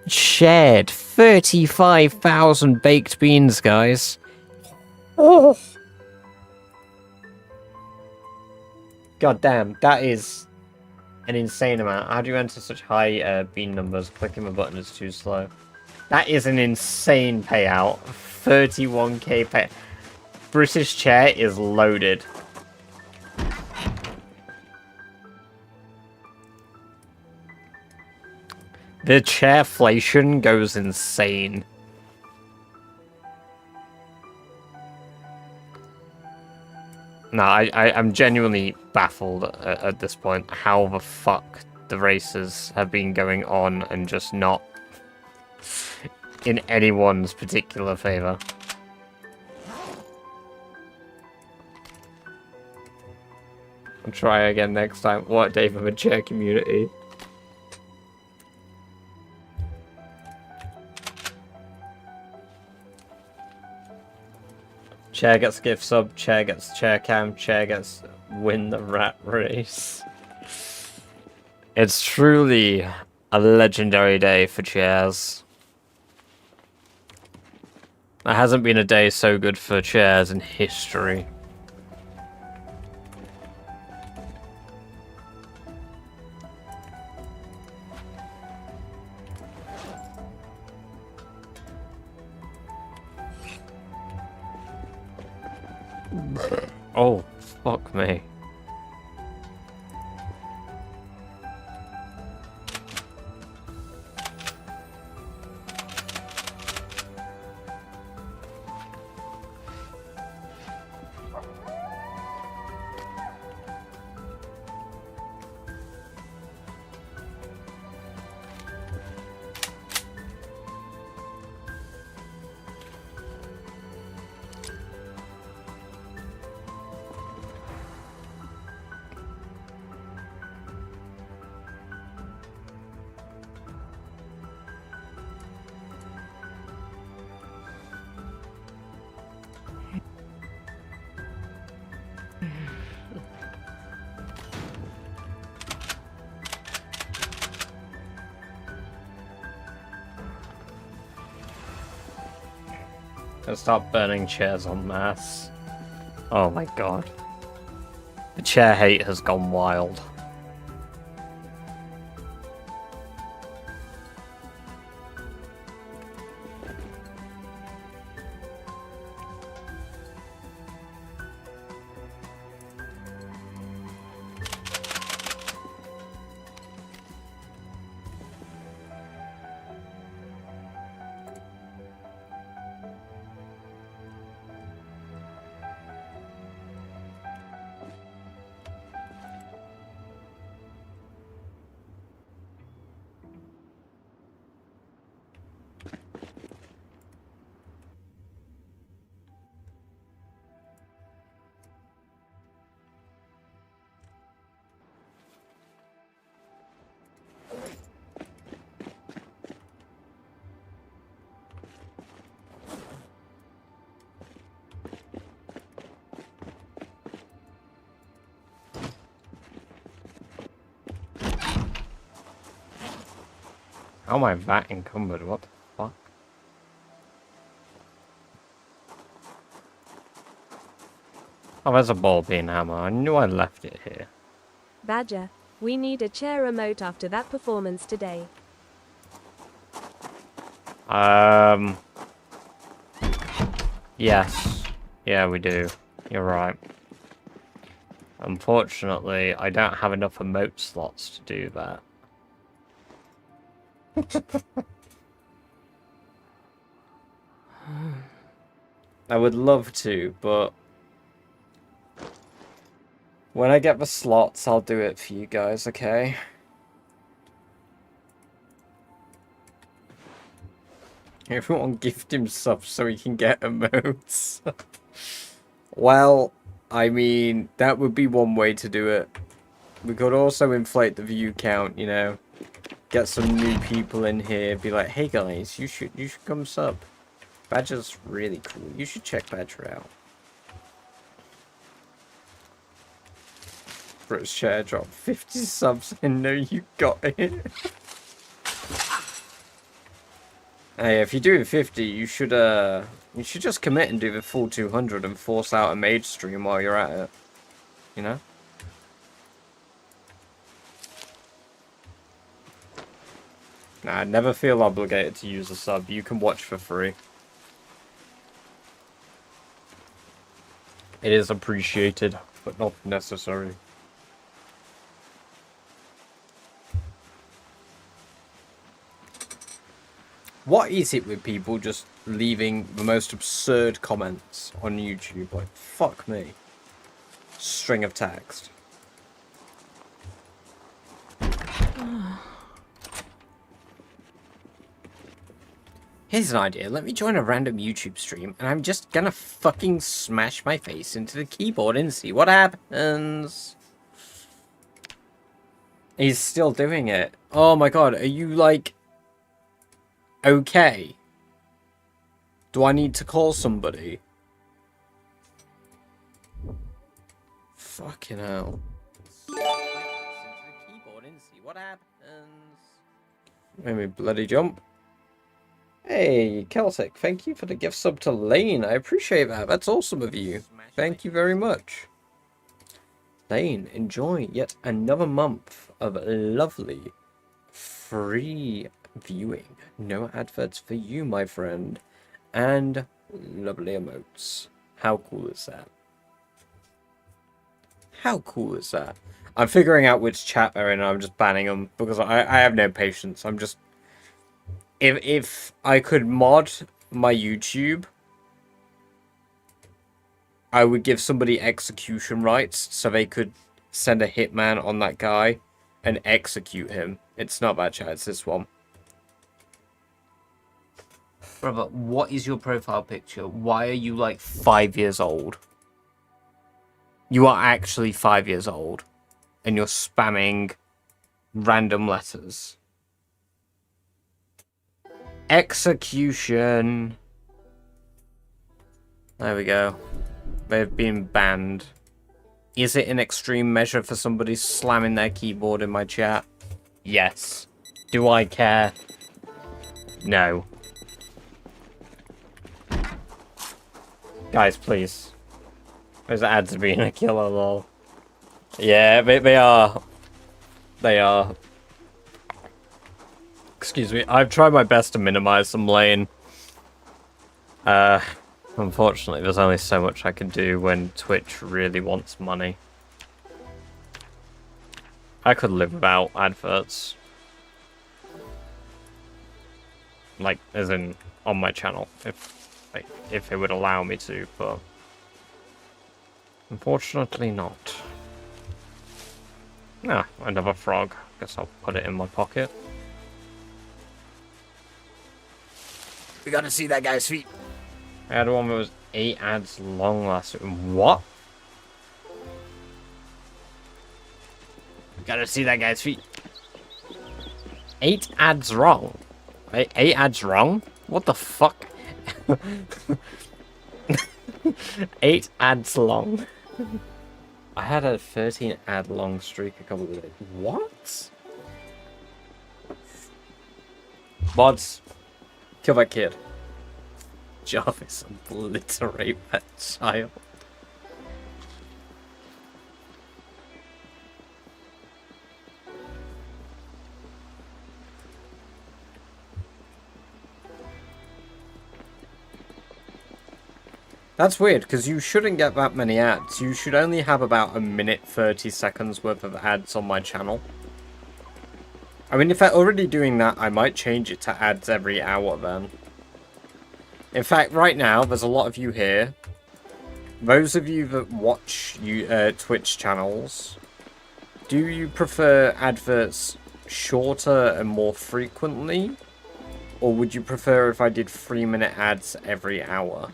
shared 35,000 baked beans, guys. Oh. God damn, that is an insane amount. How do you enter such high bean numbers? Clicking the button is too slow. That is an insane payout. 31k pay. British Chair is loaded. The chairflation goes insane. No, I'm genuinely baffled at this point how the fuck the races have been going on and just not in anyone's particular favor. I'll try again next time. What a day for the chair community. Chair gets gift sub, Chair gets chair cam, Chair gets win the rat race. It's truly a legendary day for chairs. There hasn't been a day so good for chairs in history. Oh, fuck me. and start burning chairs en masse. Oh my god. The chair hate has gone wild. How am I that encumbered? What the fuck? Oh, there's a ball peen hammer. I knew I left it here. Badger, we need a chair remote after that performance today. Yes. Yeah, we do. You're right. Unfortunately, I don't have enough emote slots to do that. I would love to, but when I get the slots, I'll do it for you guys, okay? Everyone gift him subs so he can get emotes. Well, I mean, that would be one way to do it. We could also inflate the view count, you know. Get some new people in here, be like, hey guys, you should come sub. Badger's really cool. You should check Badger out. Bro's share drop 50 subs and no, you got it. Hey, if you're doing 50, you should just commit and do the full 200 and force out a mage stream while you're at it. You know? Nah, never feel obligated to use a sub. You can watch for free. It is appreciated, but not necessary. What is it with people just leaving the most absurd comments on YouTube? Like, fuck me. String of text. Here's an idea. Let me join a random YouTube stream, and I'm just gonna fucking smash my face into the keyboard and see what happens. He's still doing it. Oh my god, are you, like, okay? Do I need to call somebody? Fucking hell. Keyboard and see what happens. Let me bloody jump. Hey, Celtic, thank you for the gift sub to Lane. I appreciate that. That's awesome of you. Thank you very much. Lane, enjoy yet another month of lovely free viewing. No adverts for you, my friend. And lovely emotes. How cool is that? How cool is that? I'm figuring out which chat they're in and I'm just banning them because I have no patience. I'm just... If I could mod my YouTube, I would give somebody execution rights so they could send a hitman on that guy and execute him. It's not that chat, it's this one. Brother, what is your profile picture? Why are you like 5 years old? You are actually 5 years old and you're spamming random letters. Execution. There we go. They've been banned. Is it an extreme measure for somebody slamming their keyboard in my chat? Yes. Do I care? No. Guys, please. Those ads are being a killer, lol. Yeah, they are. They are. Excuse me. I've tried my best to minimize them, Lane. Unfortunately, there's only so much I can do when Twitch really wants money. I could live without adverts. Like, as in, on my channel, if it would allow me to, but unfortunately not. Ah, another frog. Guess I'll put it in my pocket. We gotta see that guy's feet. I had one that was 8 ads long last week. What? We gotta see that guy's feet. 8 ads wrong. 8 ads wrong? What the fuck? 8 ads long. I had a 13 ad long streak a couple of days. What? Mods, kill that kid. Jarvis, obliterate that child. That's weird, because you shouldn't get that many ads. You should only have about 1 minute 30 seconds worth of ads on my channel. I mean, if they're already doing that, I might change it to ads every hour then. In fact, right now, there's a lot of you here. Those of you that watch Twitch channels, do you prefer adverts shorter and more frequently? Or would you prefer if I did 3-minute ads every hour?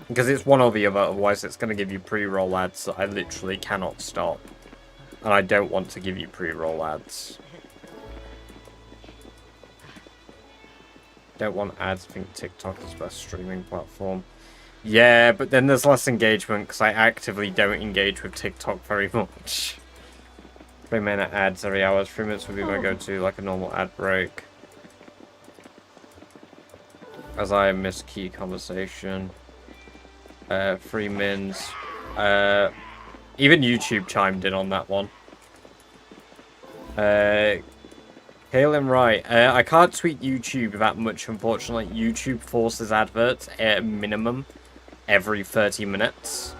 Because it's one or the other, otherwise it's going to give you pre-roll ads that I literally cannot stop. And I don't want to give you pre-roll ads. Don't want ads. I think TikTok is the best streaming platform. Yeah, but then there's less engagement because I actively don't engage with TikTok very much. 3-minute ads every hour. 3 minutes would be my go-to, like a normal ad break. As I miss key conversation. 3 mins. Even YouTube chimed in on that one. Kaylin Wright. I can't tweet YouTube that much, unfortunately. YouTube forces adverts at a minimum every 30 minutes.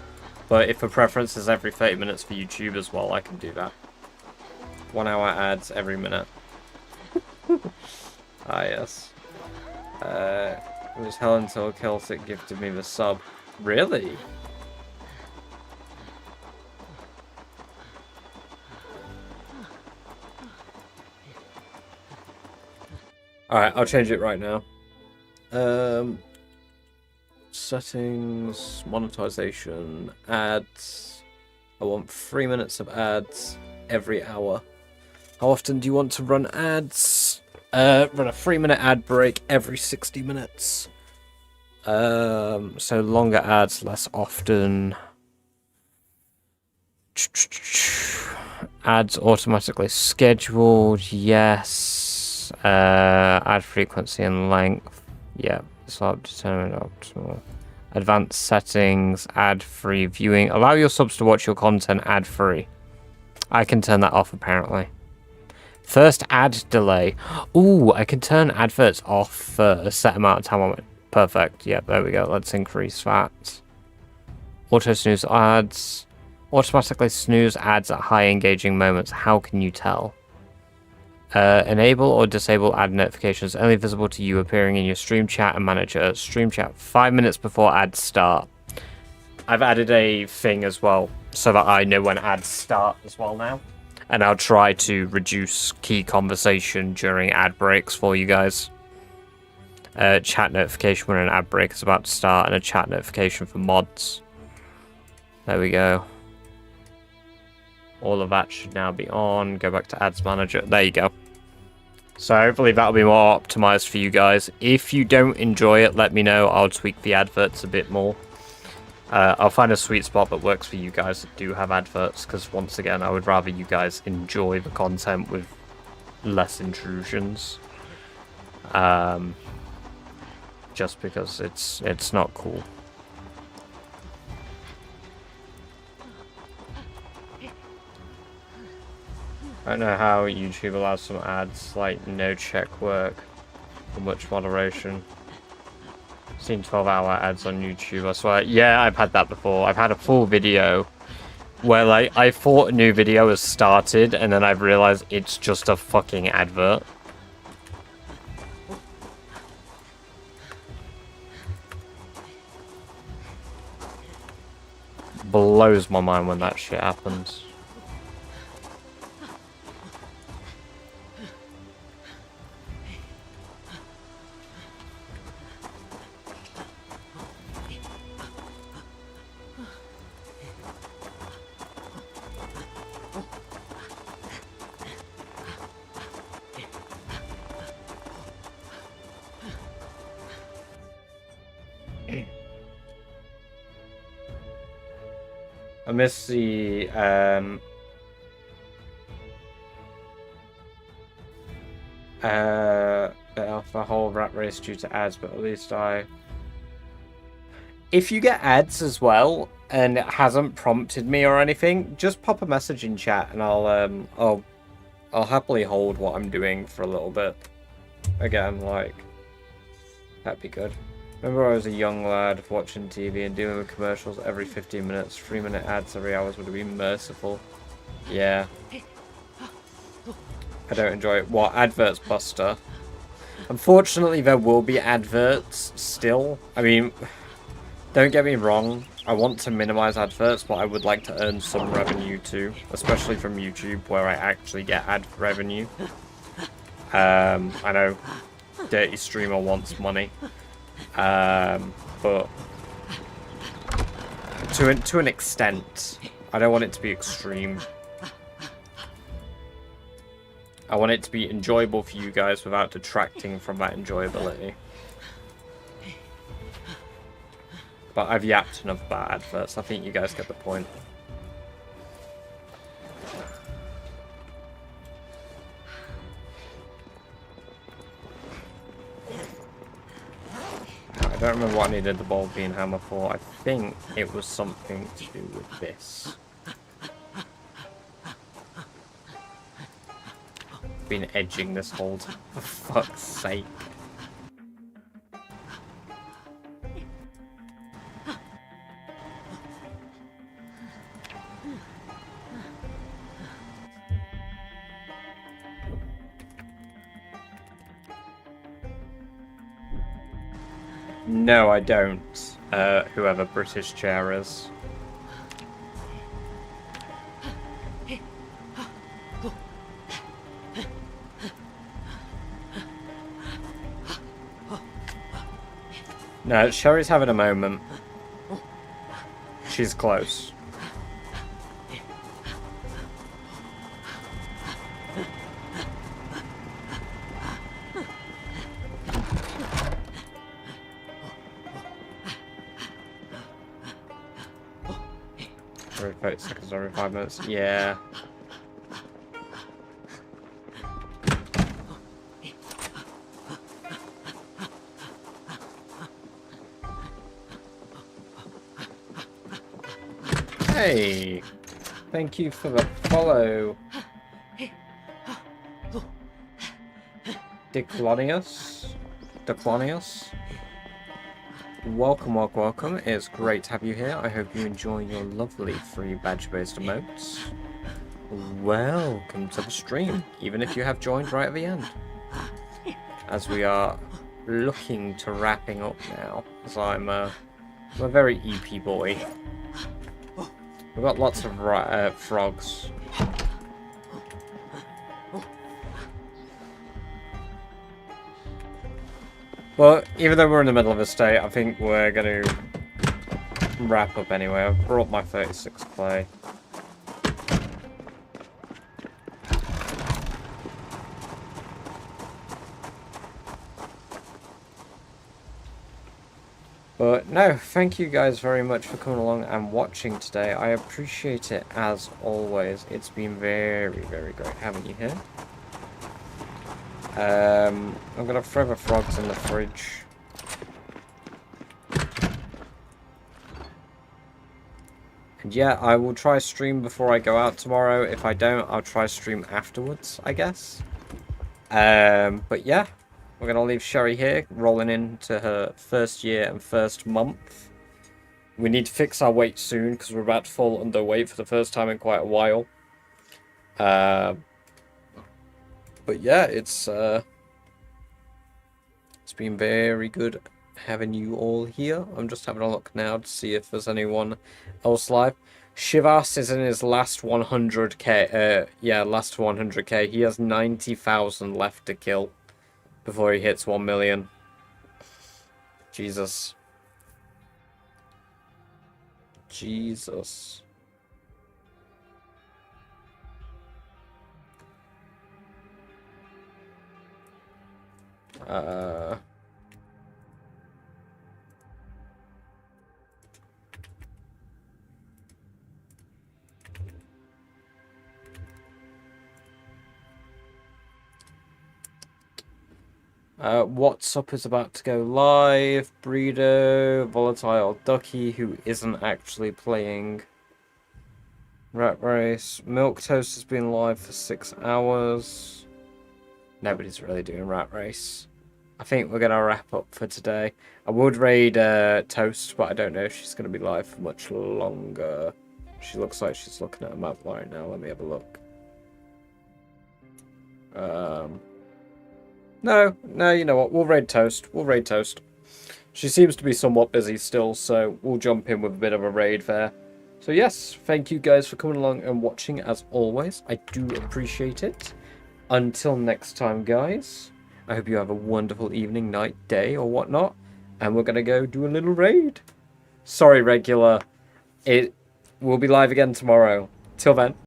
But if the preference is every 30 minutes for YouTube as well, I can do that. 1 hour ads every minute. Ah, yes. It was Helen until Celtic gifted me the sub. Really? Alright, I'll change it right now. Settings, monetization, ads. I want 3 minutes of ads every hour. How often do you want to run ads? Run a 3-minute ad break every 60 minutes. So longer ads, less often. Ads automatically scheduled, yes. Ad frequency and length, yeah. Slot determined optimal. Advanced settings, ad-free viewing. Allow your subs to watch your content ad-free. I can turn that off apparently. First ad delay. Ooh, I can turn adverts off for a set amount of time on it. Perfect. Yeah, there we go. Let's increase that. Auto snooze ads. Automatically snooze ads at high engaging moments. How can you tell? Enable or disable ad notifications only visible to you appearing in your stream chat and manager. Stream chat 5 minutes before ads start. I've added a thing as well so that I know when ads start as well now. And I'll try to reduce key conversation during ad breaks for you guys. Chat notification when an ad break is about to start, and a chat notification for mods. There we go. All of that should now be on. Go back to ads manager. There you go. So hopefully that'll be more optimized for you guys. If you don't enjoy it, let me know. I'll tweak the adverts a bit more. I'll find a sweet spot that works for you guys that do have adverts, because once again, I would rather you guys enjoy the content with less intrusions. just because it's not cool. I don't know how YouTube allows some ads, like no check work or much moderation. I've seen 12-hour ads on YouTube, I swear. Yeah, I've had that before. I've had a full video where, like, I thought a new video has started and then I've realized it's just a fucking advert. Blows my mind when that shit happens. I miss the whole rat race due to ads, but at least if you get ads as well and it hasn't prompted me or anything, just pop a message in chat and I'll happily hold what I'm doing for a little bit. Again, like, that'd be good. Remember I was a young lad watching TV and dealing with commercials every 15 minutes, 3-minute ads every hour would have been merciful. Yeah. I don't enjoy it. What, adverts, Buster? Unfortunately, there will be adverts still. I mean, don't get me wrong. I want to minimize adverts, but I would like to earn some revenue too. Especially from YouTube, where I actually get ad revenue. I know Dirty Streamer wants money. But to an extent, I don't want it to be extreme. I want it to be enjoyable for you guys without detracting from that enjoyability. But I've yapped enough about adverts. I think you guys get the point. I don't remember what I needed the ball being hammer for. I think it was something to do with this. Been edging this whole time, for fuck's sake. No, I don't. Whoever British chair is. No, Sherry's having a moment. She's close. Every 30 seconds, every 5 minutes. Yeah. Hey, thank you for the follow, Declonius. Welcome, welcome, welcome. It's great to have you here. I hope you enjoy your lovely free badge-based emotes. Welcome to the stream, even if you have joined right at the end. As we are looking to wrapping up now, as I'm a very EP boy. We've got lots of frogs. Well, even though we're in the middle of a state, I think we're going to wrap up anyway. I've brought my 36 clay. But no, thank you guys very much for coming along and watching today. I appreciate it as always. It's been very, very great having you here. I'm gonna throw the frogs in the fridge. And yeah, I will try stream before I go out tomorrow. If I don't, I'll try stream afterwards, I guess. But yeah, we're going to leave Sherry here, rolling into her first year and first month. We need to fix our weight soon, because we're about to fall underweight for the first time in quite a while. But yeah, it's been very good having you all here. I'm just having a look now to see if there's anyone else live. Shivas is in his last 100k. Yeah, last 100k. He has 90,000 left to kill before he hits 1 million. Jesus. Jesus. What's Up is about to go live. Breedo, Volatile Ducky, who isn't actually playing Rat Race. Milk Toast has been live for 6 hours. Nobody's really doing Rat Race. I think we're going to wrap up for today. I would raid Toast, but I don't know if she's going to be live for much longer. She looks like she's looking at a map right now. Let me have a look. No, you know what? We'll raid Toast. She seems to be somewhat busy still, so we'll jump in with a bit of a raid there. So yes, thank you guys for coming along and watching as always. I do appreciate it. Until next time, guys, I hope you have a wonderful evening, night, day, or whatnot. And we're going to go do a little raid. Sorry, regular. It will be live again tomorrow. Till then.